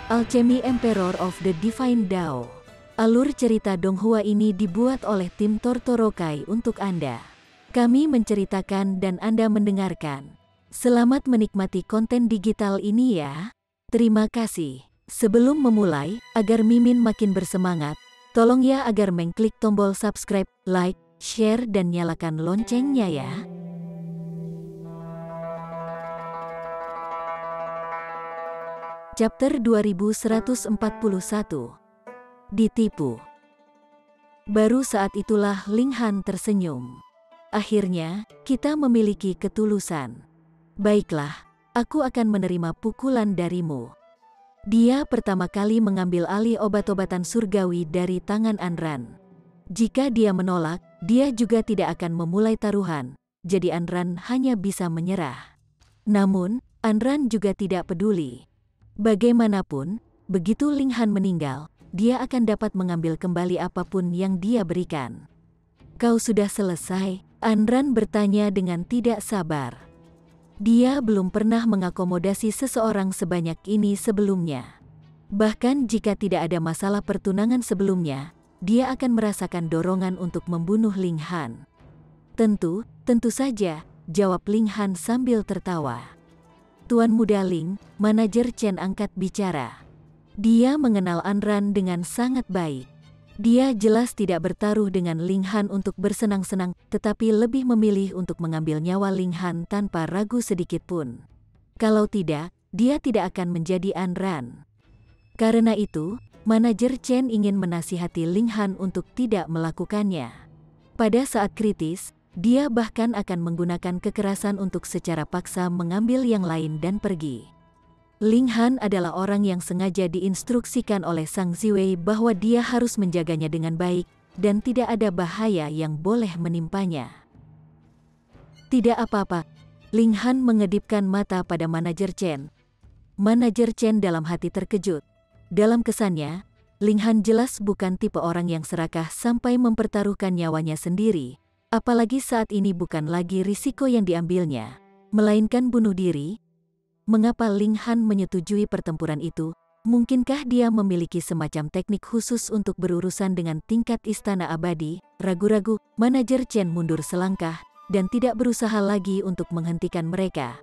Alchemy Emperor of the Divine Dao. Alur cerita Donghua ini dibuat oleh tim Tortorokai untuk Anda. Kami menceritakan dan Anda mendengarkan. Selamat menikmati konten digital ini ya. Terima kasih. Sebelum memulai, agar Mimin makin bersemangat, tolong ya agar mengklik tombol subscribe, like, share dan nyalakan loncengnya ya. Chapter 2141. Ditipu. Baru saat itulah Ling Han tersenyum. Akhirnya, kita memiliki ketulusan. Baiklah, aku akan menerima pukulan darimu. Dia pertama kali mengambil alih obat-obatan surgawi dari tangan Anran. Jika dia menolak, dia juga tidak akan memulai taruhan, jadi Anran hanya bisa menyerah. Namun, Anran juga tidak peduli. Bagaimanapun, begitu Ling Han meninggal, dia akan dapat mengambil kembali apapun yang dia berikan. Kau sudah selesai? Anran bertanya dengan tidak sabar. Dia belum pernah mengakomodasi seseorang sebanyak ini sebelumnya. Bahkan jika tidak ada masalah pertunangan sebelumnya, dia akan merasakan dorongan untuk membunuh Ling Han. Tentu saja, jawab Ling Han sambil tertawa. Tuan Muda Ling, manajer Chen angkat bicara. Dia mengenal Anran dengan sangat baik. Dia jelas tidak bertaruh dengan Ling Han untuk bersenang-senang, tetapi lebih memilih untuk mengambil nyawa Ling Han tanpa ragu sedikit pun. Kalau tidak, dia tidak akan menjadi Anran. Karena itu, manajer Chen ingin menasihati Ling Han untuk tidak melakukannya. Pada saat kritis, dia bahkan akan menggunakan kekerasan untuk secara paksa mengambil yang lain dan pergi. Ling Han adalah orang yang sengaja diinstruksikan oleh Sang Ziwei bahwa dia harus menjaganya dengan baik, dan tidak ada bahaya yang boleh menimpanya. Tidak apa-apa, Ling Han mengedipkan mata pada manajer Chen. Manajer Chen dalam hati terkejut. Dalam kesannya, Ling Han jelas bukan tipe orang yang serakah sampai mempertaruhkan nyawanya sendiri. Apalagi saat ini bukan lagi risiko yang diambilnya, melainkan bunuh diri. Mengapa Ling Han menyetujui pertempuran itu? Mungkinkah dia memiliki semacam teknik khusus untuk berurusan dengan tingkat istana abadi? Ragu-ragu, manajer Chen mundur selangkah, dan tidak berusaha lagi untuk menghentikan mereka.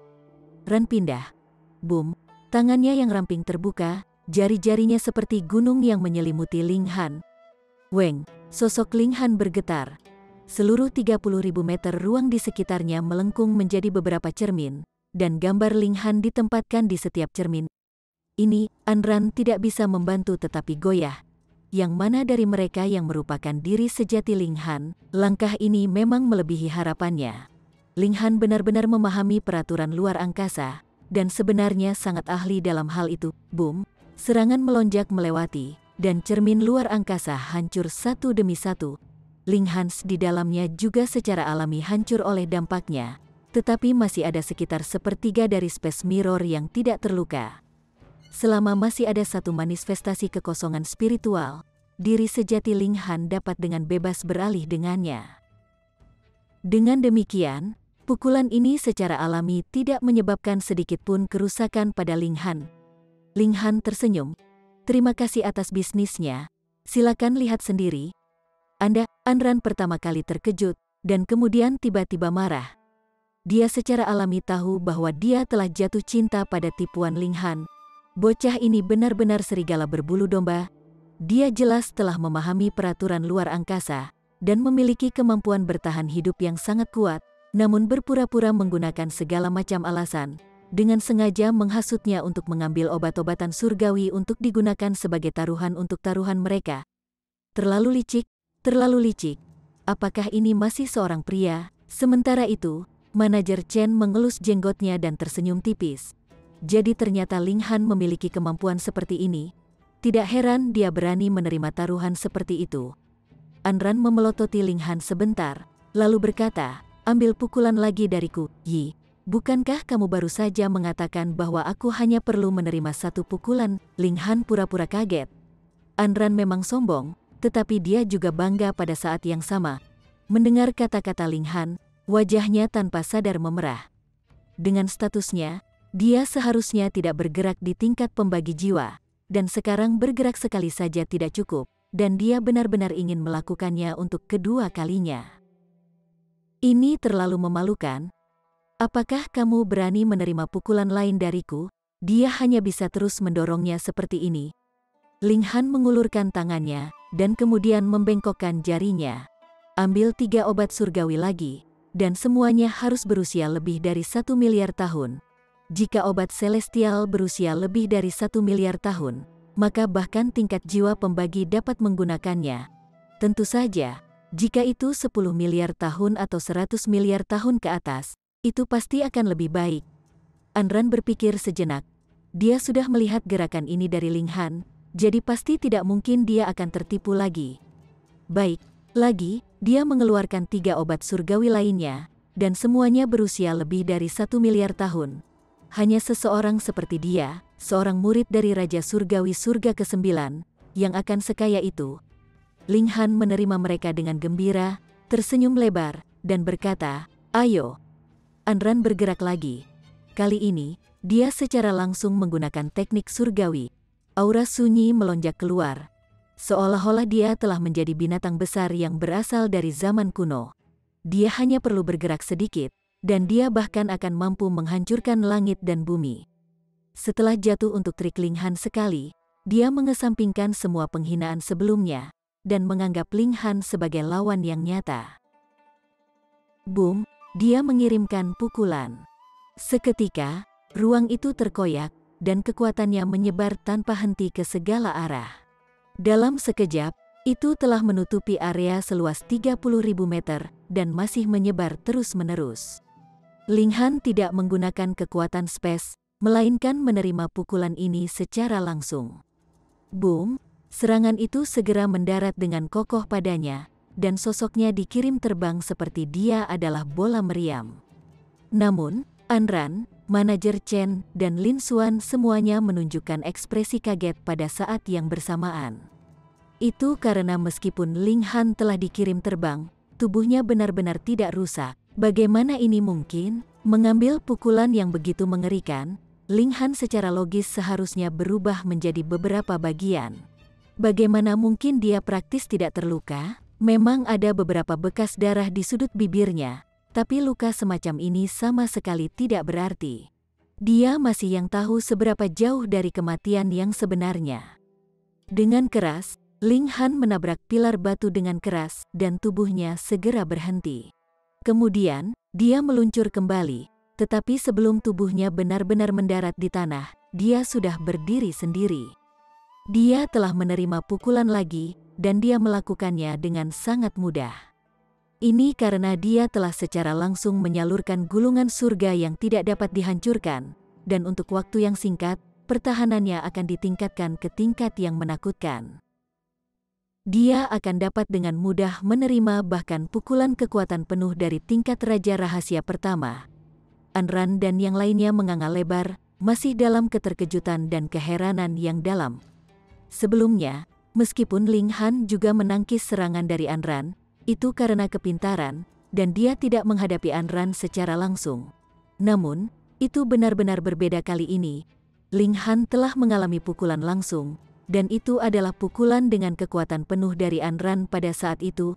Ran pindah. Boom, tangannya yang ramping terbuka, jari-jarinya seperti gunung yang menyelimuti Ling Han. Weng, sosok Ling Han bergetar. Seluruh 30.000 meter ruang di sekitarnya melengkung menjadi beberapa cermin, dan gambar Ling Han ditempatkan di setiap cermin. Ini, Anran tidak bisa membantu tetapi goyah. Yang mana dari mereka yang merupakan diri sejati Ling Han, langkah ini memang melebihi harapannya. Ling Han benar-benar memahami peraturan luar angkasa, dan sebenarnya sangat ahli dalam hal itu. Boom, serangan melonjak melewati, dan cermin luar angkasa hancur satu demi satu. Ling Han di dalamnya juga secara alami hancur oleh dampaknya, tetapi masih ada sekitar sepertiga dari Space Mirror yang tidak terluka. Selama masih ada satu manifestasi kekosongan spiritual, diri sejati Ling Han dapat dengan bebas beralih dengannya. Dengan demikian, pukulan ini secara alami tidak menyebabkan sedikit pun kerusakan pada Ling Han. Ling Han tersenyum. Terima kasih atas bisnisnya. Silakan lihat sendiri. Anran pertama kali terkejut, dan kemudian tiba-tiba marah. Dia secara alami tahu bahwa dia telah jatuh cinta pada tipuan Ling Han. Bocah ini benar-benar serigala berbulu domba. Dia jelas telah memahami peraturan luar angkasa, dan memiliki kemampuan bertahan hidup yang sangat kuat, namun berpura-pura menggunakan segala macam alasan, dengan sengaja menghasutnya untuk mengambil obat-obatan surgawi untuk digunakan sebagai taruhan untuk taruhan mereka. Terlalu licik. Apakah ini masih seorang pria? Sementara itu, manajer Chen mengelus jenggotnya dan tersenyum tipis. Jadi ternyata Ling Han memiliki kemampuan seperti ini. Tidak heran dia berani menerima taruhan seperti itu. Anran memelototi Ling Han sebentar, lalu berkata, ambil pukulan lagi dariku, Yi. Bukankah kamu baru saja mengatakan bahwa aku hanya perlu menerima satu pukulan? Ling Han pura-pura kaget. Anran memang sombong, tetapi dia juga bangga pada saat yang sama. Mendengar kata-kata Ling Han, wajahnya tanpa sadar memerah. Dengan statusnya, dia seharusnya tidak bergerak di tingkat pembagi jiwa. dan sekarang bergerak sekali saja tidak cukup, dan dia benar-benar ingin melakukannya untuk kedua kalinya. Ini terlalu memalukan. Apakah kamu berani menerima pukulan lain dariku? Dia hanya bisa terus mendorongnya seperti ini. Ling Han mengulurkan tangannya, dan kemudian membengkokkan jarinya. Ambil 3 obat surgawi lagi, dan semuanya harus berusia lebih dari 1 miliar tahun. Jika obat celestial berusia lebih dari 1 miliar tahun, maka bahkan tingkat jiwa pembagi dapat menggunakannya. Tentu saja, jika itu 10 miliar tahun atau 100 miliar tahun ke atas, itu pasti akan lebih baik. Anran berpikir sejenak. Dia sudah melihat gerakan ini dari Ling Han, jadi pasti tidak mungkin dia akan tertipu lagi. Baik, lagi, dia mengeluarkan 3 obat surgawi lainnya, dan semuanya berusia lebih dari 1 miliar tahun. Hanya seseorang seperti dia, seorang murid dari Raja Surgawi Surga ke-9, yang akan sekaya itu. Ling Han menerima mereka dengan gembira, tersenyum lebar, dan berkata, "Ayo." Anran bergerak lagi. Kali ini, dia secara langsung menggunakan teknik surgawi. Aura sunyi melonjak keluar. Seolah-olah dia telah menjadi binatang besar yang berasal dari zaman kuno. Dia hanya perlu bergerak sedikit, dan dia bahkan akan mampu menghancurkan langit dan bumi. Setelah jatuh untuk trik Ling Han sekali, dia mengesampingkan semua penghinaan sebelumnya, dan menganggap Ling Han sebagai lawan yang nyata. Boom, dia mengirimkan pukulan. Seketika, ruang itu terkoyak, dan kekuatannya menyebar tanpa henti ke segala arah. Dalam sekejap, itu telah menutupi area seluas 30.000 meter, dan masih menyebar terus-menerus. Ling Han tidak menggunakan kekuatan space, melainkan menerima pukulan ini secara langsung. Boom, serangan itu segera mendarat dengan kokoh padanya, dan sosoknya dikirim terbang seperti dia adalah bola meriam. Namun, Anran, manajer Chen, dan Lin Xuan semuanya menunjukkan ekspresi kaget pada saat yang bersamaan. Itu karena meskipun Ling Han telah dikirim terbang, tubuhnya benar-benar tidak rusak. Bagaimana ini mungkin? Mengambil pukulan yang begitu mengerikan, Ling Han secara logis seharusnya berubah menjadi beberapa bagian. Bagaimana mungkin dia praktis tidak terluka? Memang ada beberapa bekas darah di sudut bibirnya, tapi luka semacam ini sama sekali tidak berarti. Dia masih yang tahu seberapa jauh dari kematian yang sebenarnya. Dengan keras, Ling Han menabrak pilar batu dengan keras, dan tubuhnya segera berhenti. Kemudian, dia meluncur kembali, tetapi sebelum tubuhnya benar-benar mendarat di tanah, dia sudah berdiri sendiri. Dia telah menerima pukulan lagi, dan dia melakukannya dengan sangat mudah. Ini karena dia telah secara langsung menyalurkan gulungan surga yang tidak dapat dihancurkan, dan untuk waktu yang singkat, pertahanannya akan ditingkatkan ke tingkat yang menakutkan. Dia akan dapat dengan mudah menerima bahkan pukulan kekuatan penuh dari tingkat Raja Rahasia pertama. Anran dan yang lainnya menganga lebar, masih dalam keterkejutan dan keheranan yang dalam. Sebelumnya, meskipun Ling Han juga menangkis serangan dari Anran, itu karena kepintaran, dan dia tidak menghadapi Anran secara langsung. Namun, itu benar-benar berbeda kali ini. Ling Han telah mengalami pukulan langsung, dan itu adalah pukulan dengan kekuatan penuh dari Anran pada saat itu.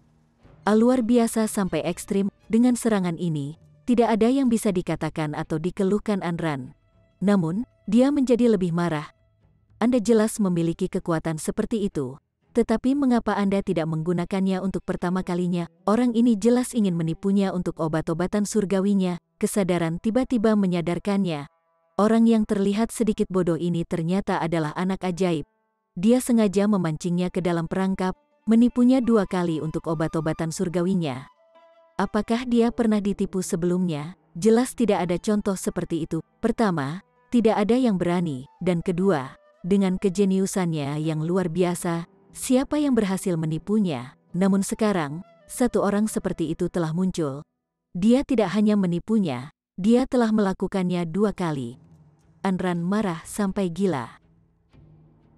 Luar biasa sampai ekstrim, dengan serangan ini, tidak ada yang bisa dikatakan atau dikeluhkan Anran. Namun, dia menjadi lebih marah. Anda jelas memiliki kekuatan seperti itu. Tetapi mengapa Anda tidak menggunakannya untuk pertama kalinya? Orang ini jelas ingin menipunya untuk obat-obatan surgawinya. Kesadaran tiba-tiba menyadarkannya. Orang yang terlihat sedikit bodoh ini ternyata adalah anak ajaib. Dia sengaja memancingnya ke dalam perangkap, menipunya 2 kali untuk obat-obatan surgawinya. Apakah dia pernah ditipu sebelumnya? Jelas tidak ada contoh seperti itu. Pertama, tidak ada yang berani. Dan kedua, dengan kejeniusannya yang luar biasa, siapa yang berhasil menipunya? Namun sekarang, satu orang seperti itu telah muncul. Dia tidak hanya menipunya, dia telah melakukannya 2 kali. Anran marah sampai gila.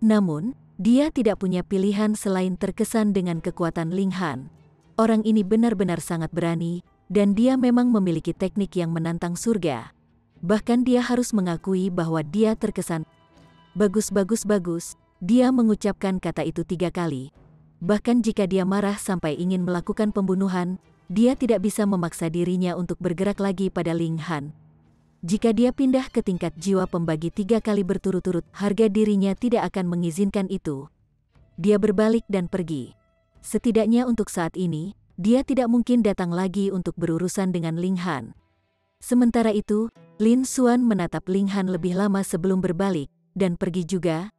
Namun, dia tidak punya pilihan selain terkesan dengan kekuatan Ling Han. Orang ini benar-benar sangat berani, dan dia memang memiliki teknik yang menantang surga. Bahkan dia harus mengakui bahwa dia terkesan. Bagus, bagus, bagus. Dia mengucapkan kata itu 3 kali. Bahkan jika dia marah sampai ingin melakukan pembunuhan, dia tidak bisa memaksa dirinya untuk bergerak lagi pada Ling Han. Jika dia pindah ke tingkat jiwa pembagi 3 kali berturut-turut, harga dirinya tidak akan mengizinkan itu. Dia berbalik dan pergi. Setidaknya untuk saat ini, dia tidak mungkin datang lagi untuk berurusan dengan Ling Han. Sementara itu, Lin Xuan menatap Ling Han lebih lama sebelum berbalik, dan pergi juga.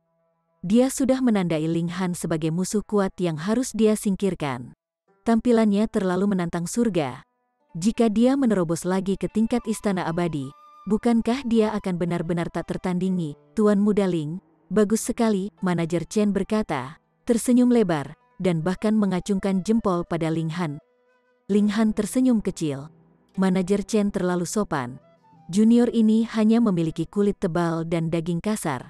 Dia sudah menandai Ling Han sebagai musuh kuat yang harus dia singkirkan. Tampilannya terlalu menantang surga. Jika dia menerobos lagi ke tingkat istana abadi, bukankah dia akan benar-benar tak tertandingi? Tuan Muda Ling, bagus sekali, manajer Chen berkata, tersenyum lebar, dan bahkan mengacungkan jempol pada Ling Han. Ling Han tersenyum kecil. Manajer Chen terlalu sopan. Junior ini hanya memiliki kulit tebal dan daging kasar.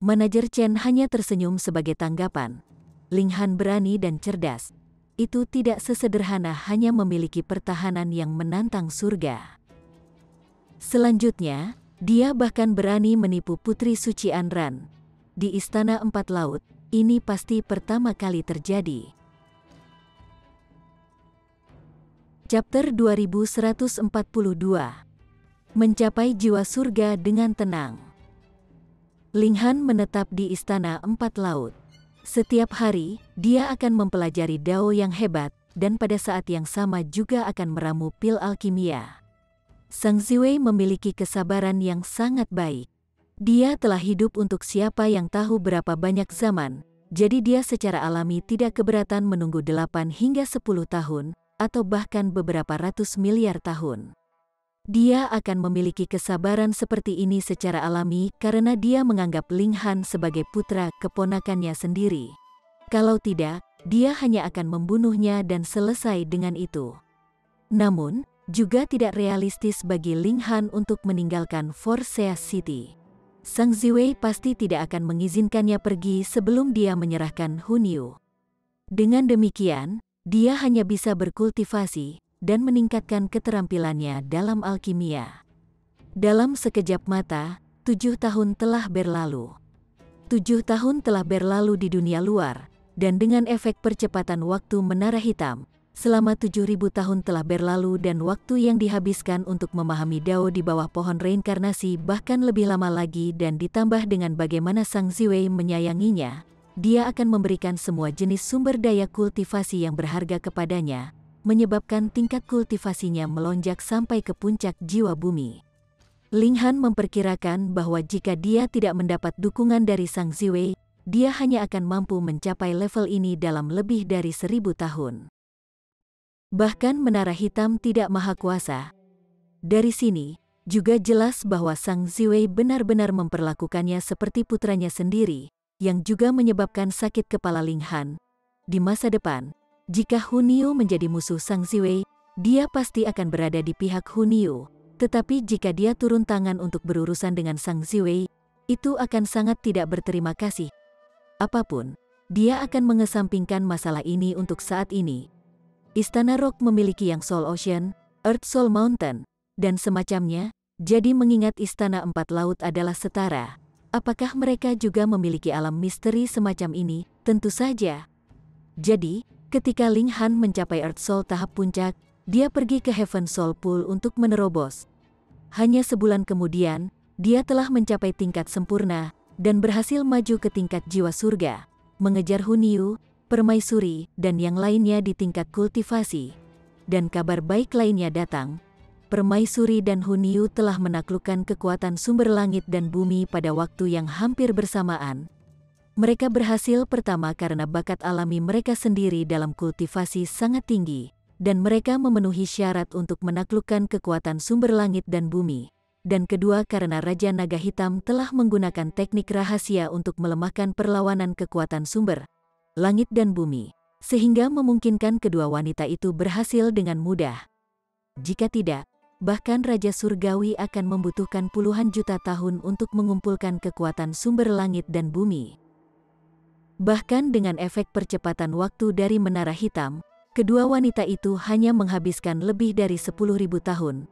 Manajer Chen hanya tersenyum sebagai tanggapan. Ling Han berani dan cerdas. Itu tidak sesederhana hanya memiliki pertahanan yang menantang surga. Selanjutnya, dia bahkan berani menipu Putri Suci Anran. Di Istana Empat Laut, ini pasti pertama kali terjadi. Chapter 2142. Mencapai jiwa surga dengan tenang. Ling Han menetap di Istana Empat Laut. Setiap hari, dia akan mempelajari Dao yang hebat, dan pada saat yang sama juga akan meramu pil alkimia. Sang Ziwei memiliki kesabaran yang sangat baik. Dia telah hidup untuk siapa yang tahu berapa banyak zaman, jadi dia secara alami tidak keberatan menunggu 8 hingga 10 tahun, atau bahkan beberapa ratus miliar tahun. Dia akan memiliki kesabaran seperti ini secara alami karena dia menganggap Ling Han sebagai putra keponakannya sendiri. Kalau tidak, dia hanya akan membunuhnya dan selesai dengan itu. Namun, juga tidak realistis bagi Ling Han untuk meninggalkan Forsyth City. Sang Ziwei pasti tidak akan mengizinkannya pergi sebelum dia menyerahkan Hun Yu. Dengan demikian, dia hanya bisa berkultivasi dan meningkatkan keterampilannya dalam alkimia. Dalam sekejap mata, 7 tahun telah berlalu. 7 tahun telah berlalu di dunia luar, dan dengan efek percepatan waktu menara hitam, selama 7.000 tahun telah berlalu dan waktu yang dihabiskan untuk memahami Dao di bawah pohon reinkarnasi bahkan lebih lama lagi dan ditambah dengan bagaimana Sang Ziwei menyayanginya, dia akan memberikan semua jenis sumber daya kultivasi yang berharga kepadanya, menyebabkan tingkat kultivasinya melonjak sampai ke puncak jiwa bumi. Ling Han memperkirakan bahwa jika dia tidak mendapat dukungan dari Sang Ziwei, dia hanya akan mampu mencapai level ini dalam lebih dari 1000 tahun. Bahkan Menara Hitam tidak maha kuasa. Dari sini, juga jelas bahwa Sang Ziwei benar-benar memperlakukannya seperti putranya sendiri, yang juga menyebabkan sakit kepala Ling Han. Di masa depan, jika Hun Yu menjadi musuh Sang Ziwei, dia pasti akan berada di pihak Hun Yu. Tetapi jika dia turun tangan untuk berurusan dengan Sang Ziwei, itu akan sangat tidak berterima kasih. Apapun, dia akan mengesampingkan masalah ini untuk saat ini. Istana Rock memiliki yang Soul Ocean, Earth Soul Mountain, dan semacamnya, jadi mengingat Istana Empat Laut adalah setara. Apakah mereka juga memiliki alam misteri semacam ini? Tentu saja. Jadi, ketika Ling Han mencapai Earth Soul tahap puncak, dia pergi ke Heaven Soul Pool untuk menerobos. Hanya sebulan kemudian, dia telah mencapai tingkat sempurna, dan berhasil maju ke tingkat jiwa surga, mengejar Hun Yu, Permaisuri, dan yang lainnya di tingkat kultivasi. Dan kabar baik lainnya datang. Permaisuri dan Hun Yu telah menaklukkan kekuatan sumber langit dan bumi pada waktu yang hampir bersamaan. Mereka berhasil pertama karena bakat alami mereka sendiri dalam kultivasi sangat tinggi, dan mereka memenuhi syarat untuk menaklukkan kekuatan sumber langit dan bumi. Dan kedua karena Raja Naga Hitam telah menggunakan teknik rahasia untuk melemahkan perlawanan kekuatan sumber langit dan bumi, sehingga memungkinkan kedua wanita itu berhasil dengan mudah. Jika tidak, bahkan Raja Surgawi akan membutuhkan puluhan juta tahun untuk mengumpulkan kekuatan sumber langit dan bumi. Bahkan dengan efek percepatan waktu dari Menara Hitam, kedua wanita itu hanya menghabiskan lebih dari 10.000 tahun.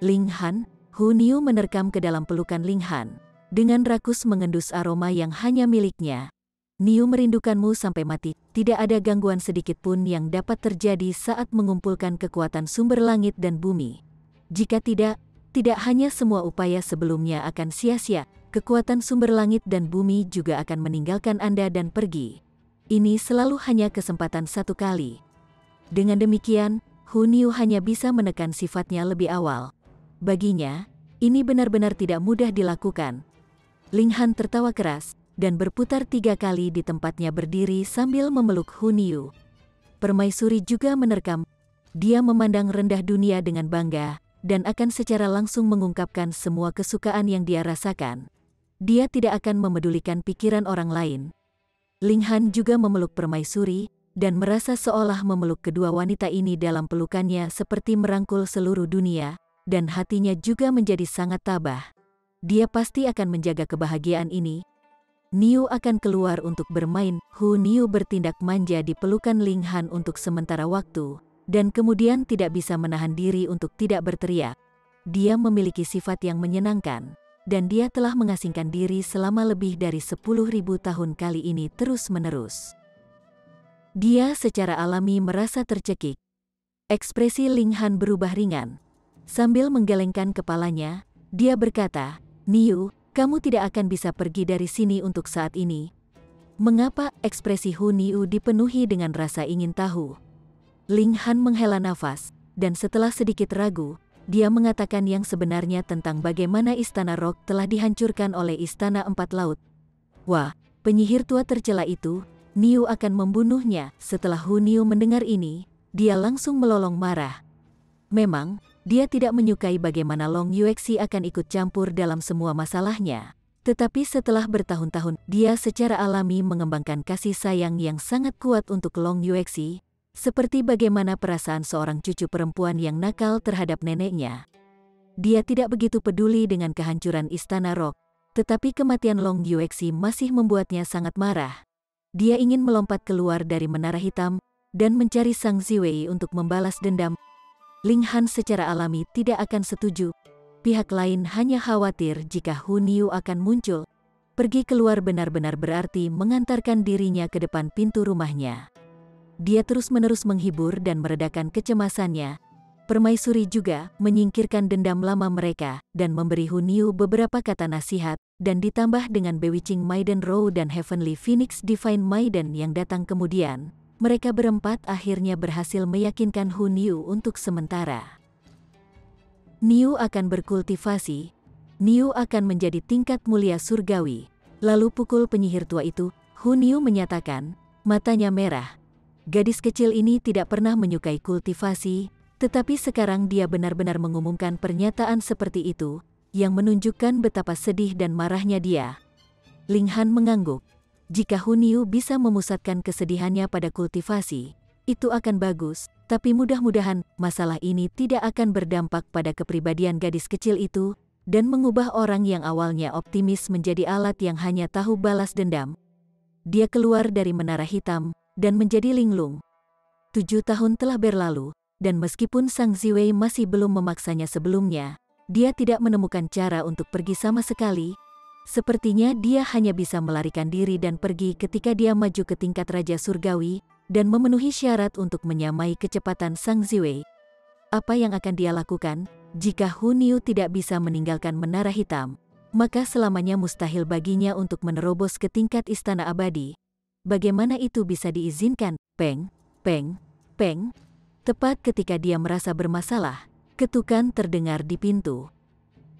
Ling Han, Hun Yu menerkam ke dalam pelukan Ling Han. Dengan rakus mengendus aroma yang hanya miliknya. Niu merindukanmu sampai mati. Tidak ada gangguan sedikit pun yang dapat terjadi saat mengumpulkan kekuatan sumber langit dan bumi. Jika tidak hanya semua upaya sebelumnya akan sia-sia, kekuatan sumber langit dan bumi juga akan meninggalkan Anda dan pergi. Ini selalu hanya kesempatan satu kali. Dengan demikian, Hu Niu hanya bisa menekan sifatnya lebih awal. Baginya, ini benar-benar tidak mudah dilakukan. Ling Han tertawa keras, dan berputar 3 kali di tempatnya berdiri sambil memeluk Hu Niu. Permaisuri juga menerkam. Dia memandang rendah dunia dengan bangga, dan akan secara langsung mengungkapkan semua kesukaan yang dia rasakan. Dia tidak akan memedulikan pikiran orang lain. Ling Han juga memeluk permaisuri, dan merasa seolah memeluk kedua wanita ini dalam pelukannya seperti merangkul seluruh dunia, dan hatinya juga menjadi sangat tabah. Dia pasti akan menjaga kebahagiaan ini. Niu akan keluar untuk bermain. Hu Niu bertindak manja di pelukan Ling Han untuk sementara waktu, dan kemudian tidak bisa menahan diri untuk tidak berteriak. Dia memiliki sifat yang menyenangkan, dan dia telah mengasingkan diri selama lebih dari 10.000 tahun kali ini terus-menerus. Dia secara alami merasa tercekik. Ekspresi Ling Han berubah ringan. Sambil menggelengkan kepalanya, dia berkata, "Niu, kamu tidak akan bisa pergi dari sini untuk saat ini." Mengapa? Ekspresi Hu Niu dipenuhi dengan rasa ingin tahu. Ling Han menghela nafas, dan setelah sedikit ragu, dia mengatakan yang sebenarnya tentang bagaimana Istana Rock telah dihancurkan oleh Istana Empat Laut. Wah, penyihir tua tercela itu, Niu akan membunuhnya. Setelah Hu Niu mendengar ini, dia langsung melolong marah. Memang, dia tidak menyukai bagaimana Long Yuexi akan ikut campur dalam semua masalahnya. Tetapi setelah bertahun-tahun, dia secara alami mengembangkan kasih sayang yang sangat kuat untuk Long Yuexi, seperti bagaimana perasaan seorang cucu perempuan yang nakal terhadap neneknya. Dia tidak begitu peduli dengan kehancuran Istana Rock, tetapi kematian Long Yuexi masih membuatnya sangat marah. Dia ingin melompat keluar dari Menara Hitam dan mencari Sang Ziwei untuk membalas dendam. Ling Han secara alami tidak akan setuju. Pihak lain hanya khawatir jika Hu Niu akan muncul. Pergi keluar benar-benar berarti mengantarkan dirinya ke depan pintu rumahnya. Dia terus-menerus menghibur dan meredakan kecemasannya. Permaisuri juga menyingkirkan dendam lama mereka dan memberi Hu Niu beberapa kata nasihat, dan ditambah dengan Bewitching Maiden Row dan Heavenly Phoenix Divine Maiden yang datang kemudian. Mereka berempat akhirnya berhasil meyakinkan Hu Niu untuk sementara. Niu akan berkultivasi. Niu akan menjadi tingkat mulia surgawi. Lalu pukul penyihir tua itu, Hu Niu menyatakan, matanya merah. Gadis kecil ini tidak pernah menyukai kultivasi, tetapi sekarang dia benar-benar mengumumkan pernyataan seperti itu, yang menunjukkan betapa sedih dan marahnya dia. Ling Han mengangguk. Jika Hu Niu bisa memusatkan kesedihannya pada kultivasi, itu akan bagus, tapi mudah-mudahan masalah ini tidak akan berdampak pada kepribadian gadis kecil itu, dan mengubah orang yang awalnya optimis menjadi alat yang hanya tahu balas dendam. Dia keluar dari Menara Hitam, dan menjadi linglung. 7 tahun telah berlalu, dan meskipun Sang Ziwei masih belum memaksanya sebelumnya, dia tidak menemukan cara untuk pergi sama sekali. Sepertinya dia hanya bisa melarikan diri dan pergi ketika dia maju ke tingkat Raja Surgawi dan memenuhi syarat untuk menyamai kecepatan Sang Ziwei. Apa yang akan dia lakukan? Jika Hu Niu tidak bisa meninggalkan Menara Hitam, maka selamanya mustahil baginya untuk menerobos ke tingkat Istana Abadi. Bagaimana itu bisa diizinkan? Peng, peng, peng. Tepat ketika dia merasa bermasalah, ketukan terdengar di pintu.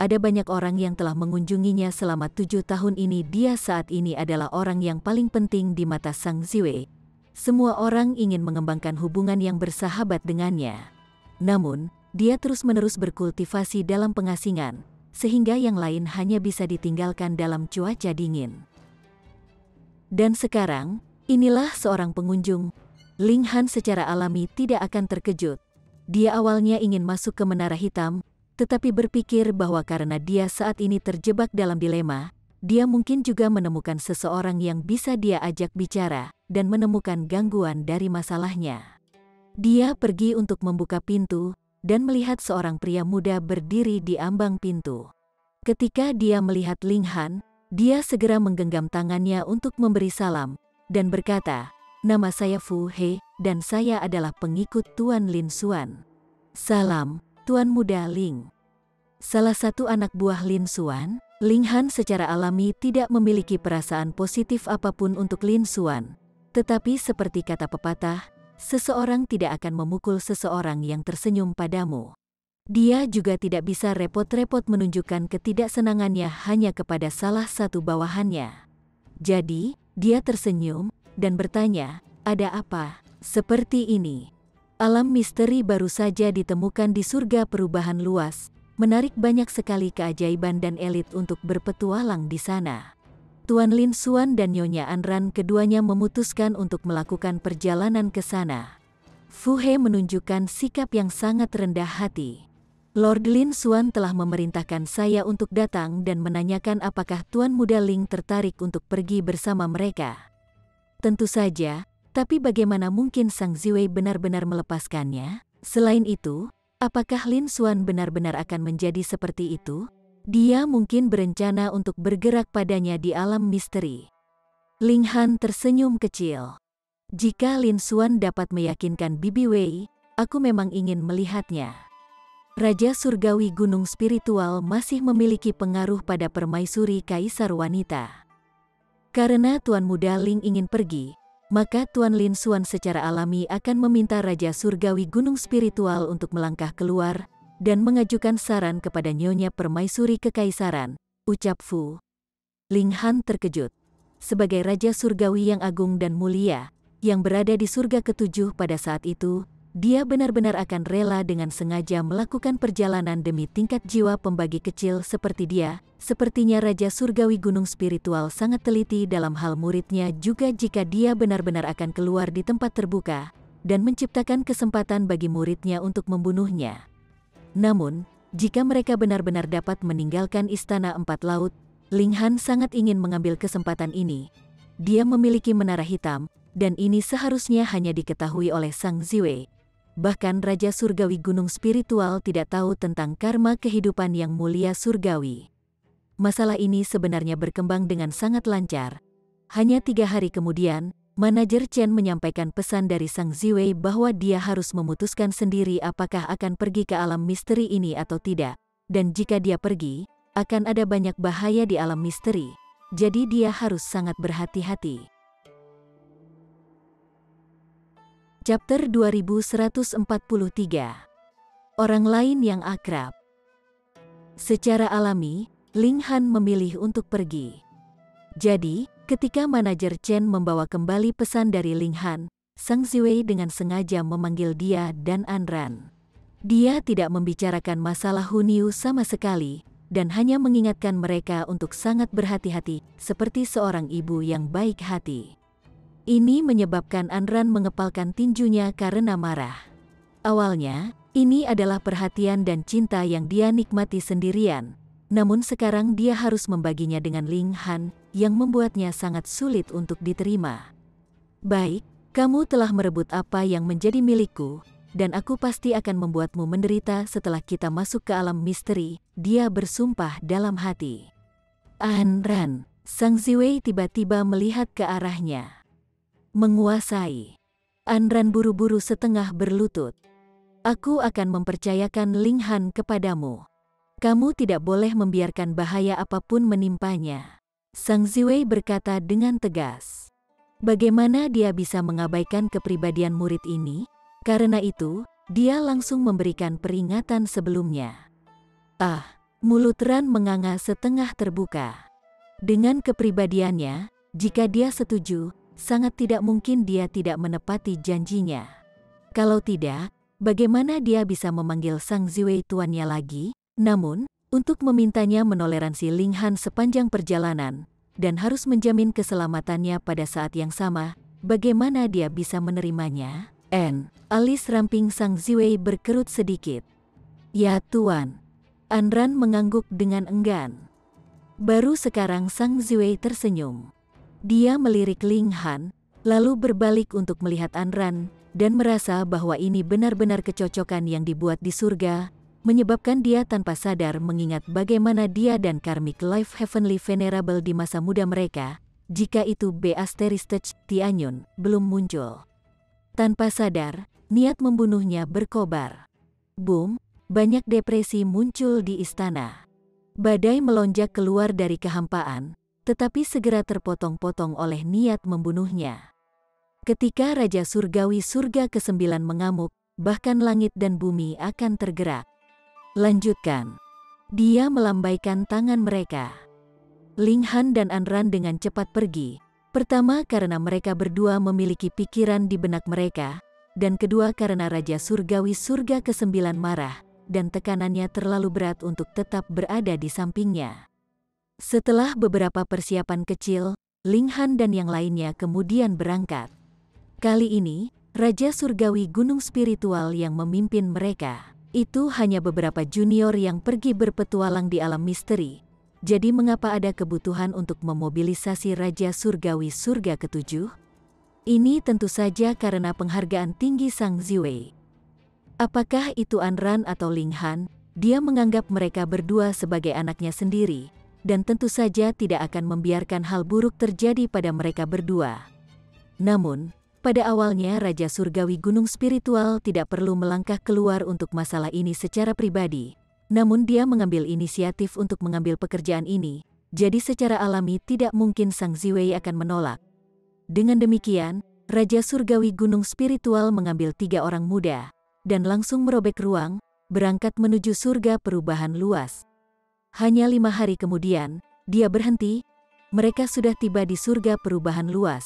Ada banyak orang yang telah mengunjunginya selama 7 tahun ini. Dia saat ini adalah orang yang paling penting di mata Sang Ziwei. Semua orang ingin mengembangkan hubungan yang bersahabat dengannya. Namun, dia terus-menerus berkultivasi dalam pengasingan, sehingga yang lain hanya bisa ditinggalkan dalam cuaca dingin. Dan sekarang, inilah seorang pengunjung. Ling Han secara alami tidak akan terkejut. Dia awalnya ingin masuk ke Menara Hitam, tetapi berpikir bahwa karena dia saat ini terjebak dalam dilema, dia mungkin juga menemukan seseorang yang bisa dia ajak bicara dan menemukan gangguan dari masalahnya. Dia pergi untuk membuka pintu dan melihat seorang pria muda berdiri di ambang pintu. Ketika dia melihat Ling Han, dia segera menggenggam tangannya untuk memberi salam, dan berkata, "Nama saya Fu He, dan saya adalah pengikut Tuan Lin Xuan." "Salam, Tuan Muda Ling." Salah satu anak buah Lin Xuan, Ling Han secara alami tidak memiliki perasaan positif apapun untuk Lin Xuan. Tetapi seperti kata pepatah, seseorang tidak akan memukul seseorang yang tersenyum padamu. Dia juga tidak bisa repot-repot menunjukkan ketidaksenangannya hanya kepada salah satu bawahannya. Jadi, dia tersenyum dan bertanya, "Ada apa?" Seperti ini. Alam misteri baru saja ditemukan di surga perubahan luas, menarik banyak sekali keajaiban dan elit untuk berpetualang di sana. Tuan Lin Xuan dan Nyonya Anran keduanya memutuskan untuk melakukan perjalanan ke sana. Fu He menunjukkan sikap yang sangat rendah hati. "Lord Lin Xuan telah memerintahkan saya untuk datang dan menanyakan apakah Tuan Muda Ling tertarik untuk pergi bersama mereka." "Tentu saja, tapi bagaimana mungkin Sang Ziwei benar-benar melepaskannya? Selain itu, apakah Lin Xuan benar-benar akan menjadi seperti itu? Dia mungkin berencana untuk bergerak padanya di alam misteri." Ling Han tersenyum kecil. "Jika Lin Xuan dapat meyakinkan Bibi Wei, aku memang ingin melihatnya." Raja Surgawi Gunung Spiritual masih memiliki pengaruh pada permaisuri kaisar wanita. Karena Tuan Muda Ling ingin pergi, maka Tuan Lin Xuan secara alami akan meminta Raja Surgawi Gunung Spiritual untuk melangkah keluar dan mengajukan saran kepada Nyonya Permaisuri Kekaisaran, ucap Fu. Ling Han terkejut. Sebagai Raja Surgawi yang agung dan mulia, yang berada di surga ketujuh pada saat itu, dia benar-benar akan rela dengan sengaja melakukan perjalanan demi tingkat jiwa pembagi kecil seperti dia. Sepertinya Raja Surgawi Gunung Spiritual sangat teliti dalam hal muridnya juga jika dia benar-benar akan keluar di tempat terbuka dan menciptakan kesempatan bagi muridnya untuk membunuhnya. Namun, jika mereka benar-benar dapat meninggalkan Istana Empat Laut, Ling Han sangat ingin mengambil kesempatan ini. Dia memiliki menara hitam, dan ini seharusnya hanya diketahui oleh Sang Ziwei. Bahkan Raja Surgawi Gunung Spiritual tidak tahu tentang karma kehidupan yang mulia surgawi. Masalah ini sebenarnya berkembang dengan sangat lancar. Hanya 3 hari kemudian, manajer Chen menyampaikan pesan dari Sang Ziwei bahwa dia harus memutuskan sendiri apakah akan pergi ke alam misteri ini atau tidak. Dan jika dia pergi, akan ada banyak bahaya di alam misteri. Jadi dia harus sangat berhati-hati. Chapter 2143. Orang lain yang akrab. Secara alami, Ling Han memilih untuk pergi. Jadi, ketika manajer Chen membawa kembali pesan dari Ling Han, Sang Ziwei dengan sengaja memanggil dia dan Anran. Dia tidak membicarakan masalah Hunyu sama sekali, dan hanya mengingatkan mereka untuk sangat berhati-hati, seperti seorang ibu yang baik hati. Ini menyebabkan Anran mengepalkan tinjunya karena marah. Awalnya, ini adalah perhatian dan cinta yang dia nikmati sendirian. Namun sekarang dia harus membaginya dengan Ling Han, yang membuatnya sangat sulit untuk diterima. "Baik, kamu telah merebut apa yang menjadi milikku, dan aku pasti akan membuatmu menderita setelah kita masuk ke alam misteri," dia bersumpah dalam hati. "Anran," Sang Ziwei tiba-tiba melihat ke arahnya. "Menguasai." Anran buru-buru setengah berlutut. "Aku akan mempercayakan Ling Han kepadamu. Kamu tidak boleh membiarkan bahaya apapun menimpanya," Sang Ziwei berkata dengan tegas. Bagaimana dia bisa mengabaikan kepribadian murid ini? Karena itu, dia langsung memberikan peringatan sebelumnya. Mulut Ran menganga setengah terbuka. Dengan kepribadiannya, jika dia setuju, sangat tidak mungkin dia tidak menepati janjinya. Kalau tidak, bagaimana dia bisa memanggil Sang Ziwei tuannya lagi? Namun, untuk memintanya menoleransi Ling Han sepanjang perjalanan, dan harus menjamin keselamatannya pada saat yang sama, bagaimana dia bisa menerimanya? Alis ramping Sang Ziwei berkerut sedikit. "Ya Tuan." Anran mengangguk dengan enggan. Baru sekarang Sang Ziwei tersenyum. Dia melirik Ling Han, lalu berbalik untuk melihat Anran, dan merasa bahwa ini benar-benar kecocokan yang dibuat di surga, menyebabkan dia tanpa sadar mengingat bagaimana dia dan Karmic Life Heavenly Venerable di masa muda mereka, jika itu Beasteristech Tianyun belum muncul. Tanpa sadar, niat membunuhnya berkobar. Boom, banyak depresi muncul di istana. Badai melonjak keluar dari kehampaan, tetapi segera terpotong-potong oleh niat membunuhnya. Ketika Raja Surgawi Surga ke-9 mengamuk, bahkan langit dan bumi akan tergerak. Lanjutkan. Dia melambaikan tangan mereka. Ling Han dan Anran dengan cepat pergi. Pertama karena mereka berdua memiliki pikiran di benak mereka, dan kedua karena Raja Surgawi Surga ke-9 marah, dan tekanannya terlalu berat untuk tetap berada di sampingnya. Setelah beberapa persiapan kecil, Ling Han dan yang lainnya kemudian berangkat. Kali ini, Raja Surgawi Gunung Spiritual yang memimpin mereka. Itu hanya beberapa junior yang pergi berpetualang di alam misteri. Jadi mengapa ada kebutuhan untuk memobilisasi Raja Surgawi Surga ke-7? Ini tentu saja karena penghargaan tinggi Sang Ziwei. Apakah itu Anran atau Ling Han? Dia menganggap mereka berdua sebagai anaknya sendiri, dan tentu saja tidak akan membiarkan hal buruk terjadi pada mereka berdua. Namun, pada awalnya Raja Surgawi Gunung Spiritual tidak perlu melangkah keluar untuk masalah ini secara pribadi. Namun dia mengambil inisiatif untuk mengambil pekerjaan ini, jadi secara alami tidak mungkin Sang Ziwei akan menolak. Dengan demikian, Raja Surgawi Gunung Spiritual mengambil 3 orang muda, dan langsung merobek ruang, berangkat menuju surga perubahan luas. Hanya 5 hari kemudian, dia berhenti, mereka sudah tiba di surga perubahan luas.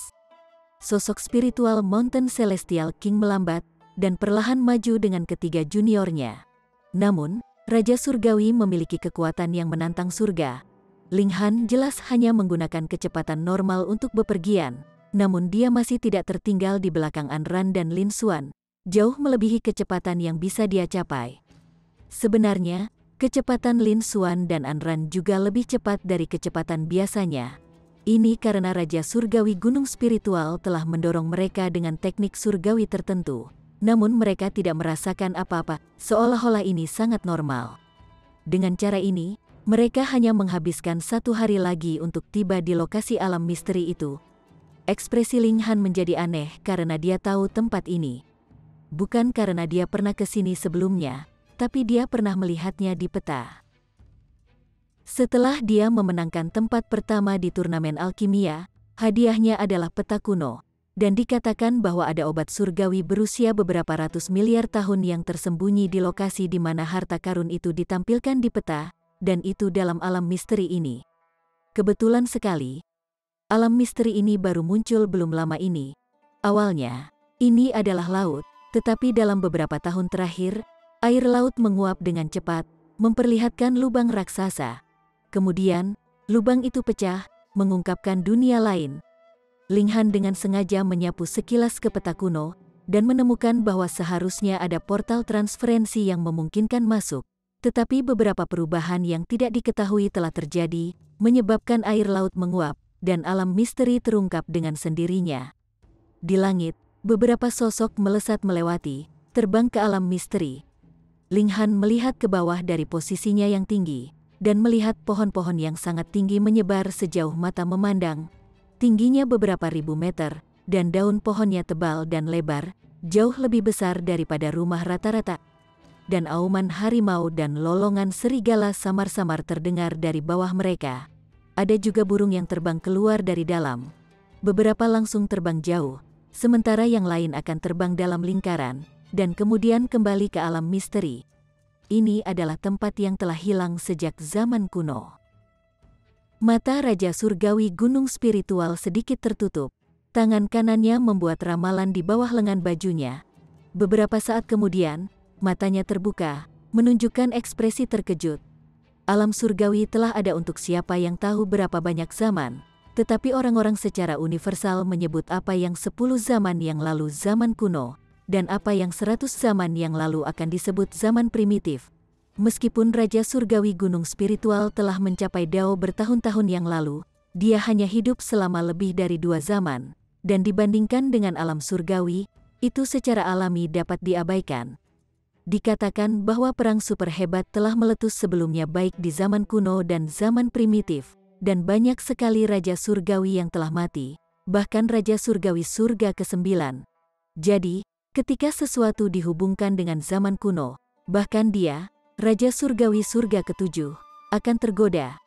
Sosok spiritual Mountain Celestial King melambat, dan perlahan maju dengan ketiga juniornya. Namun, Raja Surgawi memiliki kekuatan yang menantang surga. Ling Han jelas hanya menggunakan kecepatan normal untuk bepergian, namun dia masih tidak tertinggal di belakang Anran dan Lin Xuan, jauh melebihi kecepatan yang bisa dia capai. Sebenarnya, kecepatan Lin Xuan dan Anran juga lebih cepat dari kecepatan biasanya. Ini karena Raja Surgawi Gunung Spiritual telah mendorong mereka dengan teknik surgawi tertentu. Namun mereka tidak merasakan apa-apa, seolah-olah ini sangat normal. Dengan cara ini, mereka hanya menghabiskan 1 hari lagi untuk tiba di lokasi alam misteri itu. Ekspresi Ling Han menjadi aneh karena dia tahu tempat ini. Bukan karena dia pernah ke sini sebelumnya, tapi dia pernah melihatnya di peta. Setelah dia memenangkan tempat pertama di turnamen alkimia, hadiahnya adalah peta kuno. Dan dikatakan bahwa ada obat surgawi berusia beberapa ratus miliar tahun yang tersembunyi di lokasi di mana harta karun itu ditampilkan di peta, dan itu dalam alam misteri ini. Kebetulan sekali, alam misteri ini baru muncul belum lama ini. Awalnya, ini adalah laut, tetapi dalam beberapa tahun terakhir, air laut menguap dengan cepat, memperlihatkan lubang raksasa. Kemudian, lubang itu pecah, mengungkapkan dunia lain. Ling Han dengan sengaja menyapu sekilas ke peta kuno, dan menemukan bahwa seharusnya ada portal transferensi yang memungkinkan masuk. Tetapi beberapa perubahan yang tidak diketahui telah terjadi, menyebabkan air laut menguap, dan alam misteri terungkap dengan sendirinya. Di langit, beberapa sosok melesat melewati, terbang ke alam misteri. Ling Han melihat ke bawah dari posisinya yang tinggi, dan melihat pohon-pohon yang sangat tinggi menyebar sejauh mata memandang. Tingginya beberapa ribu meter, dan daun pohonnya tebal dan lebar, jauh lebih besar daripada rumah rata-rata. Dan auman harimau dan lolongan serigala samar-samar terdengar dari bawah mereka. Ada juga burung yang terbang keluar dari dalam. Beberapa langsung terbang jauh, sementara yang lain akan terbang dalam lingkaran, dan kemudian kembali ke alam misteri. Ini adalah tempat yang telah hilang sejak zaman kuno. Mata Raja Surgawi Gunung Spiritual sedikit tertutup. Tangan kanannya membuat ramalan di bawah lengan bajunya. Beberapa saat kemudian, matanya terbuka, menunjukkan ekspresi terkejut. Alam surgawi telah ada untuk siapa yang tahu berapa banyak zaman, tetapi orang-orang secara universal menyebut apa yang 10 zaman yang lalu zaman kuno, dan apa yang 100 zaman yang lalu akan disebut zaman primitif. Meskipun Raja Surgawi Gunung Spiritual telah mencapai Dao bertahun-tahun yang lalu, dia hanya hidup selama lebih dari 2 zaman, dan dibandingkan dengan alam surgawi, itu secara alami dapat diabaikan. dikatakan bahwa perang super hebat telah meletus sebelumnya baik di zaman kuno dan zaman primitif, dan banyak sekali raja surgawi yang telah mati, bahkan raja surgawi surga ke-9. Jadi, ketika sesuatu dihubungkan dengan zaman kuno, bahkan dia, raja surgawi surga ke-7, akan tergoda.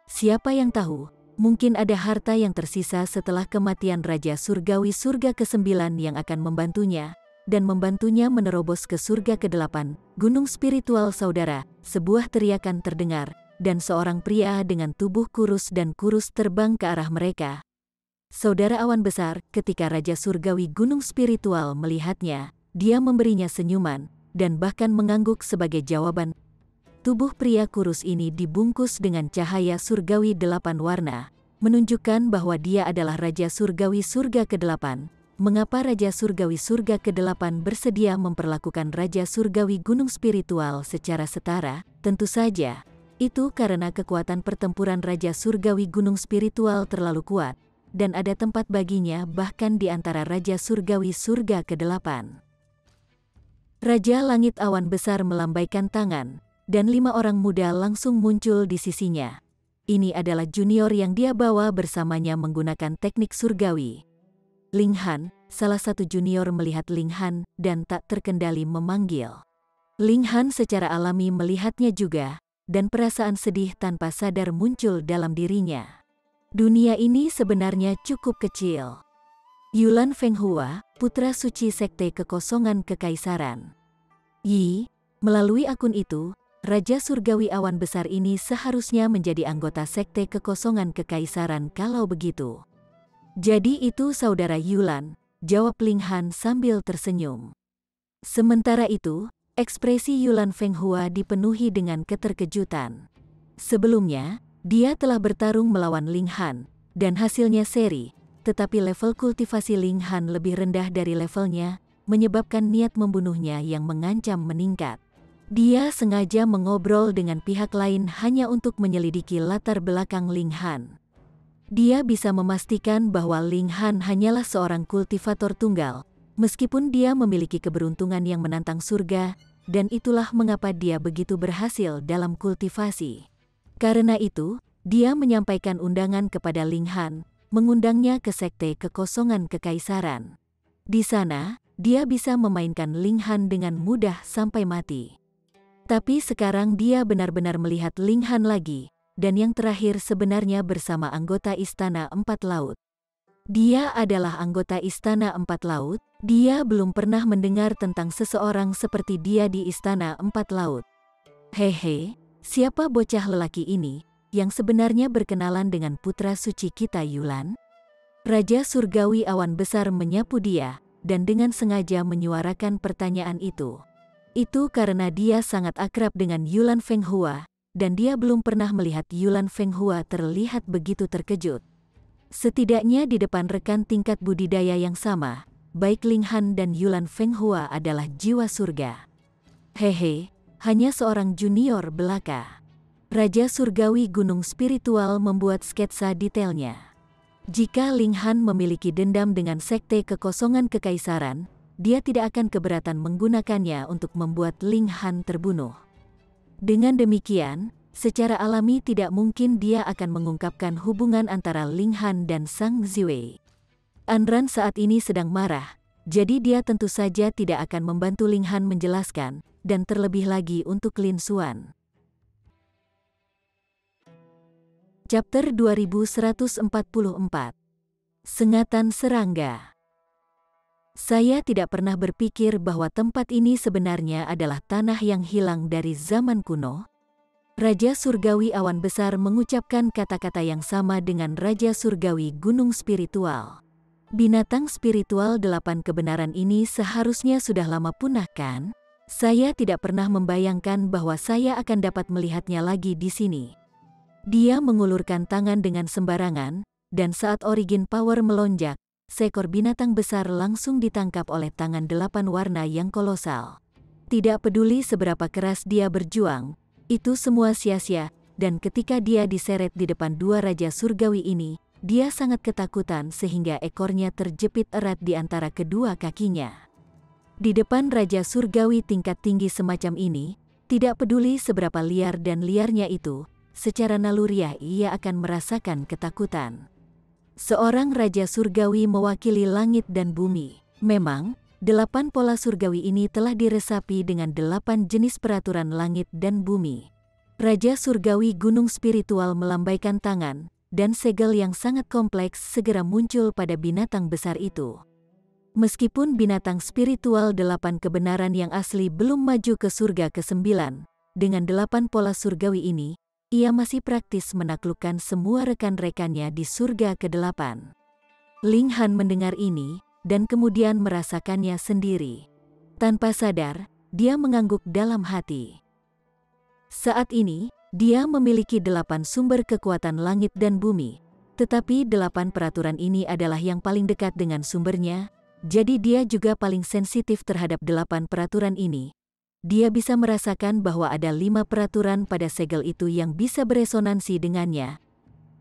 Siapa yang tahu, mungkin ada harta yang tersisa setelah kematian raja surgawi surga ke-9 yang akan membantunya, dan membantunya menerobos ke surga ke-8, gunung spiritual saudara. Sebuah teriakan terdengar, dan seorang pria dengan tubuh kurus dan kurus terbang ke arah mereka. Saudara awan besar, ketika raja surgawi gunung spiritual melihatnya, dia memberinya senyuman, dan bahkan mengangguk sebagai jawaban. Tubuh pria kurus ini dibungkus dengan cahaya surgawi 8 warna, menunjukkan bahwa dia adalah raja surgawi surga ke-8. Mengapa raja surgawi surga ke-8 bersedia memperlakukan raja surgawi gunung spiritual secara setara? Tentu saja, itu karena kekuatan pertempuran raja surgawi gunung spiritual terlalu kuat, dan ada tempat baginya bahkan di antara raja surgawi surga ke-8. Raja langit awan besar melambaikan tangan, dan 5 orang muda langsung muncul di sisinya. Ini adalah junior yang dia bawa bersamanya menggunakan teknik surgawi. Ling Han, salah satu junior melihat Ling Han dan tak terkendali memanggil. Ling Han secara alami melihatnya juga, dan perasaan sedih tanpa sadar muncul dalam dirinya. Dunia ini sebenarnya cukup kecil. Yulan Fenghua, putra suci sekte kekosongan kekaisaran. Yi, melalui akun itu, raja surgawi awan besar ini seharusnya menjadi anggota sekte kekosongan kekaisaran kalau begitu. Jadi itu saudara Yulan, jawab Ling Han sambil tersenyum. Sementara itu, ekspresi Yulan Fenghua dipenuhi dengan keterkejutan. Sebelumnya, dia telah bertarung melawan Ling Han, dan hasilnya seri, tetapi level kultivasi Ling Han lebih rendah dari levelnya, menyebabkan niat membunuhnya yang mengancam meningkat. Dia sengaja mengobrol dengan pihak lain hanya untuk menyelidiki latar belakang Ling Han. Dia bisa memastikan bahwa Ling Han hanyalah seorang kultivator tunggal, meskipun dia memiliki keberuntungan yang menantang surga, dan itulah mengapa dia begitu berhasil dalam kultivasi. Karena itu, dia menyampaikan undangan kepada Ling Han, mengundangnya ke sekte kekosongan kekaisaran. Di sana, dia bisa memainkan Ling Han dengan mudah sampai mati. Tapi sekarang dia benar-benar melihat Ling Han lagi, dan yang terakhir sebenarnya bersama anggota Istana Empat Laut. Dia adalah anggota Istana Empat Laut, dia belum pernah mendengar tentang seseorang seperti dia di Istana Empat Laut. Hehe, siapa bocah lelaki ini, yang sebenarnya berkenalan dengan putra suci kita Yulan? Raja surgawi awan besar menyapu dia, dan dengan sengaja menyuarakan pertanyaan itu. Itu karena dia sangat akrab dengan Yulan Fenghua, dan dia belum pernah melihat Yulan Fenghua terlihat begitu terkejut. Setidaknya di depan rekan tingkat budidaya yang sama, baik Ling Han dan Yulan Fenghua adalah jiwa surga. Hehe, hanya seorang junior belaka. Raja surgawi gunung spiritual membuat sketsa detailnya. Jika Ling Han memiliki dendam dengan sekte kekosongan kekaisaran, dia tidak akan keberatan menggunakannya untuk membuat Ling Han terbunuh. Dengan demikian, secara alami tidak mungkin dia akan mengungkapkan hubungan antara Ling Han dan Sang Ziwei. Anran saat ini sedang marah, jadi dia tentu saja tidak akan membantu Ling Han menjelaskan, dan terlebih lagi untuk Lin Xuan. Chapter 2144. Sengatan Serangga. Saya tidak pernah berpikir bahwa tempat ini sebenarnya adalah tanah yang hilang dari zaman kuno. Raja surgawi awan besar mengucapkan kata-kata yang sama dengan Raja surgawi gunung spiritual. Binatang spiritual 8 kebenaran ini seharusnya sudah lama punah kan? Saya tidak pernah membayangkan bahwa saya akan dapat melihatnya lagi di sini. Dia mengulurkan tangan dengan sembarangan, dan saat origin power melonjak, seekor binatang besar langsung ditangkap oleh tangan 8 warna yang kolosal. Tidak peduli seberapa keras dia berjuang, itu semua sia-sia, dan ketika dia diseret di depan 2 raja surgawi ini, dia sangat ketakutan sehingga ekornya terjepit erat di antara kedua kakinya. Di depan Raja Surgawi tingkat tinggi semacam ini, tidak peduli seberapa liar dan liarnya itu, secara naluriah ia akan merasakan ketakutan. Seorang Raja Surgawi mewakili langit dan bumi. Memang, 8 pola surgawi ini telah diresapi dengan 8 jenis peraturan langit dan bumi. Raja Surgawi Gunung Spiritual melambaikan tangan, dan segel yang sangat kompleks segera muncul pada binatang besar itu. Meskipun binatang spiritual 8 kebenaran yang asli belum maju ke surga ke-9, dengan 8 pola surgawi ini, ia masih praktis menaklukkan semua rekan-rekannya di surga ke-8. Ling Han mendengar ini, dan kemudian merasakannya sendiri. Tanpa sadar, dia mengangguk dalam hati. Saat ini, dia memiliki 8 sumber kekuatan langit dan bumi, tetapi 8 peraturan ini adalah yang paling dekat dengan sumbernya. Jadi dia juga paling sensitif terhadap 8 peraturan ini. Dia bisa merasakan bahwa ada 5 peraturan pada segel itu yang bisa beresonansi dengannya.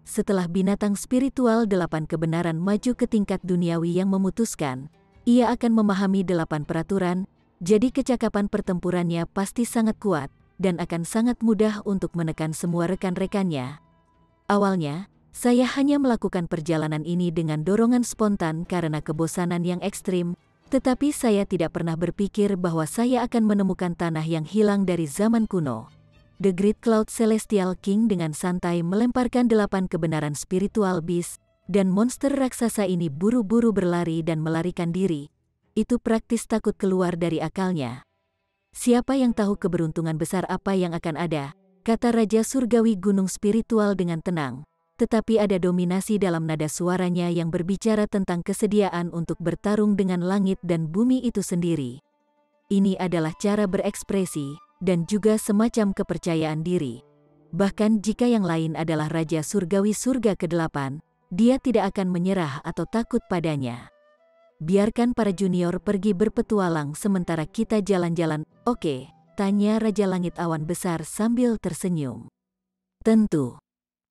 Setelah binatang spiritual 8 kebenaran maju ke tingkat duniawi yang memutuskan, ia akan memahami 8 peraturan, jadi kecakapan pertempurannya pasti sangat kuat, dan akan sangat mudah untuk menekan semua rekan-rekannya. Awalnya, saya hanya melakukan perjalanan ini dengan dorongan spontan karena kebosanan yang ekstrim, tetapi saya tidak pernah berpikir bahwa saya akan menemukan tanah yang hilang dari zaman kuno. The Great Cloud Celestial King dengan santai melemparkan 8 kebenaran spiritual beast, dan monster raksasa ini buru-buru berlari dan melarikan diri. Itu praktis takut keluar dari akalnya. Siapa yang tahu keberuntungan besar apa yang akan ada, kata Raja Surgawi Gunung Spiritual dengan tenang. Tetapi ada dominasi dalam nada suaranya yang berbicara tentang kesediaan untuk bertarung dengan langit dan bumi itu sendiri. Ini adalah cara berekspresi, dan juga semacam kepercayaan diri. Bahkan jika yang lain adalah Raja Surgawi Surga ke-8, dia tidak akan menyerah atau takut padanya. Biarkan para junior pergi berpetualang sementara kita jalan-jalan, oke, tanya Raja Langit Awan Besar sambil tersenyum. Tentu.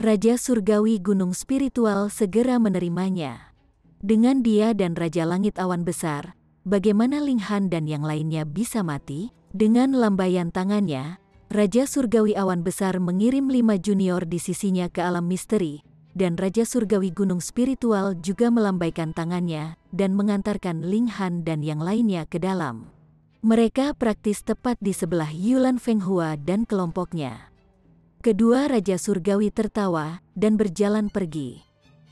Raja Surgawi Gunung Spiritual segera menerimanya. Dengan dia dan Raja Langit Awan Besar, bagaimana Ling Han dan yang lainnya bisa mati? Dengan lambaian tangannya, Raja Surgawi Awan Besar mengirim 5 junior di sisinya ke alam misteri, dan Raja Surgawi Gunung Spiritual juga melambaikan tangannya dan mengantarkan Ling Han dan yang lainnya ke dalam. Mereka praktis tepat di sebelah Yulan Fenghua dan kelompoknya. Kedua Raja Surgawi tertawa dan berjalan pergi.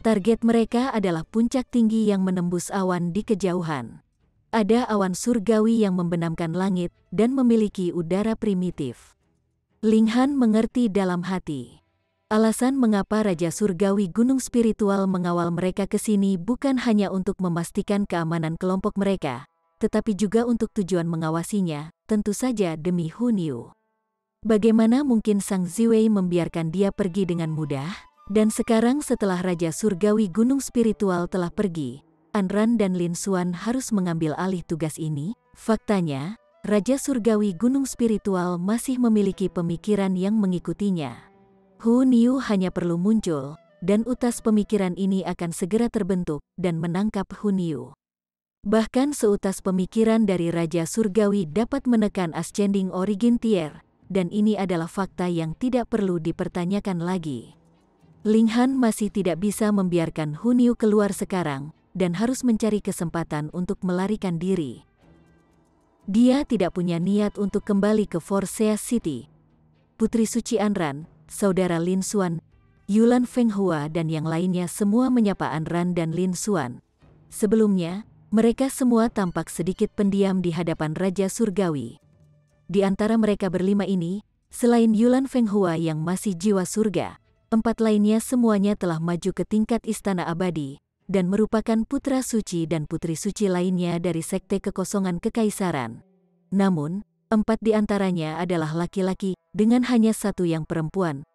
Target mereka adalah puncak tinggi yang menembus awan di kejauhan. Ada awan surgawi yang membenamkan langit dan memiliki udara primitif. Ling Han mengerti dalam hati. Alasan mengapa Raja Surgawi Gunung Spiritual mengawal mereka ke sini bukan hanya untuk memastikan keamanan kelompok mereka, tetapi juga untuk tujuan mengawasinya, tentu saja demi Hun Yu. Bagaimana mungkin Sang Ziwei membiarkan dia pergi dengan mudah? Dan sekarang setelah Raja Surgawi Gunung Spiritual telah pergi, Anran dan Lin Xuan harus mengambil alih tugas ini. Faktanya, Raja Surgawi Gunung Spiritual masih memiliki pemikiran yang mengikutinya. Hun Yu hanya perlu muncul, dan utas pemikiran ini akan segera terbentuk dan menangkap Hun Yu. Bahkan seutas pemikiran dari Raja Surgawi dapat menekan Ascending Origin Tier, dan ini adalah fakta yang tidak perlu dipertanyakan lagi. Ling Han masih tidak bisa membiarkan Hun Yu keluar sekarang, dan harus mencari kesempatan untuk melarikan diri. Dia tidak punya niat untuk kembali ke Forsyth City. Putri Suci Anran, saudara Lin Xuan, Yulan Fenghua dan yang lainnya semua menyapa Anran dan Lin Xuan. Sebelumnya, mereka semua tampak sedikit pendiam di hadapan Raja Surgawi. Di antara mereka berlima ini, selain Yulan Fenghua yang masih jiwa surga, 4 lainnya semuanya telah maju ke tingkat istana abadi, dan merupakan putra suci dan putri suci lainnya dari Sekte Kekosongan Kekaisaran. Namun, 4 di antaranya adalah laki-laki, dengan hanya 1 yang perempuan.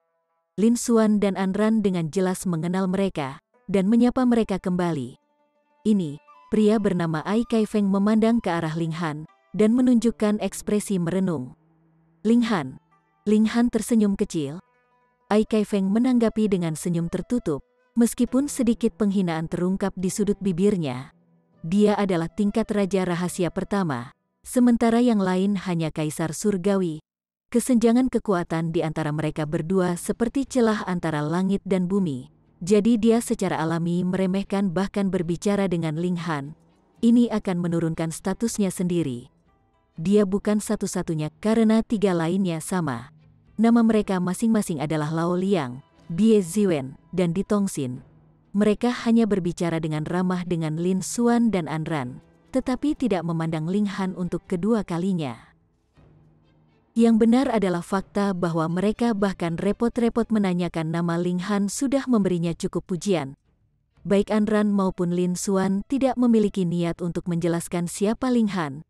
Lin Xuan dan Anran dengan jelas mengenal mereka, dan menyapa mereka kembali. Ini, pria bernama Ai Kaifeng memandang ke arah Ling Han, dan menunjukkan ekspresi merenung. Ling Han tersenyum kecil. Ai Kaifeng menanggapi dengan senyum tertutup, meskipun sedikit penghinaan terungkap di sudut bibirnya. Dia adalah tingkat raja rahasia pertama, sementara yang lain hanya kaisar surgawi. Kesenjangan kekuatan di antara mereka berdua seperti celah antara langit dan bumi. Jadi dia secara alami meremehkan bahkan berbicara dengan Ling Han. Ini akan menurunkan statusnya sendiri. Dia bukan satu-satunya karena 3 lainnya sama. Nama mereka masing-masing adalah Lao Liang, Bie Ziwen, dan Di Tongxin. Mereka hanya berbicara dengan ramah dengan Lin Xuan dan An Ran, tetapi tidak memandang Ling Han untuk kedua kalinya. Yang benar adalah fakta bahwa mereka bahkan repot-repot menanyakan nama Ling Han sudah memberinya cukup pujian. Baik An Ran maupun Lin Xuan tidak memiliki niat untuk menjelaskan siapa Ling Han.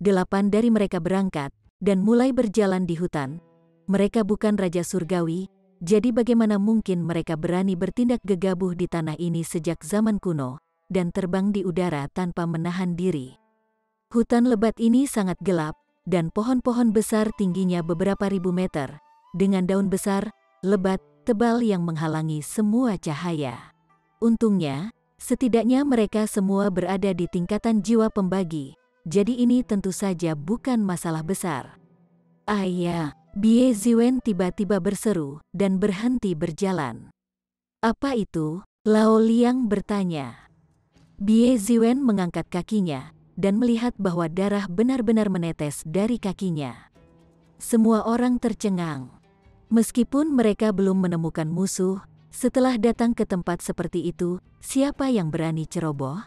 8 dari mereka berangkat dan mulai berjalan di hutan. Mereka bukan Raja Surgawi, jadi bagaimana mungkin mereka berani bertindak gegabah di tanah ini sejak zaman kuno, dan terbang di udara tanpa menahan diri. Hutan lebat ini sangat gelap, dan pohon-pohon besar tingginya beberapa ribu meter, dengan daun besar, lebat, tebal yang menghalangi semua cahaya. Untungnya, setidaknya mereka semua berada di tingkatan jiwa pembagi, jadi ini tentu saja bukan masalah besar. Ayah, Bie Ziwen tiba-tiba berseru dan berhenti berjalan. Apa itu? Lao Liang bertanya. Bie Ziwen mengangkat kakinya dan melihat bahwa darah benar-benar menetes dari kakinya. Semua orang tercengang. Meskipun mereka belum menemukan musuh, setelah datang ke tempat seperti itu, siapa yang berani ceroboh?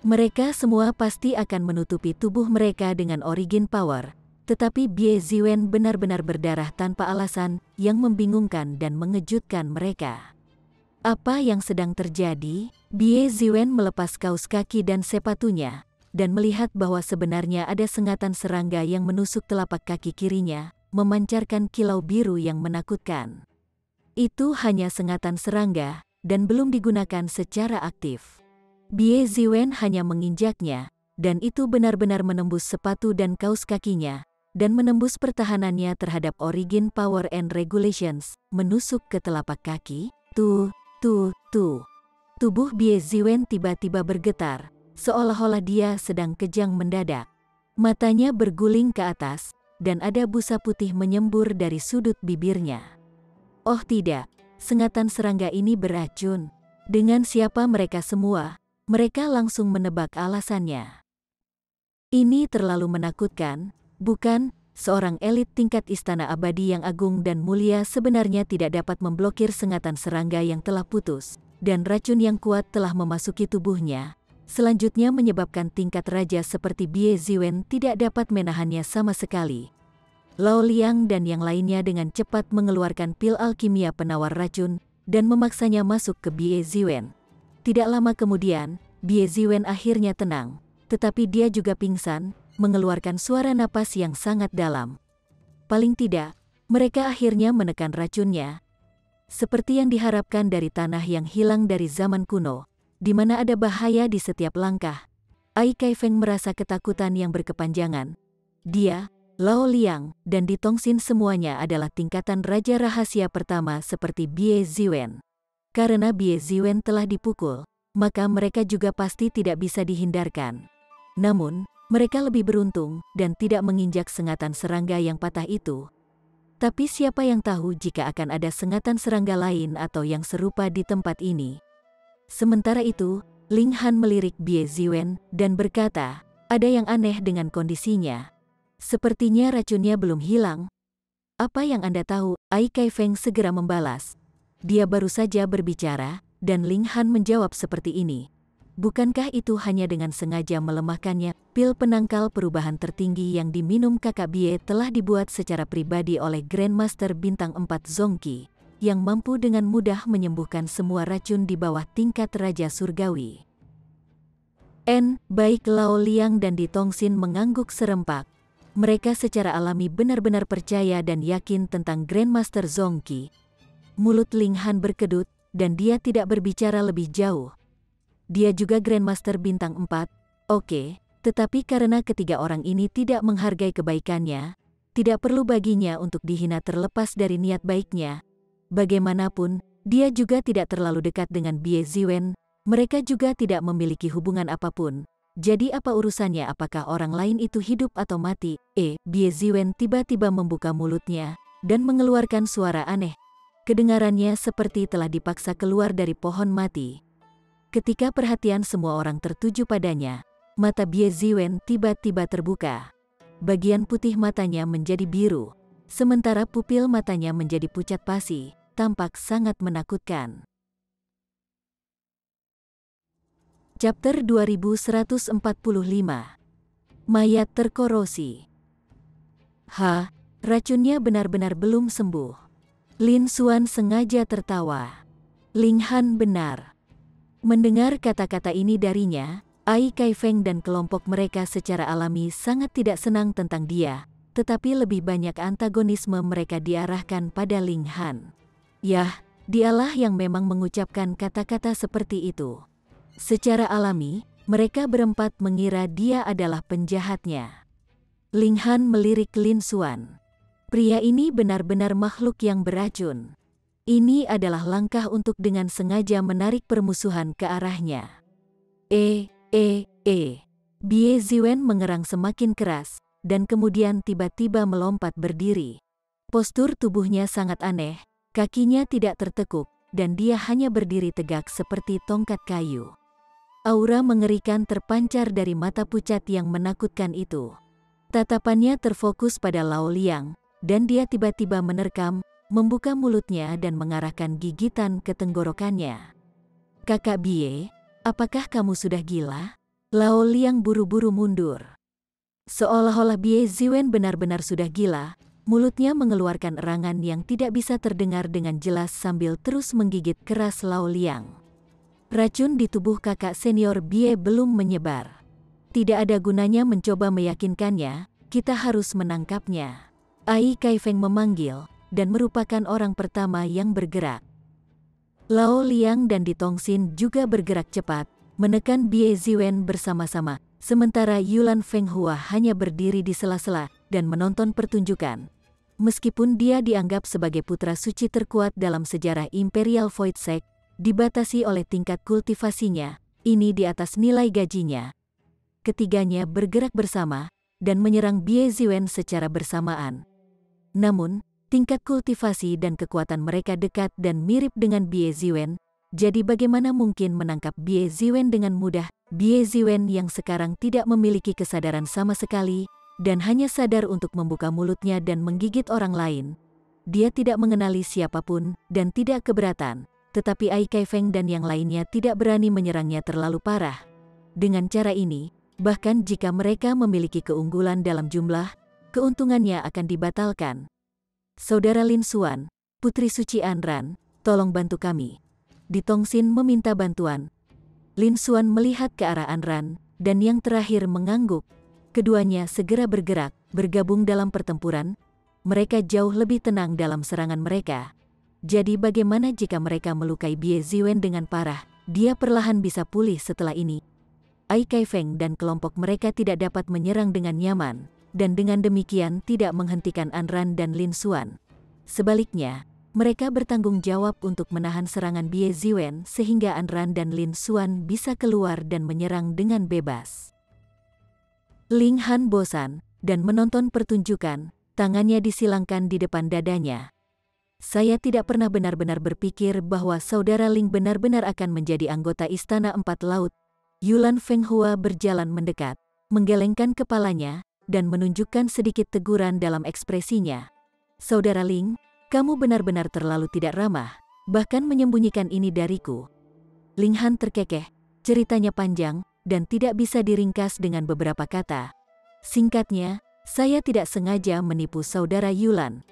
Mereka semua pasti akan menutupi tubuh mereka dengan origin power. Tetapi Bie Ziwen benar-benar berdarah tanpa alasan yang membingungkan dan mengejutkan mereka. Apa yang sedang terjadi? Bie Ziwen melepas kaus kaki dan sepatunya, dan melihat bahwa sebenarnya ada sengatan serangga yang menusuk telapak kaki kirinya, memancarkan kilau biru yang menakutkan. Itu hanya sengatan serangga, dan belum digunakan secara aktif. Bie Ziwen hanya menginjaknya, dan itu benar-benar menembus sepatu dan kaus kakinya, dan menembus pertahanannya terhadap origin power and regulations, menusuk ke telapak kaki. Tubuh Bie Ziwen tiba-tiba bergetar, seolah-olah dia sedang kejang mendadak. Matanya berguling ke atas, dan ada busa putih menyembur dari sudut bibirnya. Oh tidak, sengatan serangga ini beracun. Dengan siapa mereka semua? Mereka langsung menebak alasannya. Ini terlalu menakutkan. Bukan, seorang elit tingkat istana abadi yang agung dan mulia sebenarnya tidak dapat memblokir sengatan serangga yang telah putus, dan racun yang kuat telah memasuki tubuhnya. Selanjutnya menyebabkan tingkat raja seperti Bie Ziwen tidak dapat menahannya sama sekali. Lao Liang dan yang lainnya dengan cepat mengeluarkan pil alkimia penawar racun, dan memaksanya masuk ke Bie Ziwen. Tidak lama kemudian, Bie Ziwen akhirnya tenang, tetapi dia juga pingsan, mengeluarkan suara napas yang sangat dalam. Paling tidak, mereka akhirnya menekan racunnya. Seperti yang diharapkan dari tanah yang hilang dari zaman kuno, di mana ada bahaya di setiap langkah. Ai Kaifeng merasa ketakutan yang berkepanjangan. Dia, Lao Liang, dan Di Tongxin semuanya adalah tingkatan raja rahasia pertama seperti Bie Ziwen. Karena Bie Ziwen telah dipukul, maka mereka juga pasti tidak bisa dihindarkan. Namun, mereka lebih beruntung dan tidak menginjak sengatan serangga yang patah itu. Tapi siapa yang tahu jika akan ada sengatan serangga lain atau yang serupa di tempat ini? Sementara itu, Ling Han melirik Bie Ziwen dan berkata, ada yang aneh dengan kondisinya. Sepertinya racunnya belum hilang. Apa yang Anda tahu? Ai Kaifeng segera membalas. Dia baru saja berbicara, dan Ling Han menjawab seperti ini. Bukankah itu hanya dengan sengaja melemahkannya? Pil penangkal perubahan tertinggi yang diminum kakak Bie telah dibuat secara pribadi oleh Grandmaster Bintang 4 Zongqi, yang mampu dengan mudah menyembuhkan semua racun di bawah tingkat Raja Surgawi. Baik Lao Liang dan Di Tongxin mengangguk serempak. Mereka secara alami benar-benar percaya dan yakin tentang Grandmaster Zongqi. Mulut Ling Han berkedut, dan dia tidak berbicara lebih jauh. Dia juga Grandmaster Bintang 4, oke, tetapi karena ketiga orang ini tidak menghargai kebaikannya, tidak perlu baginya untuk dihina terlepas dari niat baiknya. Bagaimanapun, dia juga tidak terlalu dekat dengan Bie Ziwen, mereka juga tidak memiliki hubungan apapun. Jadi apa urusannya apakah orang lain itu hidup atau mati? Bie Ziwen tiba-tiba membuka mulutnya dan mengeluarkan suara aneh. Kedengarannya seperti telah dipaksa keluar dari pohon mati. Ketika perhatian semua orang tertuju padanya, mata Bie Ziwen tiba-tiba terbuka. Bagian putih matanya menjadi biru, sementara pupil matanya menjadi pucat pasi, tampak sangat menakutkan. Chapter 2145. Mayat terkorosi. Racunnya benar-benar belum sembuh. Lin Xuan sengaja tertawa. Ling Han benar. Mendengar kata-kata ini darinya, Ai Kaifeng dan kelompok mereka secara alami sangat tidak senang tentang dia, tetapi lebih banyak antagonisme mereka diarahkan pada Ling Han. Yah, dialah yang memang mengucapkan kata-kata seperti itu. Secara alami, mereka berempat mengira dia adalah penjahatnya. Ling Han melirik Lin Xuan. Pria ini benar-benar makhluk yang beracun. Ini adalah langkah untuk dengan sengaja menarik permusuhan ke arahnya. Bie Ziwen mengerang semakin keras, dan kemudian tiba-tiba melompat berdiri. Postur tubuhnya sangat aneh, kakinya tidak tertekuk, dan dia hanya berdiri tegak seperti tongkat kayu. Aura mengerikan terpancar dari mata pucat yang menakutkan itu. Tatapannya terfokus pada Lao Liang, dan dia tiba-tiba menerkam, membuka mulutnya dan mengarahkan gigitan ke tenggorokannya. Kakak Bie, apakah kamu sudah gila? Lao Liang buru-buru mundur. Seolah-olah Bie Ziwen benar-benar sudah gila, mulutnya mengeluarkan erangan yang tidak bisa terdengar dengan jelas sambil terus menggigit keras Lao Liang. Racun di tubuh kakak senior Bie belum menyebar. Tidak ada gunanya mencoba meyakinkannya, kita harus menangkapnya. Ai Kaifeng memanggil, dan merupakan orang pertama yang bergerak. Lao Liang dan Di Tongxin juga bergerak cepat, menekan Bie Ziwen bersama-sama, sementara Yulan Fenghua hanya berdiri di sela-sela dan menonton pertunjukan. Meskipun dia dianggap sebagai putra suci terkuat dalam sejarah Imperial Void Sect, dibatasi oleh tingkat kultivasinya, ini di atas nilai gajinya. Ketiganya bergerak bersama, dan menyerang Bie Ziwen secara bersamaan. Namun, tingkat kultivasi dan kekuatan mereka dekat dan mirip dengan Bie Ziwen, jadi bagaimana mungkin menangkap Bie Ziwen dengan mudah? Bie Ziwen yang sekarang tidak memiliki kesadaran sama sekali, dan hanya sadar untuk membuka mulutnya dan menggigit orang lain. Dia tidak mengenali siapapun, dan tidak keberatan, tetapi Ai Kaifeng dan yang lainnya tidak berani menyerangnya terlalu parah. Dengan cara ini, bahkan jika mereka memiliki keunggulan dalam jumlah, keuntungannya akan dibatalkan. Saudara Lin Xuan, Putri Suci Anran, tolong bantu kami. Di Tongxin meminta bantuan. Lin Xuan melihat ke arah Anran, dan yang terakhir mengangguk. Keduanya segera bergerak, bergabung dalam pertempuran. Mereka jauh lebih tenang dalam serangan mereka. Jadi bagaimana jika mereka melukai Bie Ziwen dengan parah? Dia perlahan bisa pulih setelah ini. Ai Kaifeng dan kelompok mereka tidak dapat menyerang dengan nyaman, dan dengan demikian tidak menghentikan Anran dan Lin Xuan. Sebaliknya, mereka bertanggung jawab untuk menahan serangan Bie Ziwen sehingga Anran dan Lin Xuan bisa keluar dan menyerang dengan bebas. Ling Han bosan dan menonton pertunjukan, tangannya disilangkan di depan dadanya. Saya tidak pernah benar-benar berpikir bahwa saudara Ling benar-benar akan menjadi anggota Istana Empat Laut. Yulan Fenghua berjalan mendekat, menggelengkan kepalanya, dan menunjukkan sedikit teguran dalam ekspresinya. Saudara Ling, kamu benar-benar terlalu tidak ramah, bahkan menyembunyikan ini dariku. Ling Han terkekeh, ceritanya panjang, dan tidak bisa diringkas dengan beberapa kata. Singkatnya, saya tidak sengaja menipu saudara Yulan.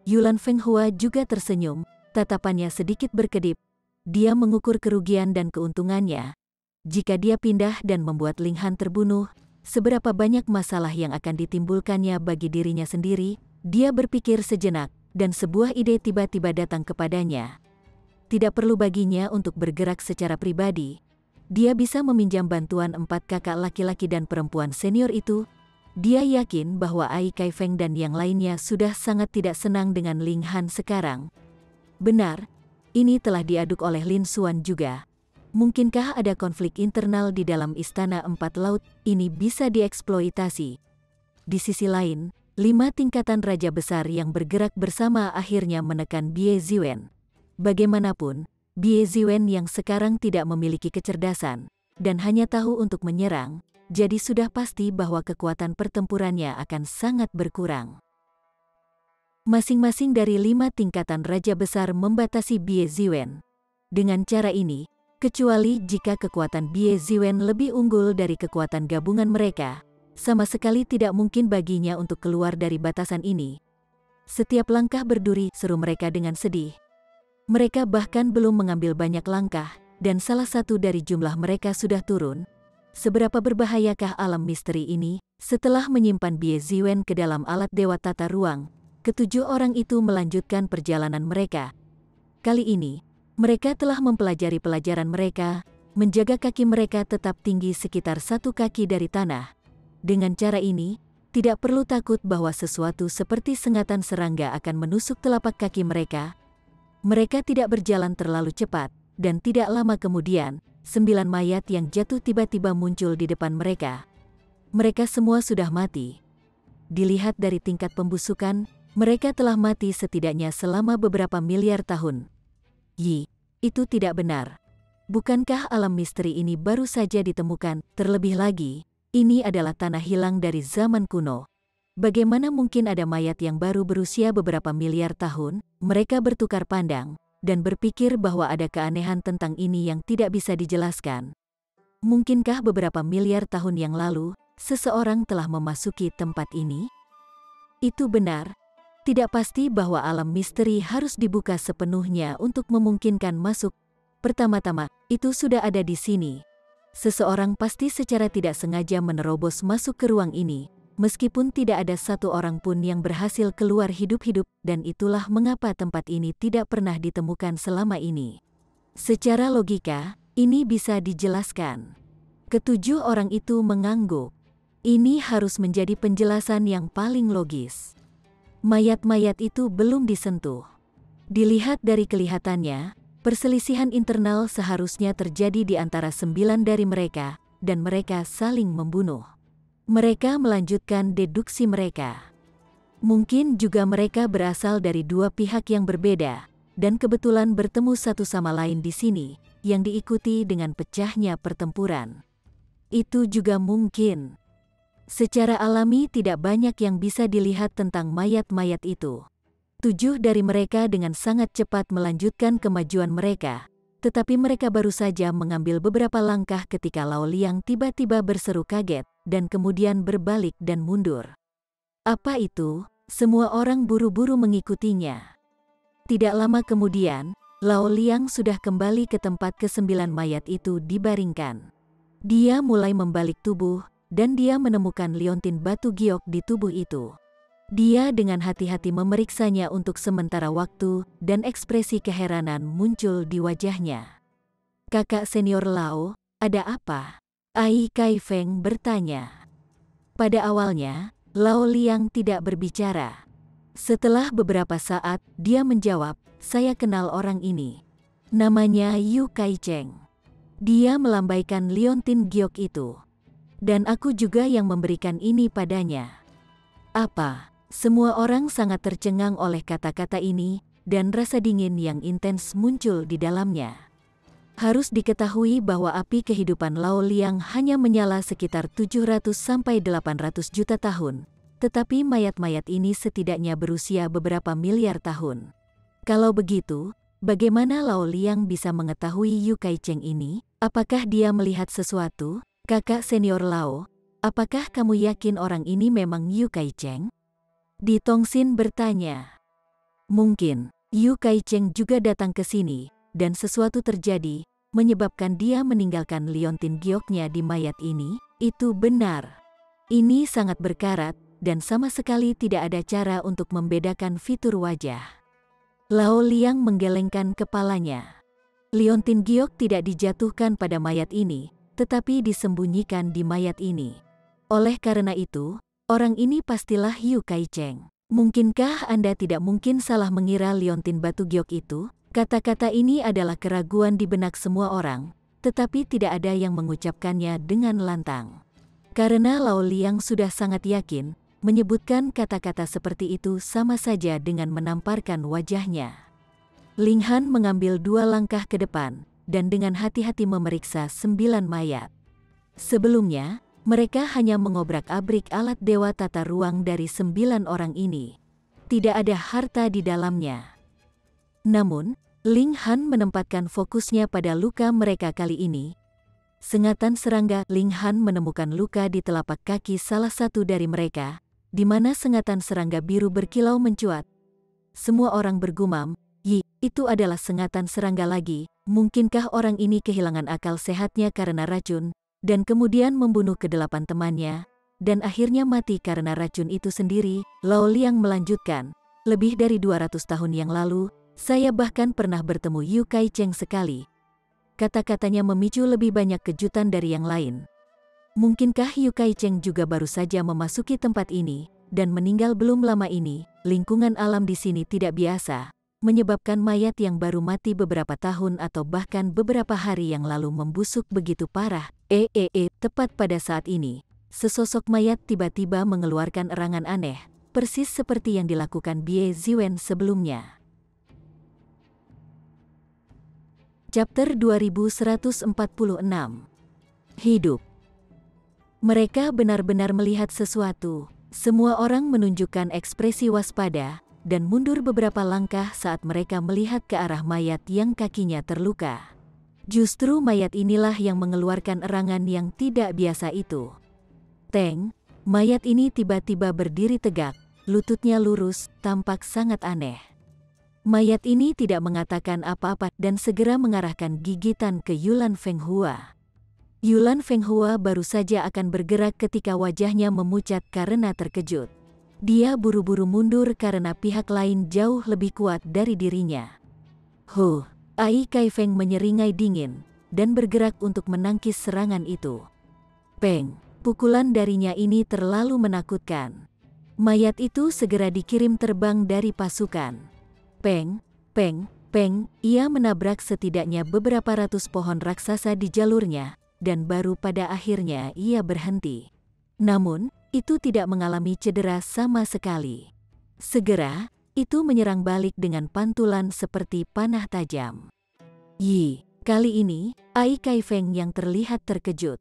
Yulan Fenghua juga tersenyum, tatapannya sedikit berkedip. Dia mengukur kerugian dan keuntungannya. Jika dia pindah dan membuat Ling Han terbunuh, seberapa banyak masalah yang akan ditimbulkannya bagi dirinya sendiri? Dia berpikir sejenak, dan sebuah ide tiba-tiba datang kepadanya. Tidak perlu baginya untuk bergerak secara pribadi. Dia bisa meminjam bantuan 4 kakak laki-laki dan perempuan senior itu. Dia yakin bahwa Ai Kaifeng dan yang lainnya sudah sangat tidak senang dengan Ling Han sekarang. Benar, ini telah diaduk oleh Lin Xuan juga. Mungkinkah ada konflik internal di dalam Istana Empat Laut ini bisa dieksploitasi? Di sisi lain, 5 tingkatan raja besar yang bergerak bersama akhirnya menekan Bie Ziwen. Bagaimanapun, Bie Ziwen yang sekarang tidak memiliki kecerdasan dan hanya tahu untuk menyerang, jadi sudah pasti bahwa kekuatan pertempurannya akan sangat berkurang. Masing-masing dari 5 tingkatan raja besar membatasi Bie Ziwen. Dengan cara ini, kecuali jika kekuatan Bie Ziwen lebih unggul dari kekuatan gabungan mereka, sama sekali tidak mungkin baginya untuk keluar dari batasan ini. Setiap langkah berduri, seru mereka dengan sedih. Mereka bahkan belum mengambil banyak langkah, dan salah satu dari jumlah mereka sudah turun. Seberapa berbahayakah alam misteri ini? Setelah menyimpan Bie Ziwen ke dalam alat dewa tata ruang, ketujuh orang itu melanjutkan perjalanan mereka. Kali ini, mereka telah mempelajari pelajaran mereka, menjaga kaki mereka tetap tinggi sekitar 1 kaki dari tanah. Dengan cara ini, tidak perlu takut bahwa sesuatu seperti sengatan serangga akan menusuk telapak kaki mereka. Mereka tidak berjalan terlalu cepat, dan tidak lama kemudian, 9 mayat yang jatuh tiba-tiba muncul di depan mereka. Mereka semua sudah mati. Dilihat dari tingkat pembusukan, mereka telah mati setidaknya selama beberapa miliar tahun. Itu tidak benar. Bukankah alam misteri ini baru saja ditemukan? Terlebih lagi, ini adalah tanah hilang dari zaman kuno. Bagaimana mungkin ada mayat yang baru berusia beberapa miliar tahun? Mereka bertukar pandang dan berpikir bahwa ada keanehan tentang ini yang tidak bisa dijelaskan. Mungkinkah beberapa miliar tahun yang lalu, seseorang telah memasuki tempat ini? Itu benar. Tidak pasti bahwa alam misteri harus dibuka sepenuhnya untuk memungkinkan masuk. Pertama-tama, itu sudah ada di sini. Seseorang pasti secara tidak sengaja menerobos masuk ke ruang ini, meskipun tidak ada satu orang pun yang berhasil keluar hidup-hidup, dan itulah mengapa tempat ini tidak pernah ditemukan selama ini. Secara logika, ini bisa dijelaskan. Ketujuh orang itu mengangguk. Ini harus menjadi penjelasan yang paling logis. Mayat-mayat itu belum disentuh. Dilihat dari kelihatannya, perselisihan internal seharusnya terjadi di antara 9 dari mereka, dan mereka saling membunuh. Mereka melanjutkan deduksi mereka. Mungkin juga mereka berasal dari 2 pihak yang berbeda, dan kebetulan bertemu satu sama lain di sini, yang diikuti dengan pecahnya pertempuran. Itu juga mungkin. Secara alami tidak banyak yang bisa dilihat tentang mayat-mayat itu. 7 dari mereka dengan sangat cepat melanjutkan kemajuan mereka, tetapi mereka baru saja mengambil beberapa langkah ketika Lao Liang tiba-tiba berseru kaget, dan kemudian berbalik dan mundur. Apa itu? Semua orang buru-buru mengikutinya. Tidak lama kemudian, Lao Liang sudah kembali ke tempat ke-9 mayat itu dibaringkan. Dia mulai membalik tubuh, dan dia menemukan liontin batu giok di tubuh itu. Dia dengan hati-hati memeriksanya untuk sementara waktu, dan ekspresi keheranan muncul di wajahnya. "Kakak senior Lao, ada apa?" Ai Kai Feng bertanya. Pada awalnya, Lao Liang tidak berbicara. Setelah beberapa saat, dia menjawab, "Saya kenal orang ini. Namanya Yu Kai Cheng. Dia melambaikan liontin giok itu. Dan aku juga yang memberikan ini padanya." Apa? Semua orang sangat tercengang oleh kata-kata ini, dan rasa dingin yang intens muncul di dalamnya. Harus diketahui bahwa api kehidupan Lao Liang hanya menyala sekitar 700–800 juta tahun, tetapi mayat-mayat ini setidaknya berusia beberapa miliar tahun. Kalau begitu, bagaimana Lao Liang bisa mengetahui Yu Kai Cheng ini? Apakah dia melihat sesuatu? "Kakak senior Lao, apakah kamu yakin orang ini memang Yu Kai Cheng?" Di Tongxin bertanya. Mungkin, Yu Kai Cheng juga datang ke sini, dan sesuatu terjadi, menyebabkan dia meninggalkan liontin gioknya di mayat ini. Itu benar. Ini sangat berkarat, dan sama sekali tidak ada cara untuk membedakan fitur wajah. Lao Liang menggelengkan kepalanya. Liontin giok tidak dijatuhkan pada mayat ini, tetapi disembunyikan di mayat ini. Oleh karena itu, orang ini pastilah Yu Kai Cheng. Mungkinkah Anda tidak mungkin salah mengira liontin batu giok itu? Kata-kata ini adalah keraguan di benak semua orang, tetapi tidak ada yang mengucapkannya dengan lantang. Karena Lao Liang sudah sangat yakin, menyebutkan kata-kata seperti itu sama saja dengan menamparkan wajahnya. Ling Han mengambil 2 langkah ke depan, dan dengan hati-hati memeriksa 9 mayat. Sebelumnya, mereka hanya mengobrak-abrik alat dewa tata ruang dari 9 orang ini. Tidak ada harta di dalamnya. Namun, Ling Han menempatkan fokusnya pada luka mereka kali ini. Sengatan serangga. Ling Han menemukan luka di telapak kaki salah satu dari mereka, di mana sengatan serangga biru berkilau mencuat. Semua orang bergumam, "Yi, itu adalah sengatan serangga lagi. Mungkinkah orang ini kehilangan akal sehatnya karena racun, dan kemudian membunuh ke-8 temannya, dan akhirnya mati karena racun itu sendiri?" Lao Liang melanjutkan, "Lebih dari 200 tahun yang lalu, saya bahkan pernah bertemu Yu Kai Cheng sekali." Kata-katanya memicu lebih banyak kejutan dari yang lain. Mungkinkah Yu Kai Cheng juga baru saja memasuki tempat ini, dan meninggal belum lama ini? Lingkungan alam di sini tidak biasa, menyebabkan mayat yang baru mati beberapa tahun atau bahkan beberapa hari yang lalu membusuk begitu parah. Tepat pada saat ini, sesosok mayat tiba-tiba mengeluarkan erangan aneh, persis seperti yang dilakukan Bie Ziwen sebelumnya. Chapter 2146. Hidup. Mereka benar-benar melihat sesuatu. Semua orang menunjukkan ekspresi waspada, dan mundur beberapa langkah saat mereka melihat ke arah mayat yang kakinya terluka. Justru mayat inilah yang mengeluarkan erangan yang tidak biasa itu. Teng, mayat ini tiba-tiba berdiri tegak, lututnya lurus, tampak sangat aneh. Mayat ini tidak mengatakan apa-apa dan segera mengarahkan gigitan ke Yulan Fenghua. Yulan Fenghua baru saja akan bergerak ketika wajahnya memucat karena terkejut. Dia buru-buru mundur karena pihak lain jauh lebih kuat dari dirinya. Ai Kai Feng menyeringai dingin, dan bergerak untuk menangkis serangan itu. Peng, pukulan darinya ini terlalu menakutkan. Mayat itu segera dikirim terbang dari pasukan. Peng, peng, peng, ia menabrak setidaknya beberapa ratus pohon raksasa di jalurnya, dan baru pada akhirnya ia berhenti. Namun, itu tidak mengalami cedera sama sekali. Segera, itu menyerang balik dengan pantulan seperti panah tajam. Yi, kali ini, Ai Kai Feng yang terlihat terkejut.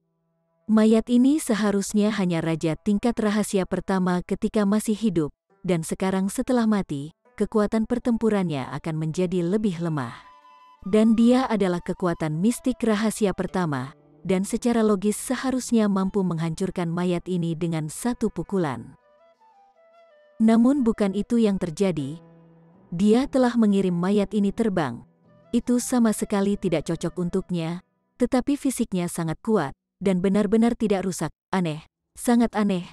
Mayat ini seharusnya hanya raja tingkat rahasia pertama ketika masih hidup, dan sekarang setelah mati, kekuatan pertempurannya akan menjadi lebih lemah. Dan dia adalah kekuatan mistik rahasia pertama, dan secara logis seharusnya mampu menghancurkan mayat ini dengan satu pukulan. Namun bukan itu yang terjadi. Dia telah mengirim mayat ini terbang. Itu sama sekali tidak cocok untuknya, tetapi fisiknya sangat kuat, dan benar-benar tidak rusak. Aneh, sangat aneh.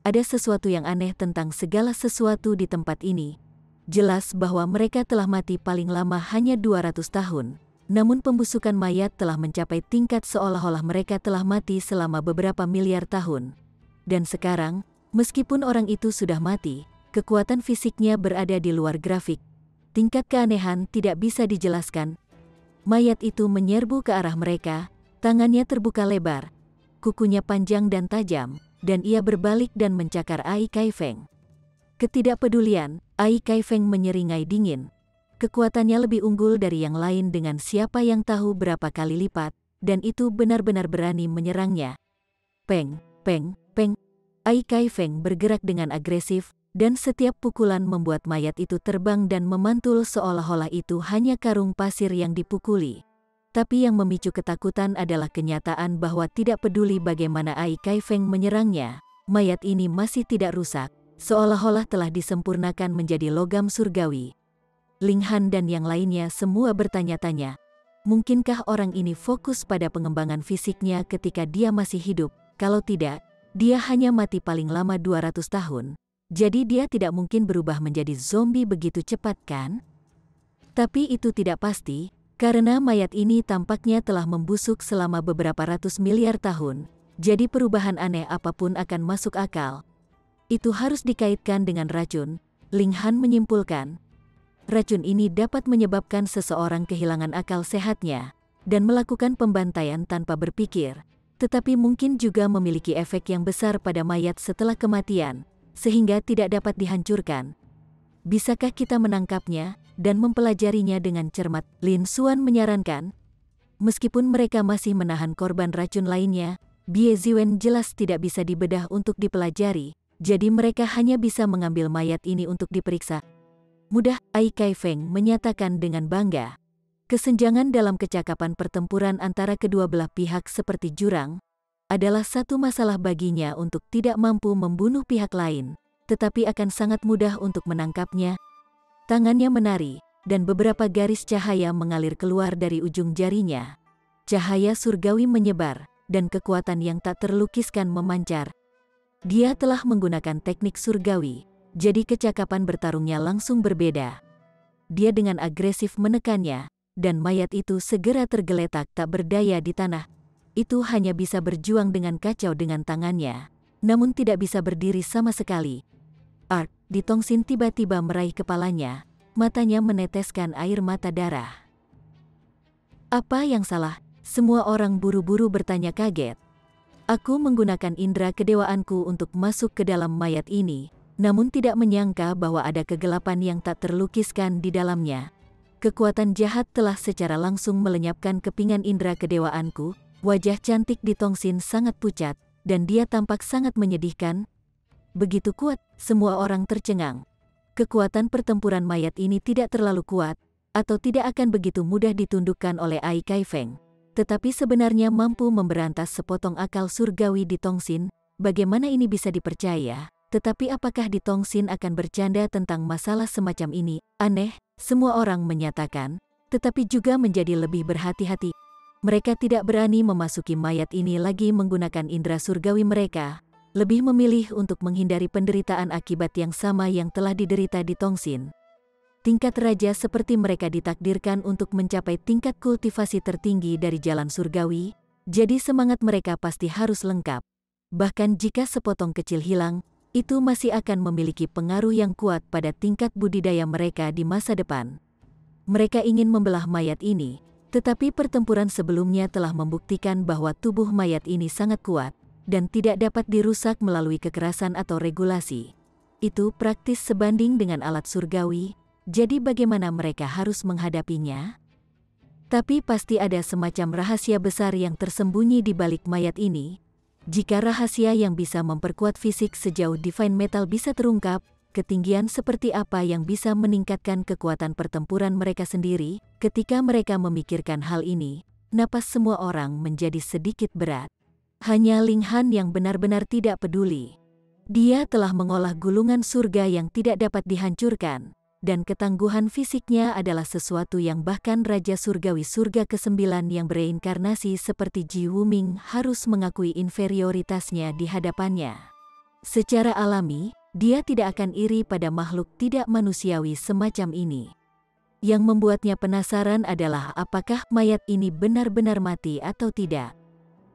Ada sesuatu yang aneh tentang segala sesuatu di tempat ini. Jelas bahwa mereka telah mati paling lama hanya 200 tahun. Namun pembusukan mayat telah mencapai tingkat seolah-olah mereka telah mati selama beberapa miliar tahun. Dan sekarang, meskipun orang itu sudah mati, kekuatan fisiknya berada di luar grafik. Tingkat keanehan tidak bisa dijelaskan. Mayat itu menyerbu ke arah mereka, tangannya terbuka lebar, kukunya panjang dan tajam, dan ia berbalik dan mencakar Ai Kai Feng. Ketidakpedulian, Ai Kai Feng menyeringai dingin. Kekuatannya lebih unggul dari yang lain dengan siapa yang tahu berapa kali lipat, dan itu benar-benar berani menyerangnya. Peng, peng, peng. Ai Kai Feng bergerak dengan agresif, dan setiap pukulan membuat mayat itu terbang dan memantul seolah-olah itu hanya karung pasir yang dipukuli. Tapi yang memicu ketakutan adalah kenyataan bahwa tidak peduli bagaimana Ai Kai Feng menyerangnya, mayat ini masih tidak rusak, seolah-olah telah disempurnakan menjadi logam surgawi. Ling Han dan yang lainnya semua bertanya-tanya, mungkinkah orang ini fokus pada pengembangan fisiknya ketika dia masih hidup? Kalau tidak, dia hanya mati paling lama 200 tahun. Jadi dia tidak mungkin berubah menjadi zombie begitu cepat kan? Tapi itu tidak pasti, karena mayat ini tampaknya telah membusuk selama beberapa ratus miliar tahun. Jadi perubahan aneh apapun akan masuk akal. Itu harus dikaitkan dengan racun, Ling Han menyimpulkan. Racun ini dapat menyebabkan seseorang kehilangan akal sehatnya, dan melakukan pembantaian tanpa berpikir, tetapi mungkin juga memiliki efek yang besar pada mayat setelah kematian, sehingga tidak dapat dihancurkan. Bisakah kita menangkapnya dan mempelajarinya dengan cermat? Lin Xuan menyarankan. Meskipun mereka masih menahan korban racun lainnya, Bie Ziwen jelas tidak bisa dibedah untuk dipelajari, jadi mereka hanya bisa mengambil mayat ini untuk diperiksa. Mudah, Ai Kai Feng menyatakan dengan bangga. Kesenjangan dalam kecakapan pertempuran antara kedua belah pihak seperti jurang adalah satu masalah baginya untuk tidak mampu membunuh pihak lain, tetapi akan sangat mudah untuk menangkapnya. Tangannya menari, dan beberapa garis cahaya mengalir keluar dari ujung jarinya. Cahaya surgawi menyebar, dan kekuatan yang tak terlukiskan memancar. Dia telah menggunakan teknik surgawi, jadi kecakapan bertarungnya langsung berbeda. Dia dengan agresif menekannya, dan mayat itu segera tergeletak tak berdaya di tanah. Itu hanya bisa berjuang dengan kacau dengan tangannya, namun tidak bisa berdiri sama sekali. Art, Di Tongsin tiba-tiba meraih kepalanya, matanya meneteskan air mata darah. Apa yang salah? Semua orang buru-buru bertanya kaget. Aku menggunakan indera kedewaanku untuk masuk ke dalam mayat ini, namun tidak menyangka bahwa ada kegelapan yang tak terlukiskan di dalamnya. Kekuatan jahat telah secara langsung melenyapkan kepingan indera kedewaanku. Wajah cantik di Tongsin sangat pucat, dan dia tampak sangat menyedihkan. Begitu kuat, semua orang tercengang. Kekuatan pertempuran mayat ini tidak terlalu kuat, atau tidak akan begitu mudah ditundukkan oleh Ai Kai Feng, tetapi sebenarnya mampu memberantas sepotong akal surgawi di Tongsin. Bagaimana ini bisa dipercaya? Tetapi apakah di Tongsin akan bercanda tentang masalah semacam ini? Aneh, semua orang menyatakan, tetapi juga menjadi lebih berhati-hati. Mereka tidak berani memasuki mayat ini lagi menggunakan indera surgawi mereka, lebih memilih untuk menghindari penderitaan akibat yang sama yang telah diderita di Tongsin. Tingkat raja seperti mereka ditakdirkan untuk mencapai tingkat kultivasi tertinggi dari jalan surgawi, jadi semangat mereka pasti harus lengkap. Bahkan jika sepotong kecil hilang, itu masih akan memiliki pengaruh yang kuat pada tingkat budidaya mereka di masa depan. Mereka ingin membelah mayat ini, tetapi pertempuran sebelumnya telah membuktikan bahwa tubuh mayat ini sangat kuat, dan tidak dapat dirusak melalui kekerasan atau regulasi. Itu praktis sebanding dengan alat surgawi, jadi bagaimana mereka harus menghadapinya? Tapi pasti ada semacam rahasia besar yang tersembunyi di balik mayat ini. Jika rahasia yang bisa memperkuat fisik sejauh Divine Metal bisa terungkap, ketinggian seperti apa yang bisa meningkatkan kekuatan pertempuran mereka sendiri? Ketika mereka memikirkan hal ini, napas semua orang menjadi sedikit berat. Hanya Ling Han yang benar-benar tidak peduli. Dia telah mengolah gulungan surga yang tidak dapat dihancurkan, dan ketangguhan fisiknya adalah sesuatu yang bahkan Raja Surgawi Surga ke-9 yang bereinkarnasi seperti Ji Wuming harus mengakui inferioritasnya di hadapannya. Secara alami, dia tidak akan iri pada makhluk tidak manusiawi semacam ini. Yang membuatnya penasaran adalah apakah mayat ini benar-benar mati atau tidak.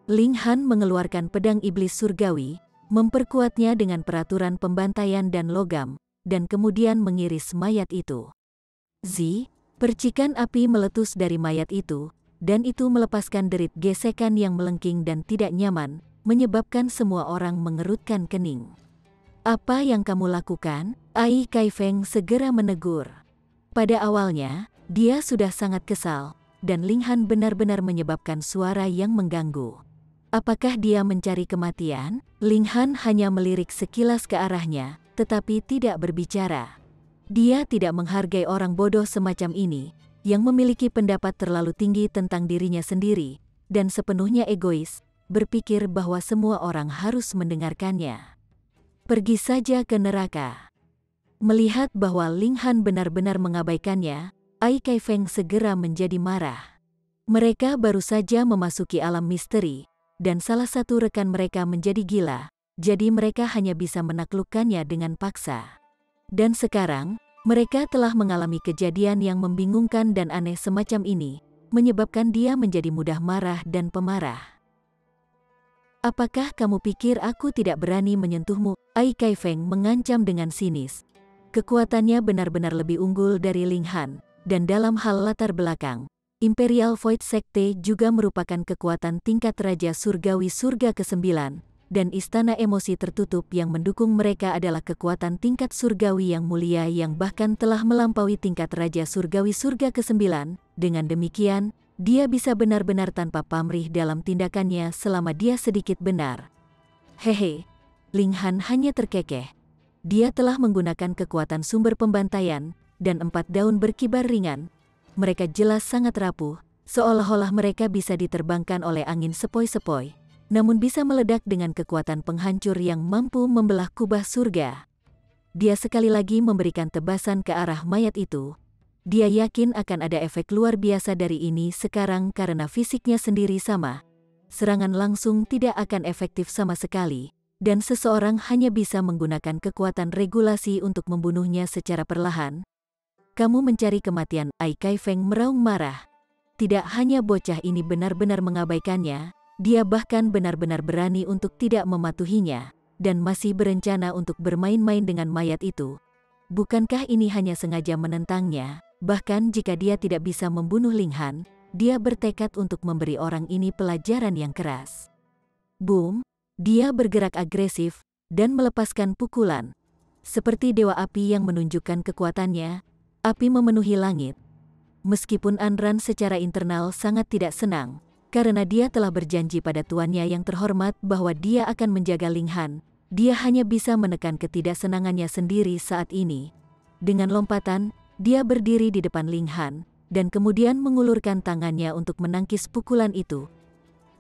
Ling Han mengeluarkan pedang iblis surgawi, memperkuatnya dengan peraturan pembantaian dan logam, dan kemudian mengiris mayat itu. Percikan api meletus dari mayat itu, dan itu melepaskan derit gesekan yang melengking dan tidak nyaman, menyebabkan semua orang mengerutkan kening. Apa yang kamu lakukan? Ai Kai Feng segera menegur. Pada awalnya, dia sudah sangat kesal, dan Ling Han benar-benar menyebabkan suara yang mengganggu. Apakah dia mencari kematian? Ling Han hanya melirik sekilas ke arahnya, tetapi tidak berbicara. Dia tidak menghargai orang bodoh semacam ini, yang memiliki pendapat terlalu tinggi tentang dirinya sendiri, dan sepenuhnya egois, berpikir bahwa semua orang harus mendengarkannya. Pergi saja ke neraka. Melihat bahwa Ling Han benar-benar mengabaikannya, Ai Kai Feng segera menjadi marah. Mereka baru saja memasuki alam misteri, dan salah satu rekan mereka menjadi gila, jadi mereka hanya bisa menaklukkannya dengan paksa. Dan sekarang, mereka telah mengalami kejadian yang membingungkan dan aneh semacam ini, menyebabkan dia menjadi mudah marah dan pemarah. Apakah kamu pikir aku tidak berani menyentuhmu? Ai Kai Feng mengancam dengan sinis. Kekuatannya benar-benar lebih unggul dari Ling Han, dan dalam hal latar belakang, Imperial Void Sekte juga merupakan kekuatan tingkat Raja Surgawi Surga ke-9, dan Istana Emosi Tertutup yang mendukung mereka adalah kekuatan tingkat surgawi yang mulia yang bahkan telah melampaui tingkat Raja Surgawi Surga ke-9. Dengan demikian, dia bisa benar-benar tanpa pamrih dalam tindakannya selama dia sedikit benar. Hehe, Ling Han hanya terkekeh. Dia telah menggunakan kekuatan sumber pembantaian, dan 4 daun berkibar ringan. Mereka jelas sangat rapuh, seolah-olah mereka bisa diterbangkan oleh angin sepoi-sepoi, namun bisa meledak dengan kekuatan penghancur yang mampu membelah kubah surga. Dia sekali lagi memberikan tebasan ke arah mayat itu. Dia yakin akan ada efek luar biasa dari ini sekarang karena fisiknya sendiri sama. Serangan langsung tidak akan efektif sama sekali, dan seseorang hanya bisa menggunakan kekuatan regulasi untuk membunuhnya secara perlahan. Kamu mencari kematian, Ai Kai Feng meraung marah. Tidak hanya bocah ini benar-benar mengabaikannya, dia bahkan benar-benar berani untuk tidak mematuhinya, dan masih berencana untuk bermain-main dengan mayat itu. Bukankah ini hanya sengaja menentangnya? Bahkan jika dia tidak bisa membunuh Ling Han, dia bertekad untuk memberi orang ini pelajaran yang keras. Boom! Dia bergerak agresif, dan melepaskan pukulan. Seperti dewa api yang menunjukkan kekuatannya, api memenuhi langit. Meskipun Anran secara internal sangat tidak senang, karena dia telah berjanji pada tuannya yang terhormat bahwa dia akan menjaga Ling Han, dia hanya bisa menekan ketidaksenangannya sendiri saat ini. Dengan lompatan, dia berdiri di depan Ling Han, dan kemudian mengulurkan tangannya untuk menangkis pukulan itu.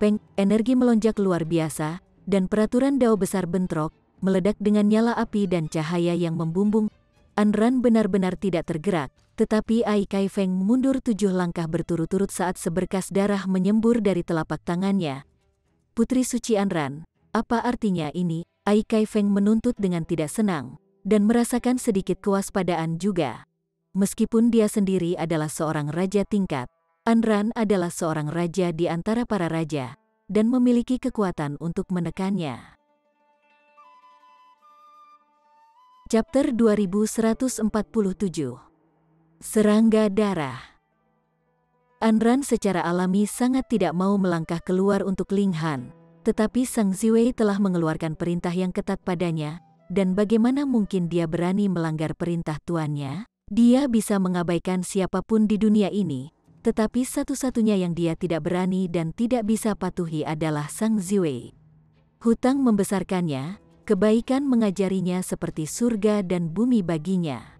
Peng, energi melonjak luar biasa, dan peraturan dao besar bentrok, meledak dengan nyala api dan cahaya yang membumbung. Anran benar-benar tidak tergerak, tetapi Ai Kai Feng mundur 7 langkah berturut-turut saat seberkas darah menyembur dari telapak tangannya. Putri suci Anran, apa artinya ini? Ai Kai Feng menuntut dengan tidak senang, dan merasakan sedikit kewaspadaan juga. Meskipun dia sendiri adalah seorang raja tingkat, Anran adalah seorang raja di antara para raja, dan memiliki kekuatan untuk menekannya. Chapter 2147. Serangga Darah. Anran secara alami sangat tidak mau melangkah keluar untuk Ling Han, tetapi Sang Ziwei telah mengeluarkan perintah yang ketat padanya, dan bagaimana mungkin dia berani melanggar perintah tuannya? Dia bisa mengabaikan siapapun di dunia ini, tetapi satu-satunya yang dia tidak berani dan tidak bisa patuhi adalah Sang Ziwei. Hutang membesarkannya, kebaikan mengajarinya seperti surga dan bumi baginya.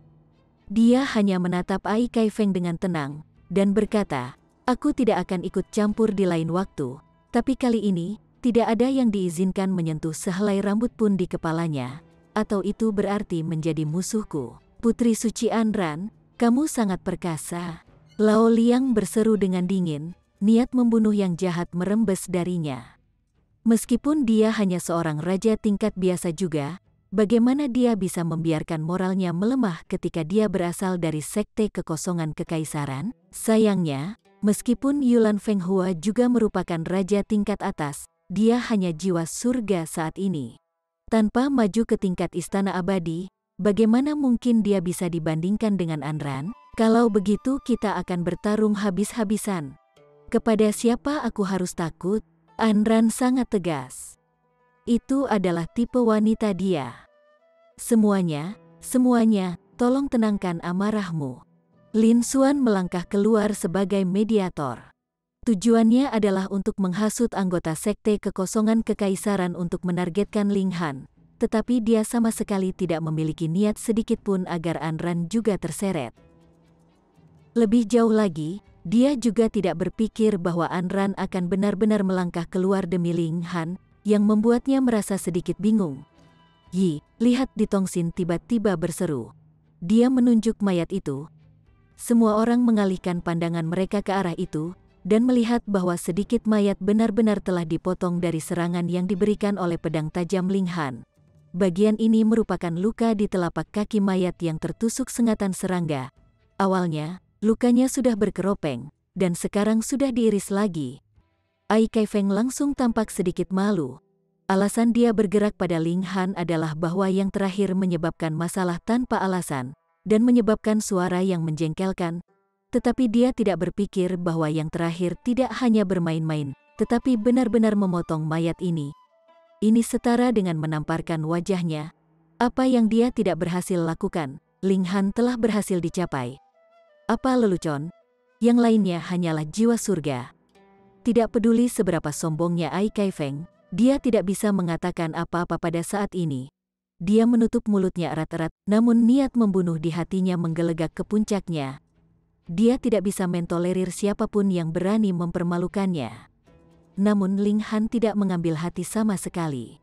Dia hanya menatap Ai Kai Feng dengan tenang, dan berkata, "Aku tidak akan ikut campur di lain waktu, tapi kali ini, tidak ada yang diizinkan menyentuh sehelai rambut pun di kepalanya, atau itu berarti menjadi musuhku." Putri suci Anran, kamu sangat perkasa. Lao Liang berseru dengan dingin, niat membunuh yang jahat merembes darinya. Meskipun dia hanya seorang raja tingkat biasa juga, bagaimana dia bisa membiarkan moralnya melemah ketika dia berasal dari sekte kekosongan kekaisaran? Sayangnya, meskipun Yulan Fenghua juga merupakan raja tingkat atas, dia hanya jiwa surga saat ini. Tanpa maju ke tingkat istana abadi, bagaimana mungkin dia bisa dibandingkan dengan Anran? Kalau begitu kita akan bertarung habis-habisan. Kepada siapa aku harus takut? Anran sangat tegas. Itu adalah tipe wanita dia. Semuanya, tolong tenangkan amarahmu. Lin Xuan melangkah keluar sebagai mediator. Tujuannya adalah untuk menghasut anggota sekte kekosongan kekaisaran untuk menargetkan Ling Han, tetapi dia sama sekali tidak memiliki niat sedikitpun agar Anran juga terseret. Lebih jauh lagi, dia juga tidak berpikir bahwa Anran akan benar-benar melangkah keluar demi Ling Han, yang membuatnya merasa sedikit bingung. "Yi, lihat!" Di Tongxin tiba-tiba berseru. Dia menunjuk mayat itu. Semua orang mengalihkan pandangan mereka ke arah itu, dan melihat bahwa sedikit mayat benar-benar telah dipotong dari serangan yang diberikan oleh pedang tajam Ling Han. Bagian ini merupakan luka di telapak kaki mayat yang tertusuk sengatan serangga. Awalnya, lukanya sudah berkeropeng, dan sekarang sudah diiris lagi. Ai Kai Feng langsung tampak sedikit malu. Alasan dia bergerak pada Ling Han adalah bahwa yang terakhir menyebabkan masalah tanpa alasan, dan menyebabkan suara yang menjengkelkan. Tetapi dia tidak berpikir bahwa yang terakhir tidak hanya bermain-main, tetapi benar-benar memotong mayat ini. Ini setara dengan menamparkan wajahnya. Apa yang dia tidak berhasil lakukan, Ling Han telah berhasil dicapai. Apa lelucon? Yang lainnya hanyalah jiwa surga. Tidak peduli seberapa sombongnya Ai Kaifeng, dia tidak bisa mengatakan apa-apa pada saat ini. Dia menutup mulutnya erat-erat, namun niat membunuh di hatinya menggelegak ke puncaknya. Dia tidak bisa mentolerir siapapun yang berani mempermalukannya. Namun Ling Han tidak mengambil hati sama sekali.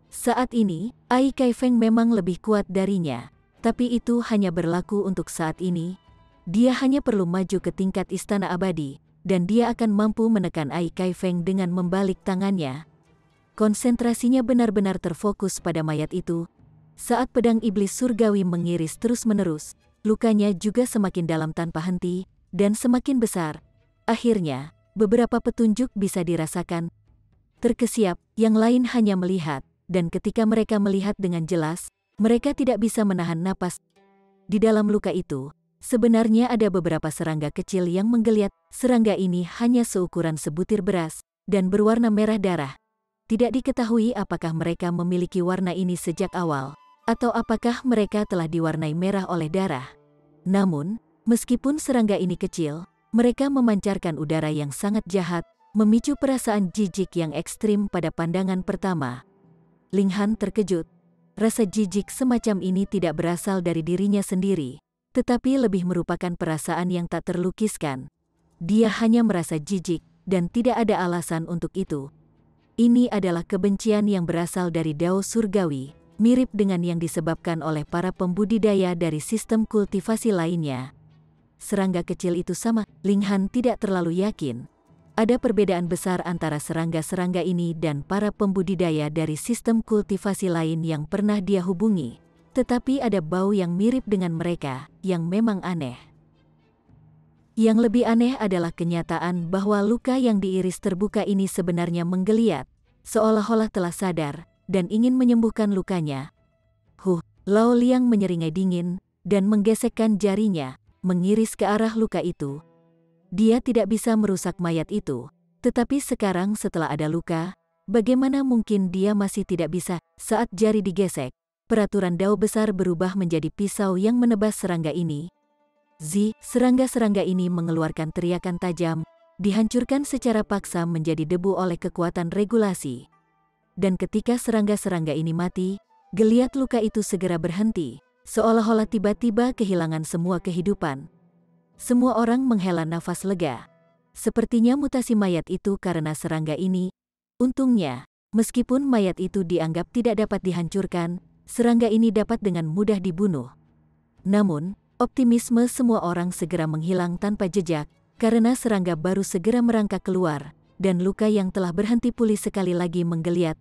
Saat ini, Ai Kaifeng memang lebih kuat darinya, tapi itu hanya berlaku untuk saat ini. Dia hanya perlu maju ke tingkat istana abadi, dan dia akan mampu menekan Ai Kaifeng dengan membalik tangannya. Konsentrasinya benar-benar terfokus pada mayat itu. Saat pedang iblis surgawi mengiris terus-menerus, lukanya juga semakin dalam tanpa henti, dan semakin besar. Akhirnya, beberapa petunjuk bisa dirasakan. Terkesiap, yang lain hanya melihat, dan ketika mereka melihat dengan jelas, mereka tidak bisa menahan napas. Di dalam luka itu, sebenarnya ada beberapa serangga kecil yang menggeliat. Serangga ini hanya seukuran sebutir beras, dan berwarna merah darah. Tidak diketahui apakah mereka memiliki warna ini sejak awal, atau apakah mereka telah diwarnai merah oleh darah. Namun, meskipun serangga ini kecil, mereka memancarkan udara yang sangat jahat, memicu perasaan jijik yang ekstrim pada pandangan pertama. Ling Han terkejut. Rasa jijik semacam ini tidak berasal dari dirinya sendiri, tetapi lebih merupakan perasaan yang tak terlukiskan. Dia hanya merasa jijik, dan tidak ada alasan untuk itu. Ini adalah kebencian yang berasal dari Dao Surgawi, mirip dengan yang disebabkan oleh para pembudidaya dari sistem kultivasi lainnya. Serangga kecil itu sama, Ling Han tidak terlalu yakin. Ada perbedaan besar antara serangga-serangga ini dan para pembudidaya dari sistem kultivasi lain yang pernah dia hubungi. Tetapi ada bau yang mirip dengan mereka, yang memang aneh. Yang lebih aneh adalah kenyataan bahwa luka yang diiris terbuka ini sebenarnya menggeliat, seolah-olah telah sadar, dan ingin menyembuhkan lukanya. Lao Liang menyeringai dingin, dan menggesekkan jarinya, mengiris ke arah luka itu. Dia tidak bisa merusak mayat itu, tetapi sekarang setelah ada luka, bagaimana mungkin dia masih tidak bisa? Saat jari digesek, peraturan Dao besar berubah menjadi pisau yang menebas serangga ini. Serangga-serangga ini mengeluarkan teriakan tajam, dihancurkan secara paksa menjadi debu oleh kekuatan regulasi. Dan ketika serangga-serangga ini mati, geliat luka itu segera berhenti, seolah-olah tiba-tiba kehilangan semua kehidupan. Semua orang menghela nafas lega. Sepertinya mutasi mayat itu karena serangga ini. Untungnya, meskipun mayat itu dianggap tidak dapat dihancurkan, serangga ini dapat dengan mudah dibunuh. Namun, optimisme semua orang segera menghilang tanpa jejak, karena serangga baru segera merangkak keluar, dan luka yang telah berhenti pulih sekali lagi menggeliat.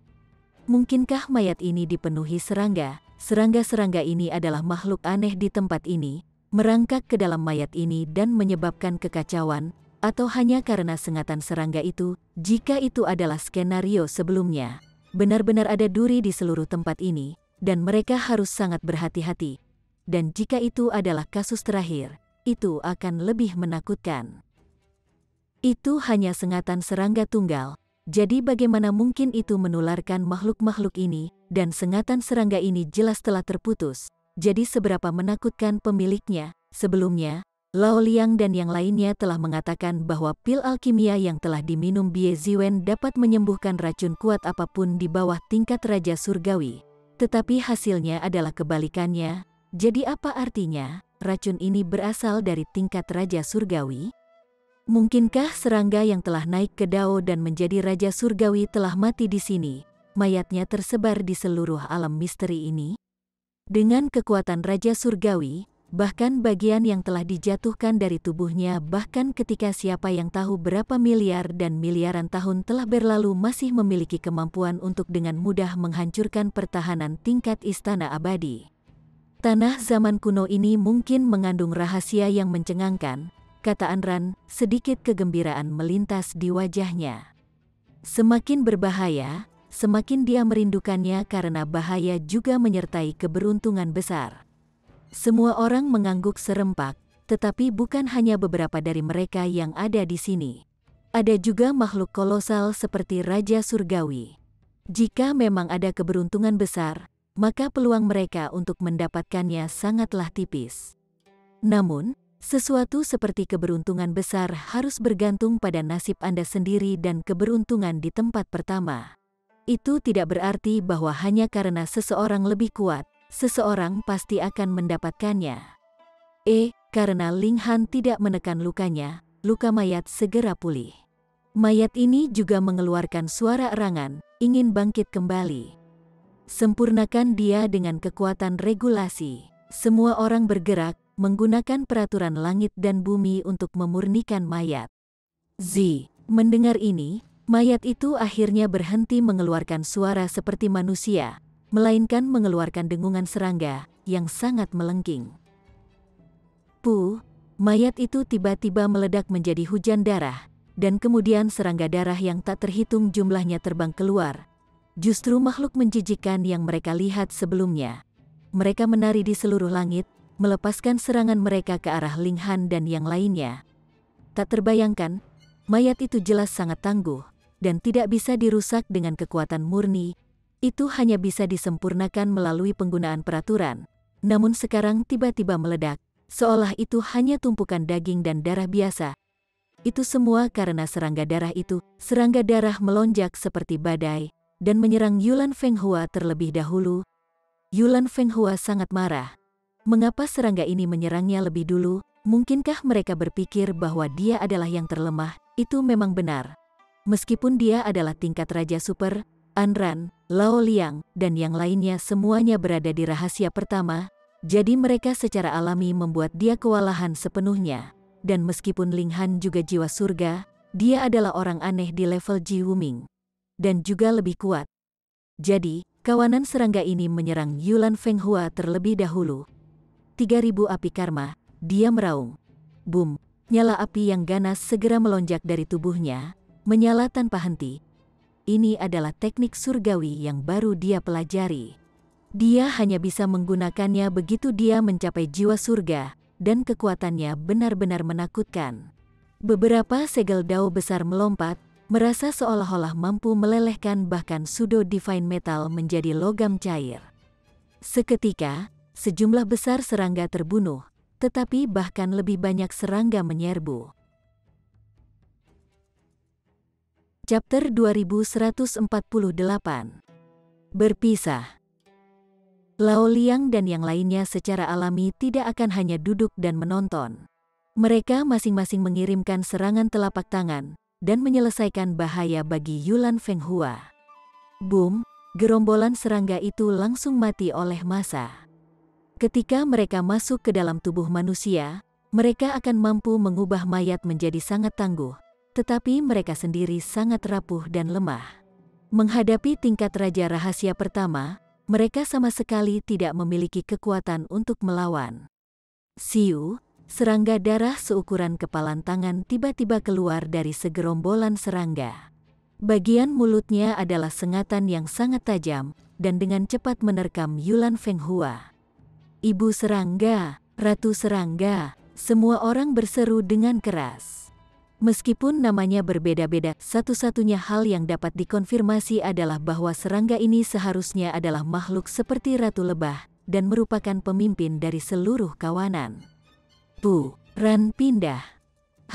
Mungkinkah mayat ini dipenuhi serangga? Serangga-serangga ini adalah makhluk aneh di tempat ini, merangkak ke dalam mayat ini dan menyebabkan kekacauan, atau hanya karena sengatan serangga itu. Jika itu adalah skenario sebelumnya, benar-benar ada duri di seluruh tempat ini, dan mereka harus sangat berhati-hati. Dan jika itu adalah kasus terakhir, itu akan lebih menakutkan. Itu hanya sengatan serangga tunggal, jadi bagaimana mungkin itu menularkan makhluk-makhluk ini, dan sengatan serangga ini jelas telah terputus. Jadi seberapa menakutkan pemiliknya? Sebelumnya, Lao Liang dan yang lainnya telah mengatakan bahwa pil alkimia yang telah diminum Bie Ziwen dapat menyembuhkan racun kuat apapun di bawah tingkat Raja Surgawi. Tetapi hasilnya adalah kebalikannya. Jadi apa artinya? Racun ini berasal dari tingkat Raja Surgawi? Mungkinkah serangga yang telah naik ke Dao dan menjadi Raja Surgawi telah mati di sini? Mayatnya tersebar di seluruh alam misteri ini. Dengan kekuatan Raja Surgawi, bahkan bagian yang telah dijatuhkan dari tubuhnya, bahkan ketika siapa yang tahu berapa miliar dan miliaran tahun telah berlalu masih memiliki kemampuan untuk dengan mudah menghancurkan pertahanan tingkat istana abadi. Tanah zaman kuno ini mungkin mengandung rahasia yang mencengangkan, kata Anran, sedikit kegembiraan melintas di wajahnya. Semakin berbahaya, semakin dia merindukannya karena bahaya juga menyertai keberuntungan besar. Semua orang mengangguk serempak, tetapi bukan hanya beberapa dari mereka yang ada di sini. Ada juga makhluk kolosal seperti Raja Surgawi. Jika memang ada keberuntungan besar, maka peluang mereka untuk mendapatkannya sangatlah tipis. Namun, sesuatu seperti keberuntungan besar harus bergantung pada nasib Anda sendiri dan keberuntungan di tempat pertama. Itu tidak berarti bahwa hanya karena seseorang lebih kuat, seseorang pasti akan mendapatkannya. Karena Ling Han tidak menekan lukanya, luka mayat segera pulih. Mayat ini juga mengeluarkan suara erangan, ingin bangkit kembali. Sempurnakan dia dengan kekuatan regulasi. Semua orang bergerak, menggunakan peraturan langit dan bumi untuk memurnikan mayat. Mendengar ini, mayat itu akhirnya berhenti mengeluarkan suara seperti manusia, melainkan mengeluarkan dengungan serangga yang sangat melengking. Mayat itu tiba-tiba meledak menjadi hujan darah, dan kemudian serangga darah yang tak terhitung jumlahnya terbang keluar. Justru makhluk menjijikkan yang mereka lihat sebelumnya. Mereka menari di seluruh langit, melepaskan serangan mereka ke arah Ling Han dan yang lainnya. Tak terbayangkan, mayat itu jelas sangat tangguh, dan tidak bisa dirusak dengan kekuatan murni. Itu hanya bisa disempurnakan melalui penggunaan peraturan. Namun sekarang tiba-tiba meledak, seolah itu hanya tumpukan daging dan darah biasa. Itu semua karena serangga darah melonjak seperti badai, dan menyerang Yulan Fenghua terlebih dahulu. Yulan Fenghua sangat marah. Mengapa serangga ini menyerangnya lebih dulu? Mungkinkah mereka berpikir bahwa dia adalah yang terlemah? Itu memang benar. Meskipun dia adalah tingkat Raja Super, Anran, Lao Liang, dan yang lainnya semuanya berada di rahasia pertama, jadi mereka secara alami membuat dia kewalahan sepenuhnya. Dan meskipun Ling Han juga jiwa surga, dia adalah orang aneh di level Ji Wuming. Dan juga lebih kuat. Jadi, kawanan serangga ini menyerang Yulan Fenghua terlebih dahulu. 3000 api karma, dia meraung. Boom, nyala api yang ganas segera melonjak dari tubuhnya, menyala tanpa henti. Ini adalah teknik surgawi yang baru dia pelajari. Dia hanya bisa menggunakannya begitu dia mencapai jiwa surga, dan kekuatannya benar-benar menakutkan. Beberapa segel dao besar melompat, merasa seolah-olah mampu melelehkan bahkan pseudo divine metal menjadi logam cair. Seketika, sejumlah besar serangga terbunuh, tetapi bahkan lebih banyak serangga menyerbu. Chapter 2148. Berpisah. Lao Liang dan yang lainnya secara alami tidak akan hanya duduk dan menonton. Mereka masing-masing mengirimkan serangan telapak tangan, dan menyelesaikan bahaya bagi Yulan Fenghua. Boom, gerombolan serangga itu langsung mati oleh massa. Ketika mereka masuk ke dalam tubuh manusia, mereka akan mampu mengubah mayat menjadi sangat tangguh, tetapi mereka sendiri sangat rapuh dan lemah. Menghadapi tingkat Raja Rahasia pertama, mereka sama sekali tidak memiliki kekuatan untuk melawan. Serangga darah seukuran kepalan tangan tiba-tiba keluar dari segerombolan serangga. Bagian mulutnya adalah sengatan yang sangat tajam, dan dengan cepat menerkam Yulan Fenghua. Ibu serangga, ratu serangga, semua orang berseru dengan keras. Meskipun namanya berbeda-beda, satu-satunya hal yang dapat dikonfirmasi adalah bahwa serangga ini seharusnya adalah makhluk seperti Ratu Lebah, dan merupakan pemimpin dari seluruh kawanan. Ran pindah.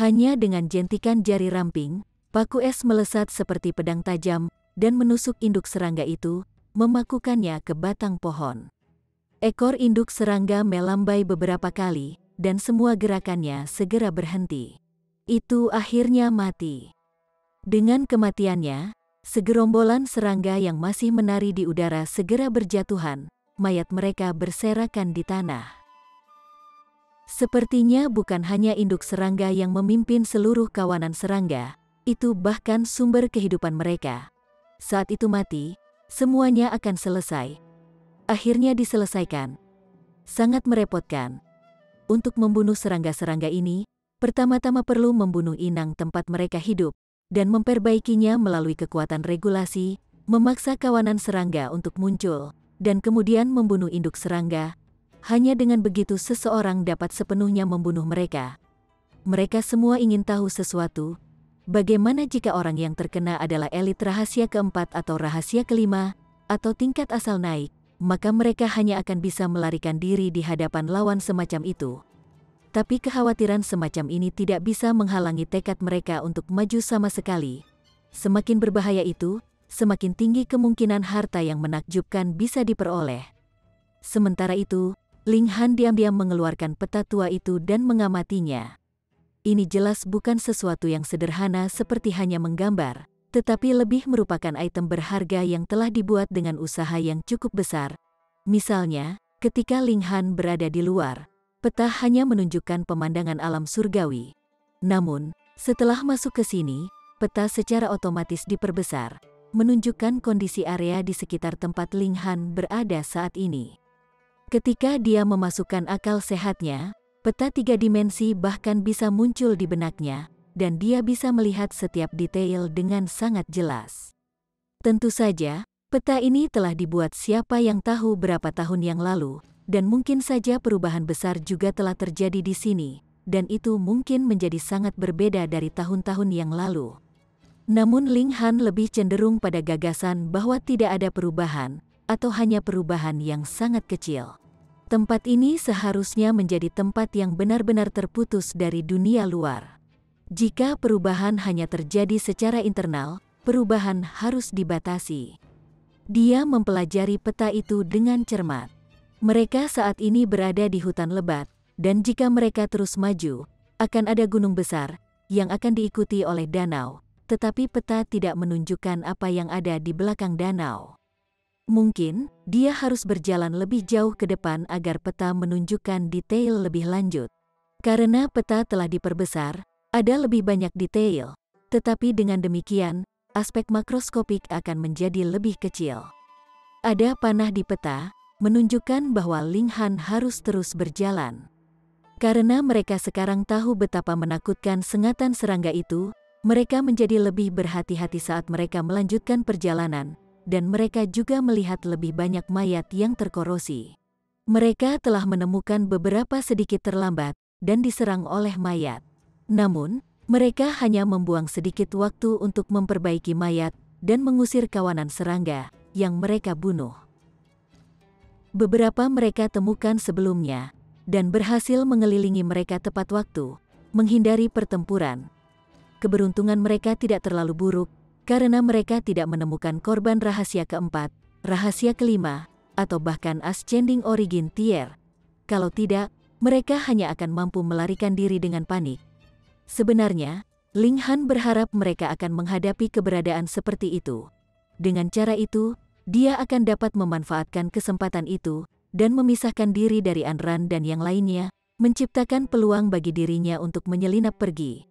Hanya dengan jentikan jari ramping, paku es melesat seperti pedang tajam, dan menusuk induk serangga itu, memakukannya ke batang pohon. Ekor induk serangga melambai beberapa kali, dan semua gerakannya segera berhenti. Itu akhirnya mati. Dengan kematiannya, segerombolan serangga yang masih menari di udara segera berjatuhan, mayat mereka berserakan di tanah. Sepertinya bukan hanya induk serangga yang memimpin seluruh kawanan serangga, itu bahkan sumber kehidupan mereka. Saat itu mati, semuanya akan selesai. Akhirnya diselesaikan. Sangat merepotkan. Untuk membunuh serangga-serangga ini, pertama-tama perlu membunuh inang tempat mereka hidup, dan memperbaikinya melalui kekuatan regulasi, memaksa kawanan serangga untuk muncul, dan kemudian membunuh induk serangga. Hanya dengan begitu seseorang dapat sepenuhnya membunuh mereka. Mereka semua ingin tahu sesuatu. Bagaimana jika orang yang terkena adalah elit rahasia keempat atau rahasia kelima, atau tingkat asal naik, maka mereka hanya akan bisa melarikan diri di hadapan lawan semacam itu. Tapi kekhawatiran semacam ini tidak bisa menghalangi tekad mereka untuk maju sama sekali. Semakin berbahaya itu, semakin tinggi kemungkinan harta yang menakjubkan bisa diperoleh. Sementara itu, Ling Han diam-diam mengeluarkan peta tua itu dan mengamatinya. Ini jelas bukan sesuatu yang sederhana seperti hanya menggambar, tetapi lebih merupakan item berharga yang telah dibuat dengan usaha yang cukup besar. Misalnya, ketika Ling Han berada di luar, peta hanya menunjukkan pemandangan alam surgawi. Namun, setelah masuk ke sini, peta secara otomatis diperbesar, menunjukkan kondisi area di sekitar tempat Ling Han berada saat ini. Ketika dia memasukkan akal sehatnya, peta 3 dimensi bahkan bisa muncul di benaknya, dan dia bisa melihat setiap detail dengan sangat jelas. Tentu saja, peta ini telah dibuat siapa yang tahu berapa tahun yang lalu, dan mungkin saja perubahan besar juga telah terjadi di sini, dan itu mungkin menjadi sangat berbeda dari tahun-tahun yang lalu. Namun Ling Han lebih cenderung pada gagasan bahwa tidak ada perubahan, atau hanya perubahan yang sangat kecil. Tempat ini seharusnya menjadi tempat yang benar-benar terputus dari dunia luar. Jika perubahan hanya terjadi secara internal, perubahan harus dibatasi. Dia mempelajari peta itu dengan cermat. Mereka saat ini berada di hutan lebat, dan jika mereka terus maju, akan ada gunung besar, yang akan diikuti oleh danau, tetapi peta tidak menunjukkan apa yang ada di belakang danau. Mungkin, dia harus berjalan lebih jauh ke depan agar peta menunjukkan detail lebih lanjut. Karena peta telah diperbesar, ada lebih banyak detail, tetapi dengan demikian, aspek makroskopik akan menjadi lebih kecil. Ada panah di peta, menunjukkan bahwa Ling Han harus terus berjalan. Karena mereka sekarang tahu betapa menakutkan sengatan serangga itu, mereka menjadi lebih berhati-hati saat mereka melanjutkan perjalanan, dan mereka juga melihat lebih banyak mayat yang terkorosi. Mereka telah menemukan beberapa sedikit terlambat, dan diserang oleh mayat. Namun, mereka hanya membuang sedikit waktu untuk memperbaiki mayat, dan mengusir kawanan serangga, yang mereka bunuh. Beberapa mereka temukan sebelumnya, dan berhasil mengelilingi mereka tepat waktu, menghindari pertempuran. Keberuntungan mereka tidak terlalu buruk, karena mereka tidak menemukan korban rahasia keempat, rahasia kelima, atau bahkan Ascending Origin Tier. Kalau tidak, mereka hanya akan mampu melarikan diri dengan panik. Sebenarnya, Ling Han berharap mereka akan menghadapi keberadaan seperti itu. Dengan cara itu, dia akan dapat memanfaatkan kesempatan itu, dan memisahkan diri dari Anran dan yang lainnya, menciptakan peluang bagi dirinya untuk menyelinap pergi.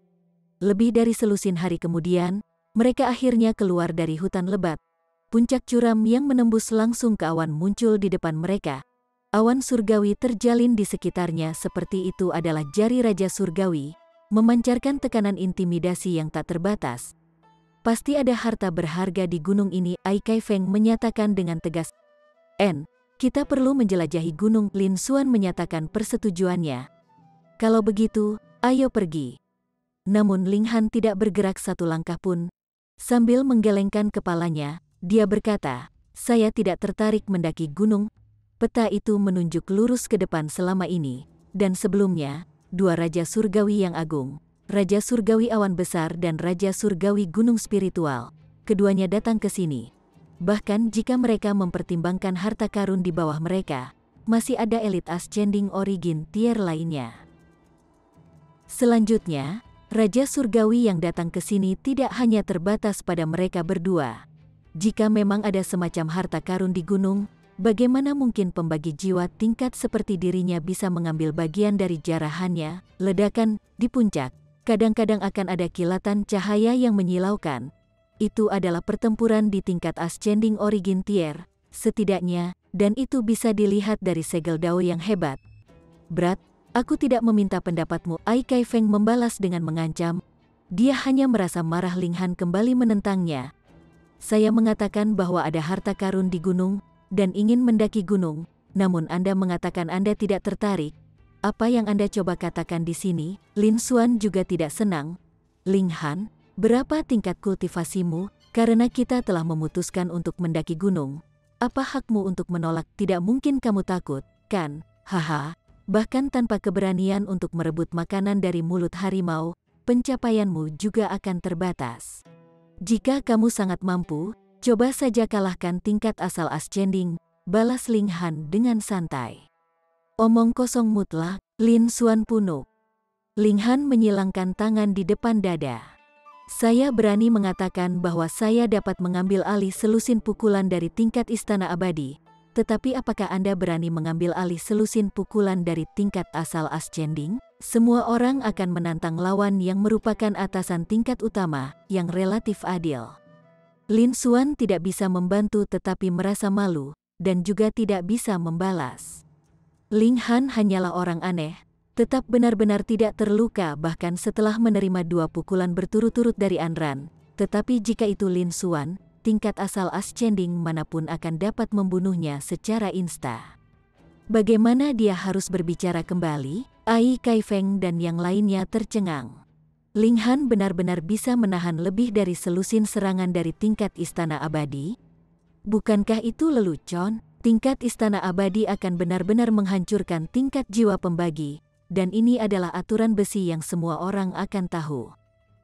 Lebih dari selusin hari kemudian, mereka akhirnya keluar dari hutan lebat. Puncak curam yang menembus langsung ke awan muncul di depan mereka. Awan surgawi terjalin di sekitarnya seperti itu adalah jari Raja Surgawi, memancarkan tekanan intimidasi yang tak terbatas. Pasti ada harta berharga di gunung ini, Ai Kai Feng menyatakan dengan tegas. Kita perlu menjelajahi gunung, Lin Xuan menyatakan persetujuannya. Kalau begitu, ayo pergi. Namun Ling Han tidak bergerak satu langkah pun. Sambil menggelengkan kepalanya, dia berkata, saya tidak tertarik mendaki gunung. Peta itu menunjuk lurus ke depan selama ini, dan sebelumnya, 2 Raja Surgawi yang agung, Raja Surgawi Awan Besar dan Raja Surgawi Gunung Spiritual, keduanya datang ke sini. Bahkan jika mereka mempertimbangkan harta karun di bawah mereka, masih ada elit Ascending Origin Tier lainnya. Selanjutnya, Raja Surgawi yang datang ke sini tidak hanya terbatas pada mereka berdua. Jika memang ada semacam harta karun di gunung, bagaimana mungkin pembagi jiwa tingkat seperti dirinya bisa mengambil bagian dari jarahannya? Ledakan di puncak, kadang-kadang akan ada kilatan cahaya yang menyilaukan. Itu adalah pertempuran di tingkat Ascending Origin Tier, setidaknya, dan itu bisa dilihat dari segel dao yang hebat. Berat, aku tidak meminta pendapatmu, Ai Kai Feng membalas dengan mengancam. Dia hanya merasa marah. Ling Han kembali menentangnya. Saya mengatakan bahwa ada harta karun di gunung, dan ingin mendaki gunung, namun Anda mengatakan Anda tidak tertarik. Apa yang Anda coba katakan di sini?" Lin Xuan juga tidak senang. "Ling Han, berapa tingkat kultivasimu? Karena kita telah memutuskan untuk mendaki gunung. Apa hakmu untuk menolak? Tidak mungkin kamu takut, kan? Haha, bahkan tanpa keberanian untuk merebut makanan dari mulut harimau, pencapaianmu juga akan terbatas. Jika kamu sangat mampu, coba saja kalahkan tingkat asal ascending," balas Ling Han dengan santai. "Omong kosong mutlak," Lin Xuan punuk. Ling Han menyilangkan tangan di depan dada. "Saya berani mengatakan bahwa saya dapat mengambil alih selusin pukulan dari tingkat istana abadi. Tetapi apakah Anda berani mengambil alih selusin pukulan dari tingkat asal ascending? Semua orang akan menantang lawan yang merupakan atasan tingkat utama, yang relatif adil." Lin Xuan tidak bisa membantu tetapi merasa malu, dan juga tidak bisa membalas. Ling Han hanyalah orang aneh, tetap benar-benar tidak terluka bahkan setelah menerima 2 pukulan berturut-turut dari Anran. Tetapi jika itu Lin Xuan, tingkat asal ascending manapun akan dapat membunuhnya secara insta. Bagaimana dia harus berbicara kembali? Ai Kaifeng dan yang lainnya tercengang. Ling Han benar-benar bisa menahan lebih dari selusin serangan dari tingkat istana abadi? Bukankah itu lelucon? Tingkat istana abadi akan benar-benar menghancurkan tingkat jiwa pembagi, dan ini adalah aturan besi yang semua orang akan tahu.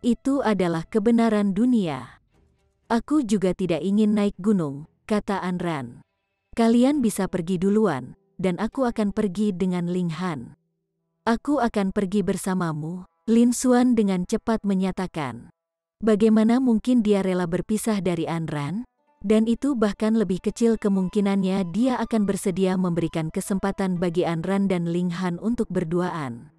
Itu adalah kebenaran dunia. "Aku juga tidak ingin naik gunung," kata Anran. "Kalian bisa pergi duluan, dan aku akan pergi dengan Ling Han." "Aku akan pergi bersamamu," Lin Xuan dengan cepat menyatakan. Bagaimana mungkin dia rela berpisah dari Anran? Dan itu bahkan lebih kecil kemungkinannya dia akan bersedia memberikan kesempatan bagi Anran dan Ling Han untuk berduaan.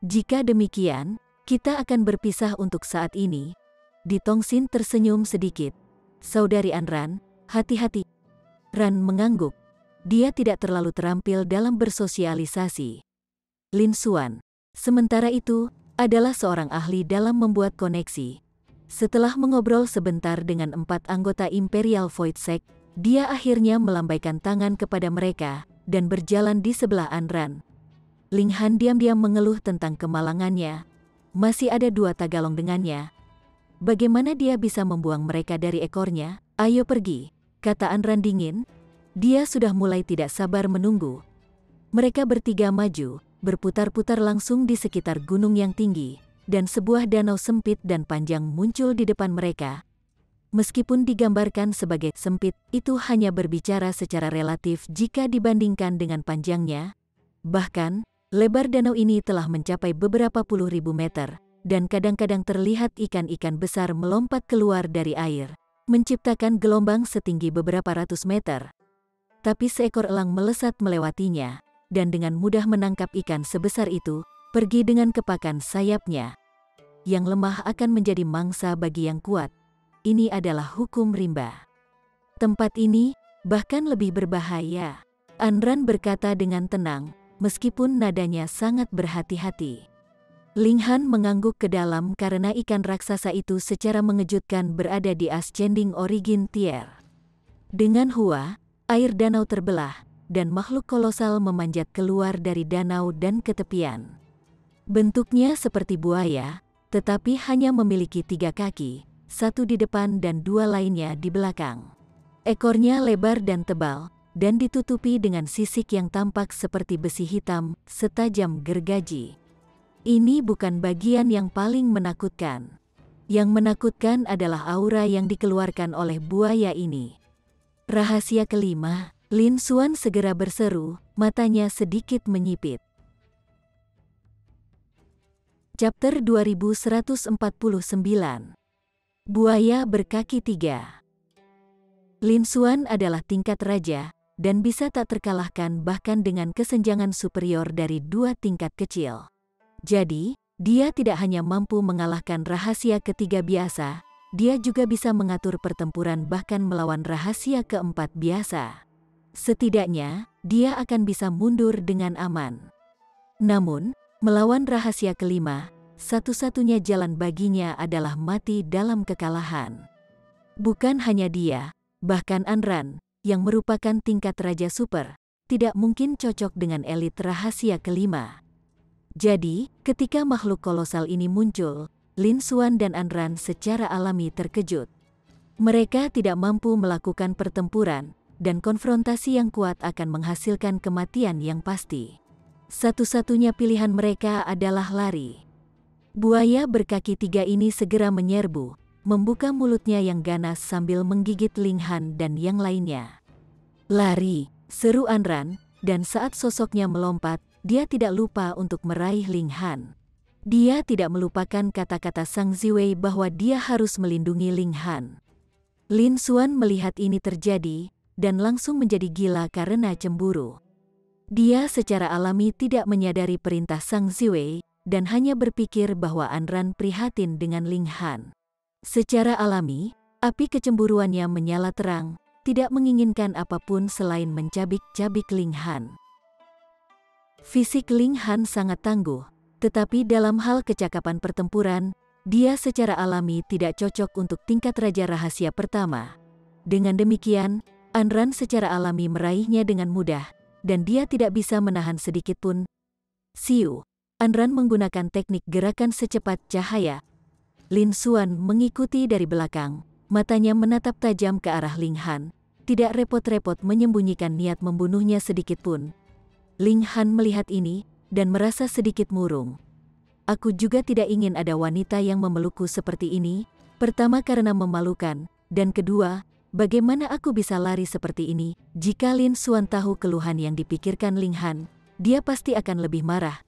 "Jika demikian, kita akan berpisah untuk saat ini." Di Tongxin tersenyum sedikit. "Saudari Anran, hati-hati." Ran mengangguk. Dia tidak terlalu terampil dalam bersosialisasi. Lin Xuan, sementara itu, adalah seorang ahli dalam membuat koneksi. Setelah mengobrol sebentar dengan 4 anggota Imperial Void Sect, dia akhirnya melambaikan tangan kepada mereka dan berjalan di sebelah Anran. Ling Han diam-diam mengeluh tentang kemalangannya. Masih ada 2 tagalong dengannya. Bagaimana dia bisa membuang mereka dari ekornya? "Ayo pergi," kata Anran dingin. Dia sudah mulai tidak sabar menunggu. Mereka bertiga maju, berputar-putar langsung di sekitar gunung yang tinggi, dan sebuah danau sempit dan panjang muncul di depan mereka. Meskipun digambarkan sebagai sempit, itu hanya berbicara secara relatif jika dibandingkan dengan panjangnya. Bahkan, lebar danau ini telah mencapai beberapa puluh ribu meter, dan kadang-kadang terlihat ikan-ikan besar melompat keluar dari air, menciptakan gelombang setinggi beberapa ratus meter. Tapi seekor elang melesat melewatinya, dan dengan mudah menangkap ikan sebesar itu, pergi dengan kepakan sayapnya. Yang lemah akan menjadi mangsa bagi yang kuat. Ini adalah hukum rimba. Tempat ini bahkan lebih berbahaya, Anran berkata dengan tenang, meskipun nadanya sangat berhati-hati. Ling Han mengangguk ke dalam karena ikan raksasa itu secara mengejutkan berada di ascending origin tier. Dengan hua, air danau terbelah, dan makhluk kolosal memanjat keluar dari danau dan ke tepian. Bentuknya seperti buaya, tetapi hanya memiliki 3 kaki, 1 di depan dan 2 lainnya di belakang. Ekornya lebar dan tebal, dan ditutupi dengan sisik yang tampak seperti besi hitam, setajam gergaji. Ini bukan bagian yang paling menakutkan. Yang menakutkan adalah aura yang dikeluarkan oleh buaya ini. Rahasia kelima, Lin Xuan segera berseru, matanya sedikit menyipit. Chapter 2149. Buaya berkaki 3. Lin Xuan adalah tingkat raja, dan bisa tak terkalahkan bahkan dengan kesenjangan superior dari 2 tingkat kecil. Jadi, dia tidak hanya mampu mengalahkan rahasia ketiga biasa, dia juga bisa mengatur pertempuran bahkan melawan rahasia keempat biasa. Setidaknya, dia akan bisa mundur dengan aman. Namun, melawan rahasia kelima, satu-satunya jalan baginya adalah mati dalam kekalahan. Bukan hanya dia, bahkan Anran, yang merupakan tingkat Raja Super, tidak mungkin cocok dengan elit rahasia kelima. Jadi, ketika makhluk kolosal ini muncul, Lin Xuan dan Anran secara alami terkejut. Mereka tidak mampu melakukan pertempuran, dan konfrontasi yang kuat akan menghasilkan kematian yang pasti. Satu-satunya pilihan mereka adalah lari. Buaya berkaki 3 ini segera menyerbu, membuka mulutnya yang ganas sambil menggigit Ling Han dan yang lainnya. "Lari!" seru Anran, dan saat sosoknya melompat, dia tidak lupa untuk meraih Ling Han. Dia tidak melupakan kata-kata Sang Ziwei bahwa dia harus melindungi Ling Han. Lin Xuan melihat ini terjadi, dan langsung menjadi gila karena cemburu. Dia secara alami tidak menyadari perintah Sang Ziwei, dan hanya berpikir bahwa Anran prihatin dengan Ling Han. Secara alami, api kecemburuannya menyala terang, tidak menginginkan apapun selain mencabik-cabik Ling Han. Fisik Ling Han sangat tangguh, tetapi dalam hal kecakapan pertempuran, dia secara alami tidak cocok untuk tingkat Raja Rahasia pertama. Dengan demikian, Anran secara alami meraihnya dengan mudah, dan dia tidak bisa menahan sedikit pun. Siu, Anran menggunakan teknik gerakan secepat cahaya. Lin Xuan mengikuti dari belakang, matanya menatap tajam ke arah Ling Han, tidak repot-repot menyembunyikan niat membunuhnya sedikit pun. Ling Han melihat ini, dan merasa sedikit murung. "Aku juga tidak ingin ada wanita yang memelukku seperti ini, pertama karena memalukan, dan kedua, bagaimana aku bisa lari seperti ini?" Jika Lin Xuan tahu keluhan yang dipikirkan Ling Han, dia pasti akan lebih marah.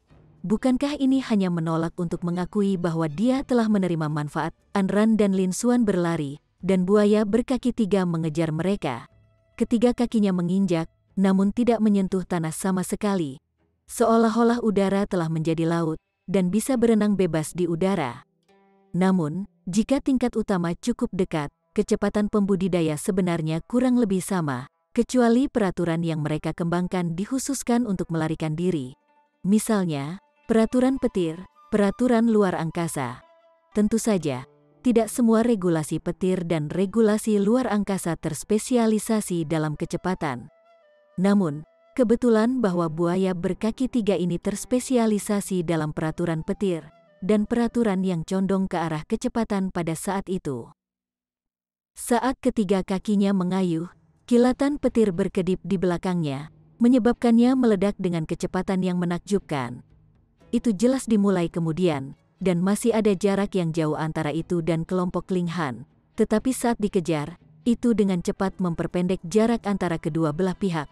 Bukankah ini hanya menolak untuk mengakui bahwa dia telah menerima manfaat? Anran dan Lin Xuan berlari, dan buaya berkaki 3 mengejar mereka. Ketiga kakinya menginjak, namun tidak menyentuh tanah sama sekali. Seolah-olah udara telah menjadi laut, dan bisa berenang bebas di udara. Namun, jika tingkat utama cukup dekat, kecepatan pembudidaya sebenarnya kurang lebih sama, kecuali peraturan yang mereka kembangkan dikhususkan untuk melarikan diri. Misalnya, peraturan petir, peraturan luar angkasa. Tentu saja, tidak semua regulasi petir dan regulasi luar angkasa terspesialisasi dalam kecepatan. Namun, kebetulan bahwa buaya berkaki 3 ini terspesialisasi dalam peraturan petir, dan peraturan yang condong ke arah kecepatan pada saat itu. Saat ketiga kakinya mengayuh, kilatan petir berkedip di belakangnya, menyebabkannya meledak dengan kecepatan yang menakjubkan. Itu jelas dimulai kemudian, dan masih ada jarak yang jauh antara itu dan kelompok Ling Han, tetapi saat dikejar, itu dengan cepat memperpendek jarak antara kedua belah pihak.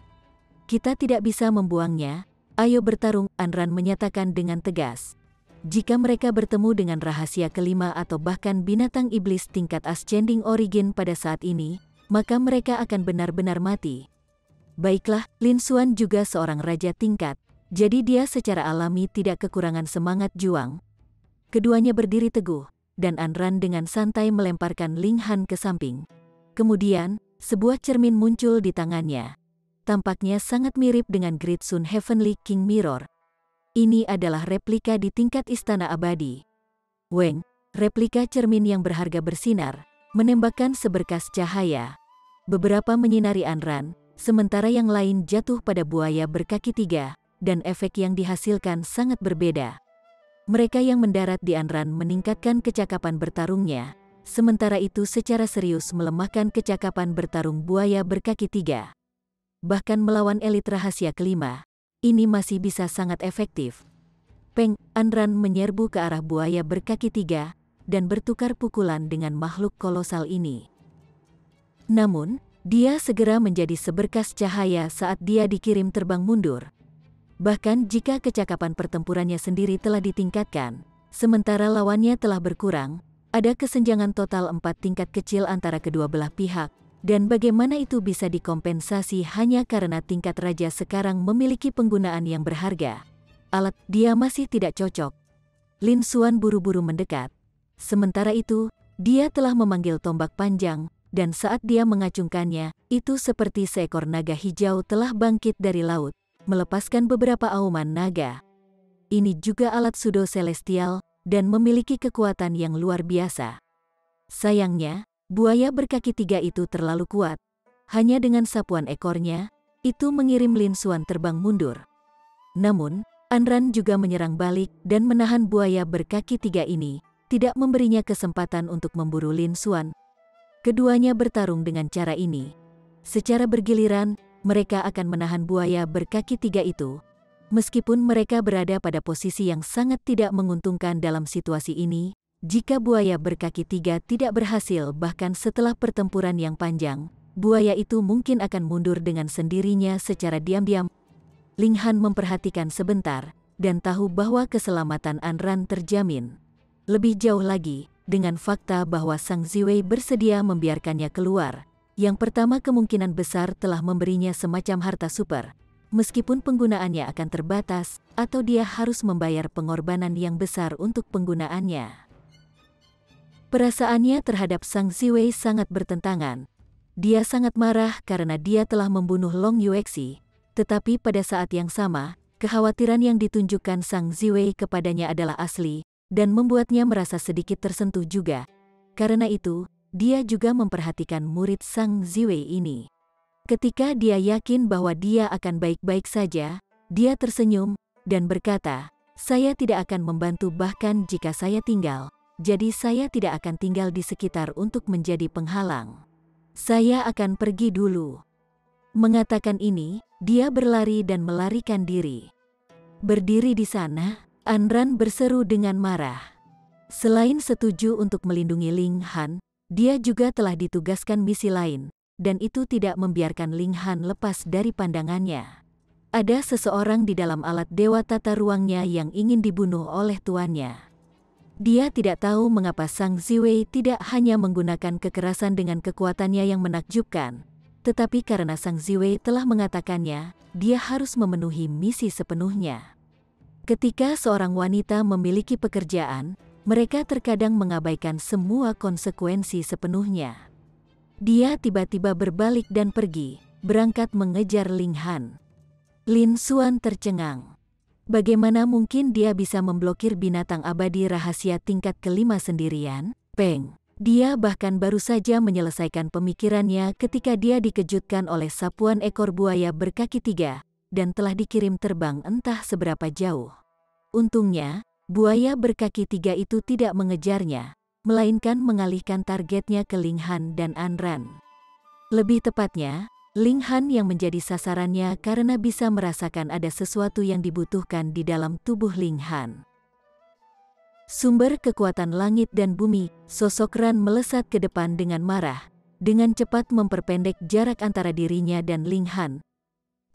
"Kita tidak bisa membuangnya, ayo bertarung," Anran menyatakan dengan tegas. Jika mereka bertemu dengan rahasia kelima atau bahkan binatang iblis tingkat ascending origin pada saat ini, maka mereka akan benar-benar mati. Baiklah, Lin Xuan juga seorang raja tingkat, jadi dia secara alami tidak kekurangan semangat juang. Keduanya berdiri teguh, dan Anran dengan santai melemparkan Ling Han ke samping. Kemudian, sebuah cermin muncul di tangannya. Tampaknya sangat mirip dengan Great Sun Heavenly King Mirror. Ini adalah replika di tingkat istana abadi. Weng, replika cermin yang berharga bersinar, menembakkan seberkas cahaya. Beberapa menyinari Anran, sementara yang lain jatuh pada buaya berkaki 3, dan efek yang dihasilkan sangat berbeda. Mereka yang mendarat di Anran meningkatkan kecakapan bertarungnya, sementara itu secara serius melemahkan kecakapan bertarung buaya berkaki 3. Bahkan melawan elit rahasia kelima, ini masih bisa sangat efektif. Peng, Anran menyerbu ke arah buaya berkaki 3, dan bertukar pukulan dengan makhluk kolosal ini. Namun, dia segera menjadi seberkas cahaya saat dia dikirim terbang mundur. Bahkan jika kecakapan pertempurannya sendiri telah ditingkatkan, sementara lawannya telah berkurang, ada kesenjangan total 4 tingkat kecil antara kedua belah pihak. Dan bagaimana itu bisa dikompensasi hanya karena tingkat raja sekarang memiliki penggunaan yang berharga. Alat dia masih tidak cocok. Lin Xuan buru-buru mendekat. Sementara itu, dia telah memanggil tombak panjang, dan saat dia mengacungkannya, itu seperti seekor naga hijau telah bangkit dari laut, melepaskan beberapa auman naga. Ini juga alat pseudo celestial, dan memiliki kekuatan yang luar biasa. Sayangnya, buaya berkaki 3 itu terlalu kuat. Hanya dengan sapuan ekornya, itu mengirim Lin Xuan terbang mundur. Namun, Anran juga menyerang balik dan menahan buaya berkaki 3 ini, tidak memberinya kesempatan untuk memburu Lin Xuan. Keduanya bertarung dengan cara ini. Secara bergiliran, mereka akan menahan buaya berkaki 3 itu. Meskipun mereka berada pada posisi yang sangat tidak menguntungkan dalam situasi ini, jika buaya berkaki 3 tidak berhasil bahkan setelah pertempuran yang panjang, buaya itu mungkin akan mundur dengan sendirinya secara diam-diam. Ling Han memperhatikan sebentar, dan tahu bahwa keselamatan Anran terjamin. Lebih jauh lagi, dengan fakta bahwa Sang Ziwei bersedia membiarkannya keluar, yang pertama kemungkinan besar telah memberinya semacam harta super, meskipun penggunaannya akan terbatas, atau dia harus membayar pengorbanan yang besar untuk penggunaannya. Perasaannya terhadap Sang Ziwei sangat bertentangan. Dia sangat marah karena dia telah membunuh Long Yuexi, tetapi pada saat yang sama, kekhawatiran yang ditunjukkan Sang Ziwei kepadanya adalah asli, dan membuatnya merasa sedikit tersentuh juga. Karena itu, dia juga memperhatikan murid Sang Ziwei ini. Ketika dia yakin bahwa dia akan baik-baik saja, dia tersenyum dan berkata, "Saya tidak akan membantu bahkan jika saya tinggal, jadi saya tidak akan tinggal di sekitar untuk menjadi penghalang. Saya akan pergi dulu." Mengatakan ini, dia berlari dan melarikan diri. Berdiri di sana, Anran berseru dengan marah. Selain setuju untuk melindungi Ling Han, dia juga telah ditugaskan misi lain, dan itu tidak membiarkan Ling Han lepas dari pandangannya. Ada seseorang di dalam alat dewa tata ruangnya yang ingin dibunuh oleh tuannya. Dia tidak tahu mengapa Sang Ziwei tidak hanya menggunakan kekerasan dengan kekuatannya yang menakjubkan, tetapi karena Sang Ziwei telah mengatakannya, dia harus memenuhi misi sepenuhnya. Ketika seorang wanita memiliki pekerjaan, mereka terkadang mengabaikan semua konsekuensi sepenuhnya. Dia tiba-tiba berbalik dan pergi, berangkat mengejar Ling Han. Lin Xuan tercengang. Bagaimana mungkin dia bisa memblokir binatang abadi rahasia tingkat kelima sendirian? Peng. Dia bahkan baru saja menyelesaikan pemikirannya ketika dia dikejutkan oleh sapuan ekor buaya berkaki 3, dan telah dikirim terbang entah seberapa jauh. Untungnya, buaya berkaki 3 itu tidak mengejarnya, melainkan mengalihkan targetnya ke Ling Han dan Anran. Lebih tepatnya, Ling Han yang menjadi sasarannya karena bisa merasakan ada sesuatu yang dibutuhkan di dalam tubuh Ling Han. Sumber kekuatan langit dan bumi, sosok Ran melesat ke depan dengan marah, dengan cepat memperpendek jarak antara dirinya dan Ling Han.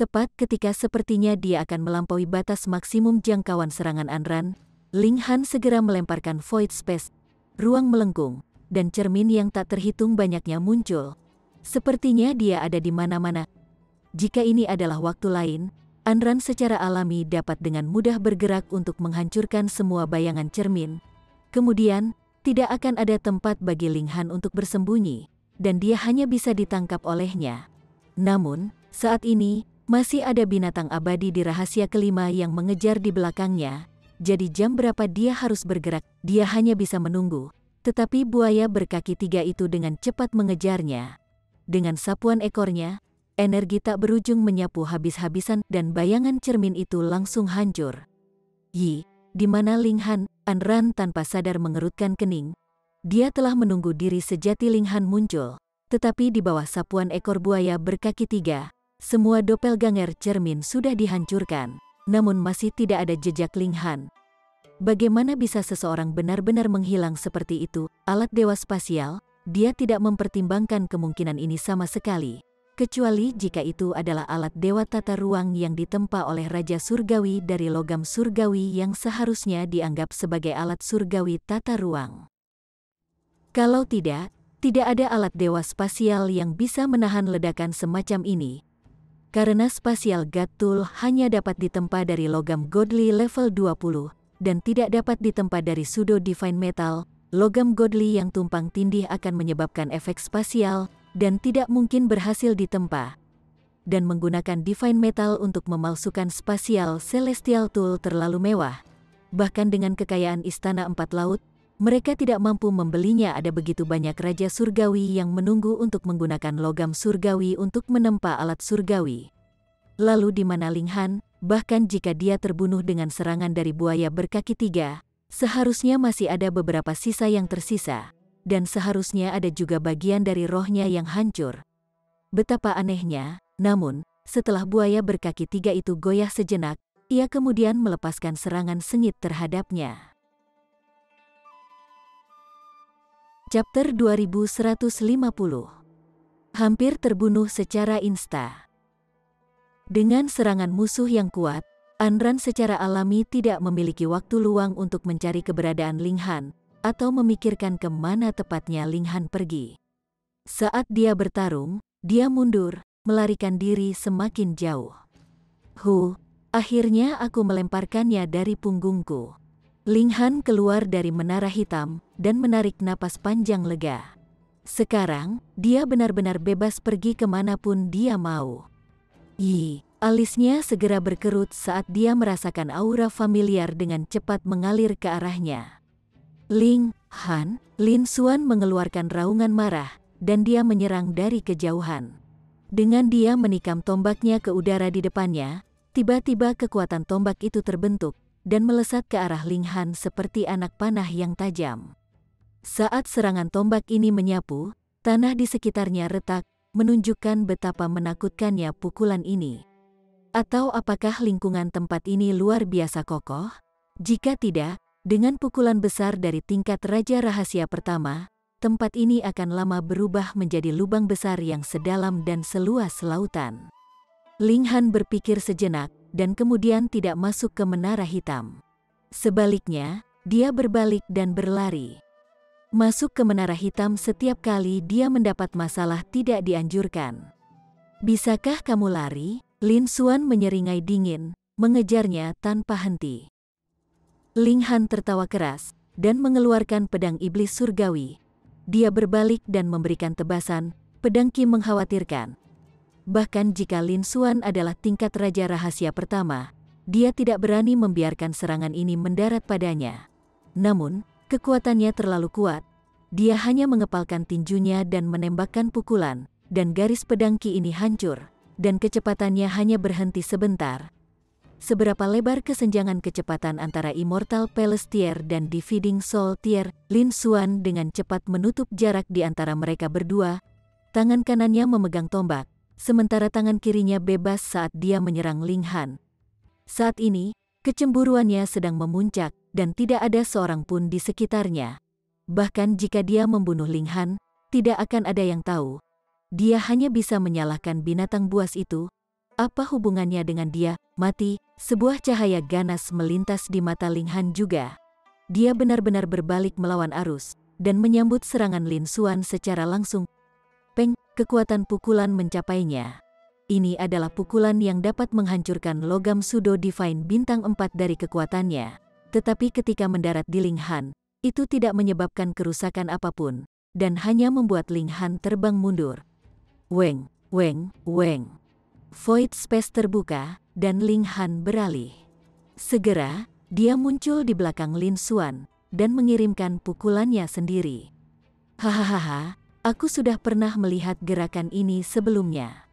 Tepat ketika sepertinya dia akan melampaui batas maksimum jangkauan serangan Anran, Ling Han segera melemparkan Void Space, ruang melengkung, dan cermin yang tak terhitung banyaknya muncul. Sepertinya dia ada di mana-mana. Jika ini adalah waktu lain, Anran secara alami dapat dengan mudah bergerak untuk menghancurkan semua bayangan cermin. Kemudian, tidak akan ada tempat bagi Ling Han untuk bersembunyi, dan dia hanya bisa ditangkap olehnya. Namun, saat ini, masih ada binatang abadi di rahasia kelima yang mengejar di belakangnya, jadi jam berapa dia harus bergerak, dia hanya bisa menunggu. Tetapi buaya berkaki 3 itu dengan cepat mengejarnya. Dengan sapuan ekornya, energi tak berujung menyapu habis-habisan dan bayangan cermin itu langsung hancur. Yi, di mana Ling Han? Anran tanpa sadar mengerutkan kening. Dia telah menunggu diri sejati Ling Han muncul, tetapi di bawah sapuan ekor buaya berkaki 3, semua doppelganger cermin sudah dihancurkan, namun masih tidak ada jejak Ling Han. Bagaimana bisa seseorang benar-benar menghilang seperti itu? Alat dewa spasial, dia tidak mempertimbangkan kemungkinan ini sama sekali, kecuali jika itu adalah alat dewa tata ruang yang ditempa oleh Raja Surgawi dari logam surgawi yang seharusnya dianggap sebagai alat surgawi tata ruang. Kalau tidak ada alat dewa spasial yang bisa menahan ledakan semacam ini. Karena spasial God Tool hanya dapat ditempa dari logam godly level 20, dan tidak dapat ditempa dari pseudo divine metal, logam godly yang tumpang tindih akan menyebabkan efek spasial, dan tidak mungkin berhasil ditempa. Dan menggunakan divine metal untuk memalsukan spasial celestial tool terlalu mewah. Bahkan dengan kekayaan istana 4 laut, Mereka tidak mampu membelinya. Ada begitu banyak raja surgawi yang menunggu untuk menggunakan logam surgawi untuk menempa alat surgawi. Lalu di mana Ling Han, bahkan jika dia terbunuh dengan serangan dari buaya berkaki 3, seharusnya masih ada beberapa sisa yang tersisa, dan seharusnya ada juga bagian dari rohnya yang hancur. Betapa anehnya, namun, setelah buaya berkaki 3 itu goyah sejenak, ia kemudian melepaskan serangan sengit terhadapnya. Chapter 2150. Hampir terbunuh secara insta. Dengan serangan musuh yang kuat, Anran secara alami tidak memiliki waktu luang untuk mencari keberadaan Ling Han, atau memikirkan kemana tepatnya Ling Han pergi. Saat dia bertarung, dia mundur, melarikan diri semakin jauh. Akhirnya aku melemparkannya dari punggungku. Ling Han keluar dari menara hitam, dan menarik napas panjang lega. Sekarang, dia benar-benar bebas pergi kemanapun dia mau. Alisnya segera berkerut saat dia merasakan aura familiar dengan cepat mengalir ke arahnya. Ling Han, Lin Xuan mengeluarkan raungan marah, dan dia menyerang dari kejauhan. Dengan dia menikam tombaknya ke udara di depannya, tiba-tiba kekuatan tombak itu terbentuk, dan melesat ke arah Ling Han seperti anak panah yang tajam. Saat serangan tombak ini menyapu, tanah di sekitarnya retak, menunjukkan betapa menakutkannya pukulan ini. Atau apakah lingkungan tempat ini luar biasa kokoh? Jika tidak, dengan pukulan besar dari tingkat Raja Rahasia pertama, tempat ini akan lama berubah menjadi lubang besar yang sedalam dan seluas lautan. Ling Han berpikir sejenak, dan kemudian tidak masuk ke menara hitam. Sebaliknya, dia berbalik dan berlari. Masuk ke menara hitam setiap kali dia mendapat masalah tidak dianjurkan. Bisakah kamu lari? Lin Xuan menyeringai dingin, mengejarnya tanpa henti. Ling Han tertawa keras, dan mengeluarkan pedang iblis surgawi. Dia berbalik dan memberikan tebasan, pedang Qi mengkhawatirkan. Bahkan jika Lin Xuan adalah tingkat Raja Rahasia pertama, dia tidak berani membiarkan serangan ini mendarat padanya. Namun, kekuatannya terlalu kuat. Dia hanya mengepalkan tinjunya dan menembakkan pukulan, dan garis pedang Qi ini hancur, dan kecepatannya hanya berhenti sebentar. Seberapa lebar kesenjangan kecepatan antara Immortal Palace Tier dan Dividing Soul Tier, Lin Xuan dengan cepat menutup jarak di antara mereka berdua. Tangan kanannya memegang tombak, sementara tangan kirinya bebas saat dia menyerang Ling Han. Saat ini, kecemburuannya sedang memuncak, dan tidak ada seorang pun di sekitarnya. Bahkan jika dia membunuh Ling Han, tidak akan ada yang tahu. Dia hanya bisa menyalahkan binatang buas itu. Apa hubungannya dengan dia mati? Sebuah cahaya ganas melintas di mata Ling Han juga. Dia benar-benar berbalik melawan arus, dan menyambut serangan Lin Xuan secara langsung. Peng, kekuatan pukulan mencapainya. Ini adalah pukulan yang dapat menghancurkan logam Pseudo Divine bintang 4 dari kekuatannya. Tetapi ketika mendarat di Ling Han, itu tidak menyebabkan kerusakan apapun, dan hanya membuat Ling Han terbang mundur. Weng, weng, weng. Void space terbuka, dan Ling Han beralih. Segera, dia muncul di belakang Lin Xuan, dan mengirimkan pukulannya sendiri. Hahaha. Aku sudah pernah melihat gerakan ini sebelumnya.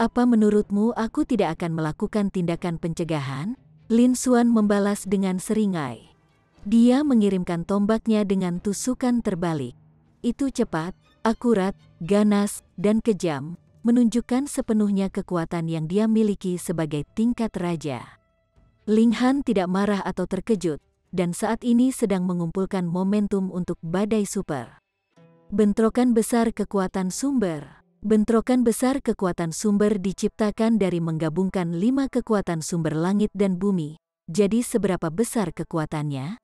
Apa menurutmu aku tidak akan melakukan tindakan pencegahan? Lin Xuan membalas dengan seringai. Dia mengirimkan tombaknya dengan tusukan terbalik. Itu cepat, akurat, ganas, dan kejam, menunjukkan sepenuhnya kekuatan yang dia miliki sebagai tingkat raja. Ling Han tidak marah atau terkejut, dan saat ini sedang mengumpulkan momentum untuk badai super. Bentrokan besar kekuatan sumber. Bentrokan besar kekuatan sumber diciptakan dari menggabungkan 5 kekuatan sumber langit dan bumi. Jadi seberapa besar kekuatannya?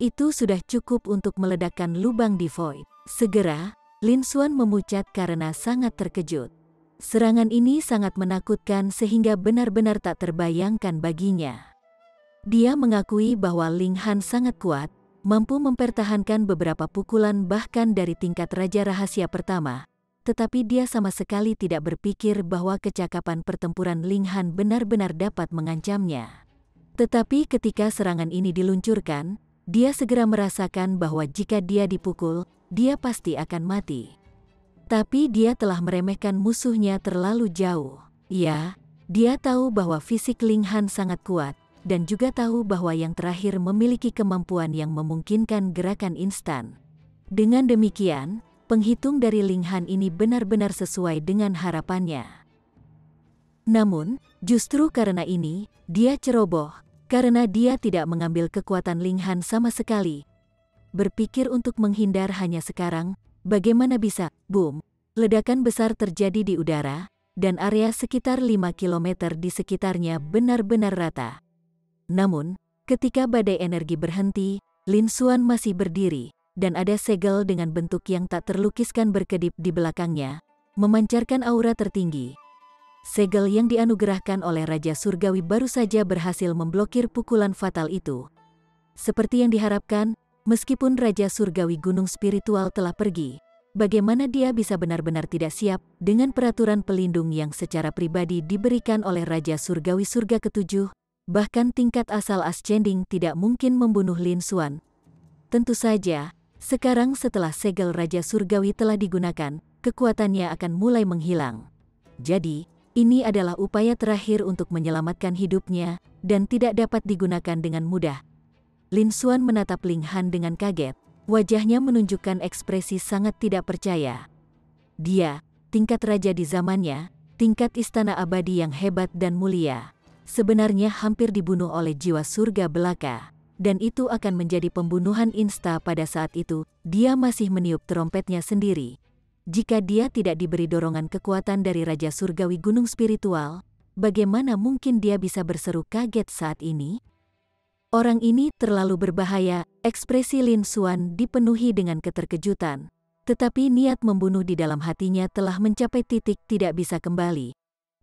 Itu sudah cukup untuk meledakkan lubang di void. Segera, Lin Xuan memucat karena sangat terkejut. Serangan ini sangat menakutkan sehingga benar-benar tak terbayangkan baginya. Dia mengakui bahwa Ling Han sangat kuat, mampu mempertahankan beberapa pukulan bahkan dari tingkat Raja Rahasia pertama, tetapi dia sama sekali tidak berpikir bahwa kecakapan pertempuran Ling Han benar-benar dapat mengancamnya. Tetapi ketika serangan ini diluncurkan, dia segera merasakan bahwa jika dia dipukul, dia pasti akan mati. Tapi dia telah meremehkan musuhnya terlalu jauh. Ya, dia tahu bahwa fisik Ling Han sangat kuat, dan juga tahu bahwa yang terakhir memiliki kemampuan yang memungkinkan gerakan instan. Dengan demikian, penghitung dari Ling Han ini benar-benar sesuai dengan harapannya. Namun, justru karena ini, dia ceroboh, karena dia tidak mengambil kekuatan Ling Han sama sekali. Berpikir untuk menghindar hanya sekarang, bagaimana bisa, boom, ledakan besar terjadi di udara, dan area sekitar 5 km di sekitarnya benar-benar rata. Namun, ketika badai energi berhenti, Lin Xuan masih berdiri, dan ada segel dengan bentuk yang tak terlukiskan berkedip di belakangnya, memancarkan aura tertinggi. Segel yang dianugerahkan oleh Raja Surgawi baru saja berhasil memblokir pukulan fatal itu. Seperti yang diharapkan, meskipun Raja Surgawi Gunung Spiritual telah pergi, bagaimana dia bisa benar-benar tidak siap dengan peraturan pelindung yang secara pribadi diberikan oleh Raja Surgawi Surga Ketujuh, bahkan tingkat asal ascending tidak mungkin membunuh Lin Xuan. Tentu saja, sekarang setelah segel Raja Surgawi telah digunakan, kekuatannya akan mulai menghilang. Jadi, ini adalah upaya terakhir untuk menyelamatkan hidupnya, dan tidak dapat digunakan dengan mudah. Lin Xuan menatap Ling Han dengan kaget, wajahnya menunjukkan ekspresi sangat tidak percaya. Dia, tingkat raja di zamannya, tingkat istana abadi yang hebat dan mulia, sebenarnya hampir dibunuh oleh jiwa surga belaka, dan itu akan menjadi pembunuhan insta pada saat itu. Dia masih meniup trompetnya sendiri. Jika dia tidak diberi dorongan kekuatan dari Raja Surgawi Gunung Spiritual, bagaimana mungkin dia bisa berseru kaget saat ini? Orang ini terlalu berbahaya. Ekspresi Lin Xuan dipenuhi dengan keterkejutan, tetapi niat membunuh di dalam hatinya telah mencapai titik tidak bisa kembali.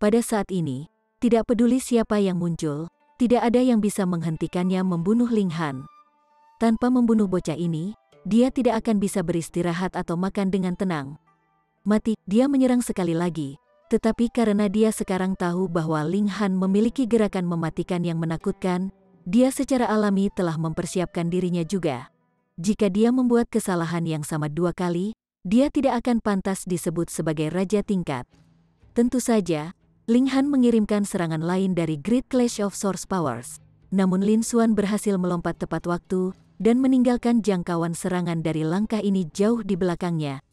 Pada saat ini, tidak peduli siapa yang muncul, tidak ada yang bisa menghentikannya membunuh Ling Han. Tanpa membunuh bocah ini, dia tidak akan bisa beristirahat atau makan dengan tenang. Mati, dia menyerang sekali lagi, tetapi karena dia sekarang tahu bahwa Ling Han memiliki gerakan mematikan yang menakutkan, dia secara alami telah mempersiapkan dirinya juga. Jika dia membuat kesalahan yang sama 2 kali, dia tidak akan pantas disebut sebagai raja tingkat. Tentu saja, Ling Han mengirimkan serangan lain dari Great Clash of Source Powers. Namun Lin Xuan berhasil melompat tepat waktu, dan meninggalkan jangkauan serangan dari langkah ini jauh di belakangnya.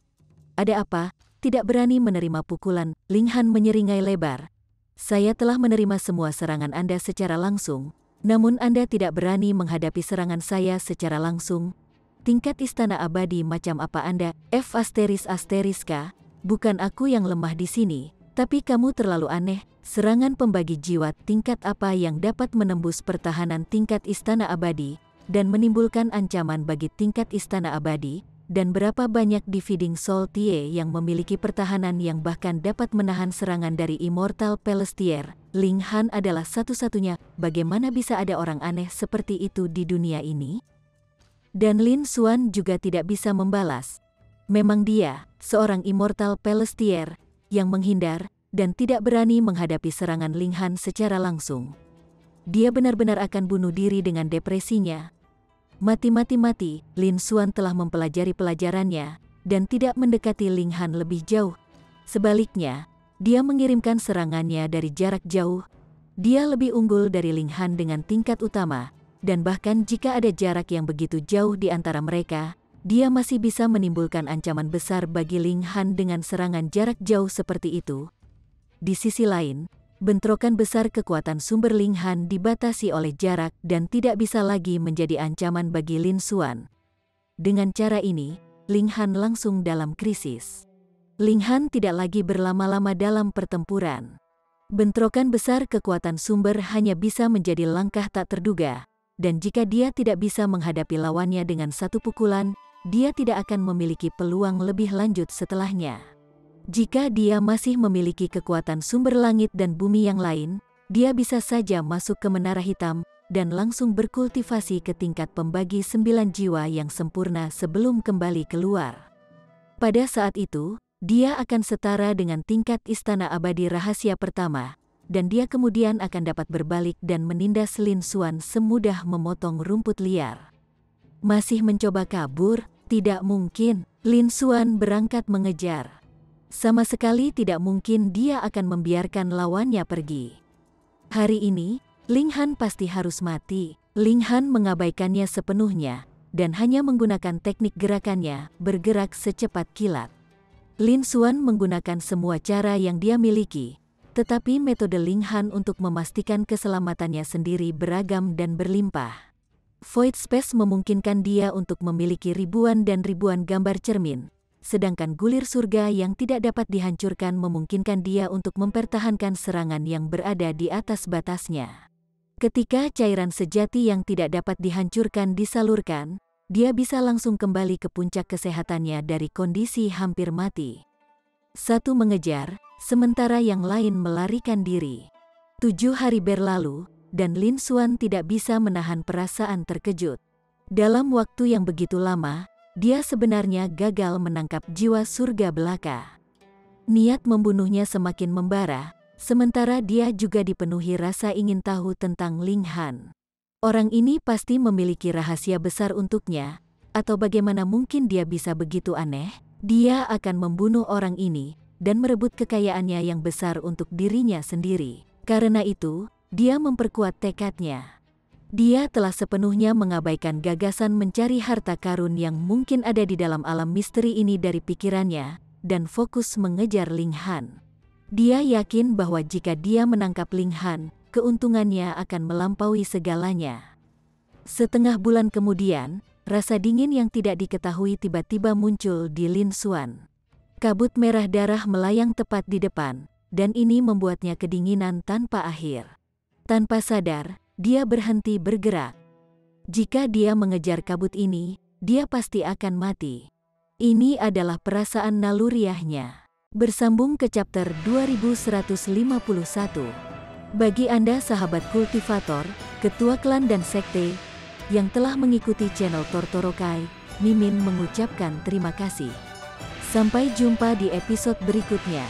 Ada apa? Tidak berani menerima pukulan, Ling Han menyeringai lebar. Saya telah menerima semua serangan Anda secara langsung, namun Anda tidak berani menghadapi serangan saya secara langsung. Tingkat istana abadi macam apa Anda? Asteriska, bukan aku yang lemah di sini, tapi kamu terlalu aneh. Serangan pembagi jiwa tingkat apa yang dapat menembus pertahanan tingkat istana abadi, dan menimbulkan ancaman bagi tingkat istana abadi? Dan berapa banyak Dividing Soul Tie yang memiliki pertahanan yang bahkan dapat menahan serangan dari Immortal Pelestier? Ling Han adalah satu-satunya. Bagaimana bisa ada orang aneh seperti itu di dunia ini? Dan Lin Xuan juga tidak bisa membalas. Memang dia, seorang Immortal Pelestier, yang menghindar, dan tidak berani menghadapi serangan Ling Han secara langsung. Dia benar-benar akan bunuh diri dengan depresinya. Mati, Lin Xuan telah mempelajari pelajarannya, dan tidak mendekati Ling Han lebih jauh. Sebaliknya, dia mengirimkan serangannya dari jarak jauh. Dia lebih unggul dari Ling Han dengan tingkat utama, dan bahkan jika ada jarak yang begitu jauh di antara mereka, dia masih bisa menimbulkan ancaman besar bagi Ling Han dengan serangan jarak jauh seperti itu. Di sisi lain, bentrokan besar kekuatan sumber Ling Han dibatasi oleh jarak dan tidak bisa lagi menjadi ancaman bagi Lin Xuan. Dengan cara ini, Ling Han langsung dalam krisis. Ling Han tidak lagi berlama-lama dalam pertempuran. Bentrokan besar kekuatan sumber hanya bisa menjadi langkah tak terduga, dan jika dia tidak bisa menghadapi lawannya dengan satu pukulan, dia tidak akan memiliki peluang lebih lanjut setelahnya. Jika dia masih memiliki kekuatan sumber langit dan bumi yang lain, dia bisa saja masuk ke Menara Hitam dan langsung berkultivasi ke tingkat pembagi 9 jiwa yang sempurna sebelum kembali keluar. Pada saat itu, dia akan setara dengan tingkat Istana Abadi Rahasia pertama, dan dia kemudian akan dapat berbalik dan menindas Lin Xuan semudah memotong rumput liar. Masih mencoba kabur? Tidak mungkin. Lin Xuan berangkat mengejar. Sama sekali tidak mungkin dia akan membiarkan lawannya pergi. Hari ini, Ling Han pasti harus mati. Ling Han mengabaikannya sepenuhnya, dan hanya menggunakan teknik gerakannya, bergerak secepat kilat. Lin Xuan menggunakan semua cara yang dia miliki, tetapi metode Ling Han untuk memastikan keselamatannya sendiri beragam dan berlimpah. Void Space memungkinkan dia untuk memiliki ribuan dan ribuan gambar cermin, sedangkan gulir surga yang tidak dapat dihancurkan memungkinkan dia untuk mempertahankan serangan yang berada di atas batasnya. Ketika cairan sejati yang tidak dapat dihancurkan disalurkan, dia bisa langsung kembali ke puncak kesehatannya dari kondisi hampir mati. Satu mengejar, sementara yang lain melarikan diri. 7 hari berlalu, dan Lin Xuan tidak bisa menahan perasaan terkejut. Dalam waktu yang begitu lama, dia sebenarnya gagal menangkap jiwa surga belaka. Niat membunuhnya semakin membara, sementara dia juga dipenuhi rasa ingin tahu tentang Ling Han. Orang ini pasti memiliki rahasia besar untuknya, atau bagaimana mungkin dia bisa begitu aneh? Dia akan membunuh orang ini, dan merebut kekayaannya yang besar untuk dirinya sendiri. Karena itu, dia memperkuat tekadnya. Dia telah sepenuhnya mengabaikan gagasan mencari harta karun yang mungkin ada di dalam alam misteri ini dari pikirannya, dan fokus mengejar Ling Han. Dia yakin bahwa jika dia menangkap Ling Han, keuntungannya akan melampaui segalanya. Setengah bulan kemudian, rasa dingin yang tidak diketahui tiba-tiba muncul di Lin Xuan. Kabut merah darah melayang tepat di depan, dan ini membuatnya kedinginan tanpa akhir. Tanpa sadar, dia berhenti bergerak. Jika dia mengejar kabut ini, dia pasti akan mati. Ini adalah perasaan naluriahnya. Bersambung ke chapter 2151. Bagi Anda sahabat kultivator, ketua klan dan sekte, yang telah mengikuti channel Tortorokai, Mimin mengucapkan terima kasih. Sampai jumpa di episode berikutnya.